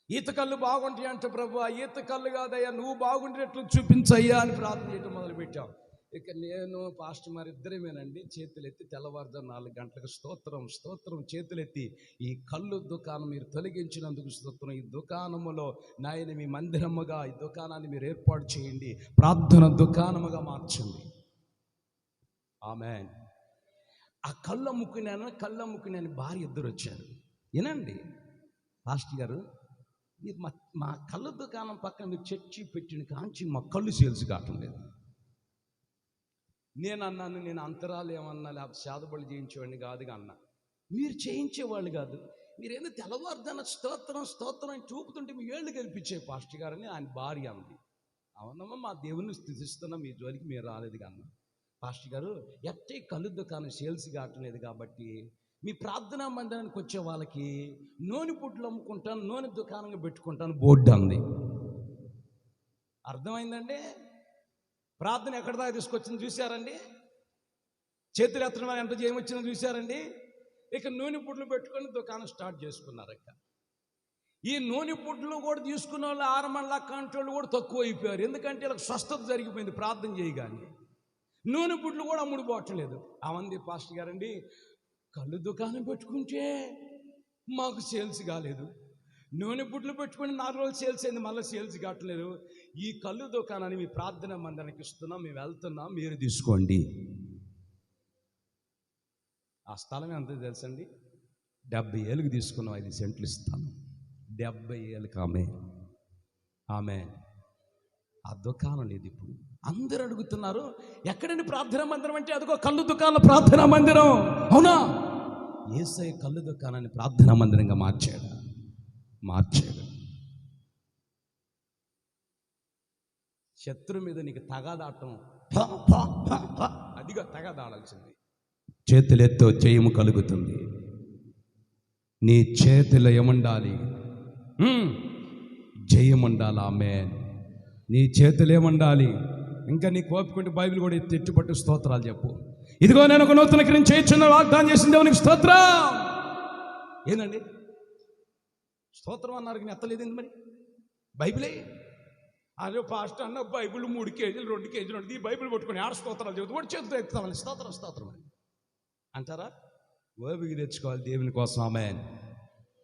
ఈత కళ్ళు బాగుంటాయి అంటే ప్రభా, ఈత కళ్ళు కాదయ్యా, నువ్వు బాగుండేట్లు చూపించయ్యా అని ప్రార్థన చేయటం మొదలుపెట్టాం. ఇక నేను పాస్టర్ మరి ఇద్దరేమేనండి చేతులెత్తి తెల్లవారుజాము 4 గంటలకు స్తోత్రం చేతులెత్తి, ఈ కళ్ళు దుకాణం మీరు తొలగించినందుకు స్తోత్రం. ఈ దుకాణములో నాయన మీ మందిరముగా ఈ దుకాణాన్ని మీరు ఏర్పాటు చేయండి, ప్రార్థన దుకాణముగా మార్చండి. ఆమేన్. ఆ కళ్ళు అమ్ముకునే భార్య ఇద్దరు వచ్చారు. వినండి పాస్టర్ గారు, మీరు మా కళ్ళు దుకాణం పక్కన మీరు చర్చి పెట్టిన కాంచి మా కళ్ళు సేల్స్ కావటం లేదు. నేను అన్నాను, నేను అంతరాలు ఏమన్నా లేకపోతే శాదబళ్ళు చేయించేవాడిని కాదుగా అన్నా. మీరు చేయించేవాళ్ళు కాదు, మీరేందో తెల్లవారుజామున స్తోత్రం అని చూపుతుంటే మీ ఏళ్ళు కనిపించే పాస్టర్ గారని ఆయన భార్య అంది. అవునమ్మా, మా దేవుని స్థుతిస్తున్నా, మీ జోలికి మీరు రాలేదు అన్న. పాస్టర్ గారు ఎట్టే కళ్ళు దుకాణం సేల్స్ కావట్లేదు కాబట్టి మీ ప్రార్థనా మందిరానికి వచ్చే వాళ్ళకి నూనె పుట్లు అమ్ముకుంటాను, నూనె దుకాణంగా పెట్టుకుంటాను బోర్డు అంది. అర్థమైందండి? ప్రార్థన ఎక్కడ దాకా తీసుకొచ్చింది చూశారండి? చేతులు ఎత్తడం వల్ల ఎంత జయం వచ్చిందో చూశారండి? ఇక నూనె పుట్లు పెట్టుకొని దుకాణం స్టార్ట్ చేసుకున్నారు. ఇక ఈ నూనె పుట్లు కూడా తీసుకున్న వాళ్ళు 6 మండల కంట్రోళ్ళు కూడా తక్కువ అయిపోయారు. ఎందుకంటే ఇలా స్వస్థత జరిగిపోయింది ప్రార్థన చేయగానే. నూనె పుట్లు కూడా అమ్ముడు పోవట్లేదు. అవంది పాస్టర్ గారండి, కళ్ళు దుకాణం పెట్టుకుంటే మాకు సేల్స్ కాలేదు, నూనె పుట్లు పెట్టుకుని 4 రోజులు సేల్స్ అయింది, మళ్ళీ సేల్స్ కావట్లేదు. ఈ కళ్ళు దుకాణాన్ని మీ ప్రార్థన మందిరానికి ఇస్తున్నాం, మేము వెళ్తున్నాం, మీరు తీసుకోండి. ఆ స్థలం ఎంత తెలుసండి? 70,000కి తీసుకున్నాం. 5 సెంట్లు ఇస్తాను. 70,000కి ఆమె ఆ దుకాణం లేదు. ఇప్పుడు అందరూ అడుగుతున్నారు, ఎక్కడండి ప్రార్థనా మందిరం అంటే? అదిగో కళ్ళు దుకాణం ప్రార్థనా మందిరం. అవునా? యేసయ్య కళ్ళు దుకాణాన్ని ప్రార్థనా మందిరంగా మార్చాడు. శత్రు మీద నీకు తగాదాటం, అదిగా తగాదాడాల్సింది. చేతులెత్తో జయము కలుగుతుంది. నీ చేతిలో ఏముండాలి? జయం ఉండాలి. ఆమేన్. నీ చేతులు ఏముండాలి? ఇంకా నీ కోపుకుంటే బైబిల్ కూడా ఎత్తిపట్టు స్తోత్రాలు చెప్పు. ఇదిగో నేను ఒక నూతన క్రియ చేయొచ్చున్న వాగ్దానం చేసిన దేవునికి స్తోత్రం. ఏందండి స్తోత్రం అన్నారు కానీ ఎత్తలేదండి మరి బైబిలే. అదే పాస్టర్ అన్న బైబిల్ 3 కేజీలు 2 కేజీలు ఉంటుంది, ఈ బైబిల్ పట్టుకొని ఆడ స్తోత్రాలు చెబుతూ వాడు చేతితో ఎత్తుతామని స్తోత్రం స్తోత్రం అని అంటారా? ఓపిక తెచ్చుకోవాలి దేవుని కోసం. ఆమె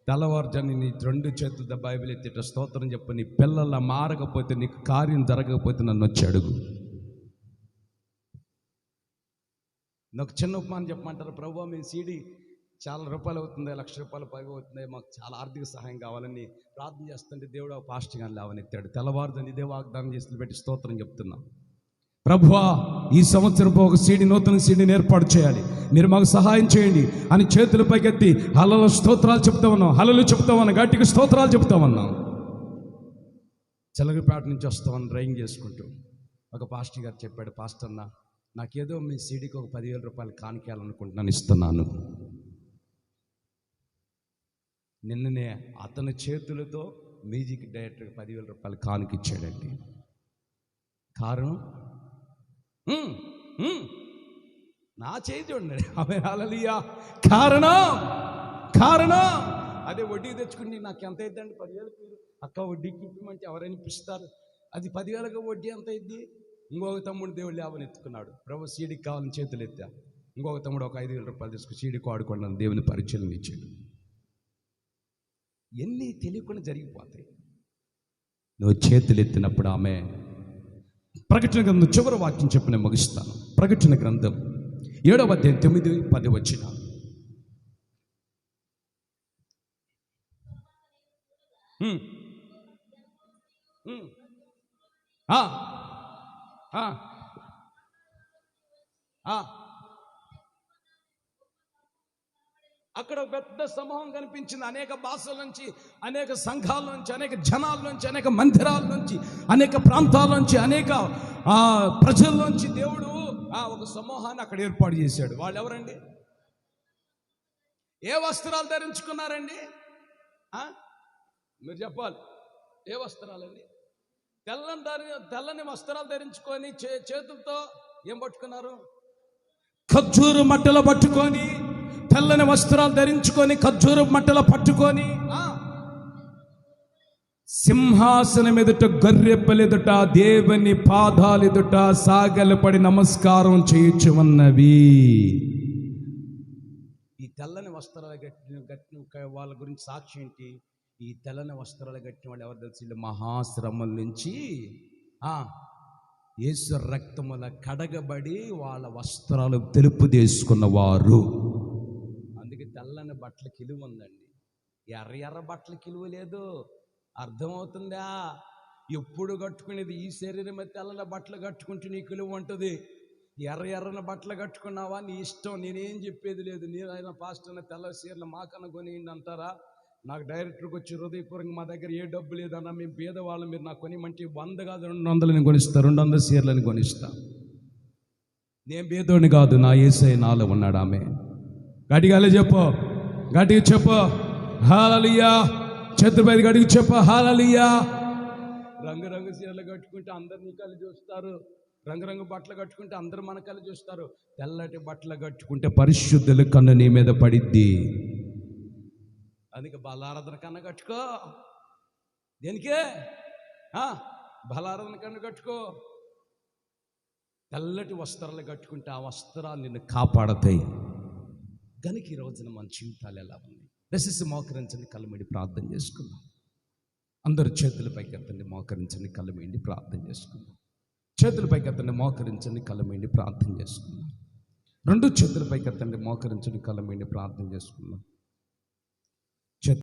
తెల్లవారుజాని నీ 2 చేతులతో బైబిల్ ఎత్తిట స్తోత్రం చెప్పు. నీ పిల్లల మారకపోతే, నీకు కార్యం జరగకపోతే నన్ను వచ్చి అడుగు. నాకు చిన్న ఉపమానం చెప్పమంటారు. ప్రభువా, మీ సీడీ చాలా రూపాయలు అవుతుంది, ₹1,00,000 పైగా అవుతుంది, మాకు చాలా ఆర్థిక సహాయం కావాలని ప్రార్థన చేస్తుంటే దేవుడు ఆ పాస్టర్ గారిని లేవనెత్తాడు. తెల్లవారుజాని ఇదే వాగ్దానం చేసి పెట్టి స్తోత్రం చెప్తున్నా. ప్రభువా, ఈ సంవత్సరం ఒక నూతన సీడీని ఏర్పాటు చేయాలి, మీరు మాకు సహాయం చేయండి అని చేతుల పైకెత్తి హల్లెలూయా స్తోత్రాలు చెప్తా ఉన్నాం. హల్లెలూయా చెప్తా ఉన్నాం, గట్టిగా స్తోత్రాలు చెప్తా ఉన్నాం. చిలకపేట నుంచి వస్తామని డ్రైవింగ్ చేసుకుంటూ ఒక పాస్టర్ గారు చెప్పాడు, పాస్టర్ అన్న, నాకేదో మీ సీడీకి ఒక ₹10,000 కానికేయాలనుకుంటున్నాను, ఇస్తున్నాను. నిన్ననే అతని చేతులతో మ్యూజిక్ డైరెక్టర్కి ₹10,000 కానుకిచ్చాడండి. కారణం నా చేయి చూడండి. ఆమె హల్లెలూయా. కారణం అదే వడ్డీ తెచ్చుకుని నాకు ఎంత అయిద్దండి? 10,000 అక్క వడ్డీకి ఇవ్వమంటే ఎవరైనా ఇప్పిస్తారు. అది 10,000కి వడ్డీ ఎంత అయింది? ఇంకొక తమ్ముడు దేవుడు లేవని ఎత్తుకున్నాడు. ప్రభు సీడీకి కావాలని చేతులు ఎత్తా. ఇంకొక తమ్ముడు ఒక ₹5,000 తీసుకుని సీడీకి వాడుకున్నాను, దేవుని పరిచయం ఇచ్చాడు. ఎన్ని తెలియకుండా జరిగిపోతాయి. నువ్వు చేతులు ఎత్తినప్పుడు. ఆమె ప్రకటన గ్రంథం చివరి వాక్యం చెప్పి నేను ముగిస్తాను. ప్రకటన గ్రంథం 7వ అధ్యాయం 9, 10 వచనాలు. అక్కడ పెద్ద సమూహం కనిపించింది. అనేక భాషల నుంచి, అనేక సంఘాల నుంచి, అనేక జనాల నుంచి, అనేక మందిరాల నుంచి, అనేక ప్రాంతాల నుంచి, అనేక ప్రజల నుంచి దేవుడు ఒక సమూహాన్ని అక్కడ ఏర్పాటు చేశాడు. వాళ్ళు ఎవరండి? ఏ వస్త్రాలు ధరించుకున్నారండి? మీరు చెప్పాలి. ఏ వస్త్రాలండి? తెల్లని వస్త్రాలు ధరించుకొని చేతులతో ఏం పట్టుకున్నారు? ఖర్జూరు మట్టలు పట్టుకొని, తెల్లని వస్త్రాలు ధరించుకొని, ఖర్జూరు మట్టలు పట్టుకొని, సింహాసనం ఎదుట, గొర్రెపిల్లెదుట, దేవుని పాదాలెదుట సాగలపడి నమస్కారం చేయుచున్నవి. ఈ తెల్లని వస్త్రాలు కట్టిన వాళ్ళ గురించి సాక్షి ఏంటి? ఈ తెల్లని వస్త్రాలు కట్టిన వాళ్ళు ఎవరు తెలుసు? మహాశ్రమల నుంచి యేసు రక్తముల కడగబడి వాళ్ళ వస్త్రాలు తెలుపు చేసుకున్న వారు. అందుకే తెల్లని బట్టలకి విలువ ఉందండి. ఎర్ర బట్టలకి విలువ లేదు. అర్థమవుతుందా? ఎప్పుడు కట్టుకునేది ఈ శరీరం తెల్లని బట్టలు కట్టుకుంటే నీకు విలువ ఉంటుంది. ఎర్రని బట్టలు కట్టుకున్నావా నీ ఇష్టం, నేనేం చెప్పేది లేదు. నేను ఆయన పాస్టర్ తెల్ల చీరలు మాకన్నా కొనియండి అంటారా? నాకు డైరెక్టర్కి వచ్చి హృదయపూర్వకంగా, మా దగ్గర ఏ డబ్బు లేదన్నా, మేము పేదవాళ్ళు, మీరు నాకు కొనిమంటే 100 కాదు 200 కొనిస్తా, 200 చీరలని కొనిస్తా. నేను పేదోడిని కాదు, నా యేసయ్య నాలో ఉన్నాడు. ఆమె గట్టిగా చెప్పు హల్లెలూయా. చేతులపై గట్టిగా చెప్పు హల్లెలూయా. రంగురంగు చీరలు కట్టుకుంటే అందరు నీ కళ్ళు చూస్తారు, రంగురంగు బట్టలు కట్టుకుంటే అందరు మన కళ్ళు చూస్తారు. తెల్లటి బట్టలు కట్టుకుంటే పరిశుద్ధుల కన్ను నీ మీద పడిద్ది. అందుకే బలారాధన కన్ను కట్టుకో. దేనికే? బలారాధన కన్ను కట్టుకో. తెల్లటి వస్త్రాలు కట్టుకుంటే ఆ వస్త్రాలు నిన్ను కాపాడతాయి. కనుక ఈ రోజున మన జీవితాలు ఎలా ఉంది? దశసి మోకరించండి, కళ్ళమీడి ప్రార్థన చేసుకుందాం. అందరూ చేతులపైకి ఎత్తండి, మోకరించండి, కళ్ళమీడి ప్రార్థన చేసుకుందాం. చేతులపైకి ఎత్తండి, మోకరించండి, కళ్ళమీడి ప్రార్థన చేసుకుందాం. 2 చేతులపైకి ఎత్తండి, మోకరించండి, కళ్ళమీడి ప్రార్థన చేసుకుందాం.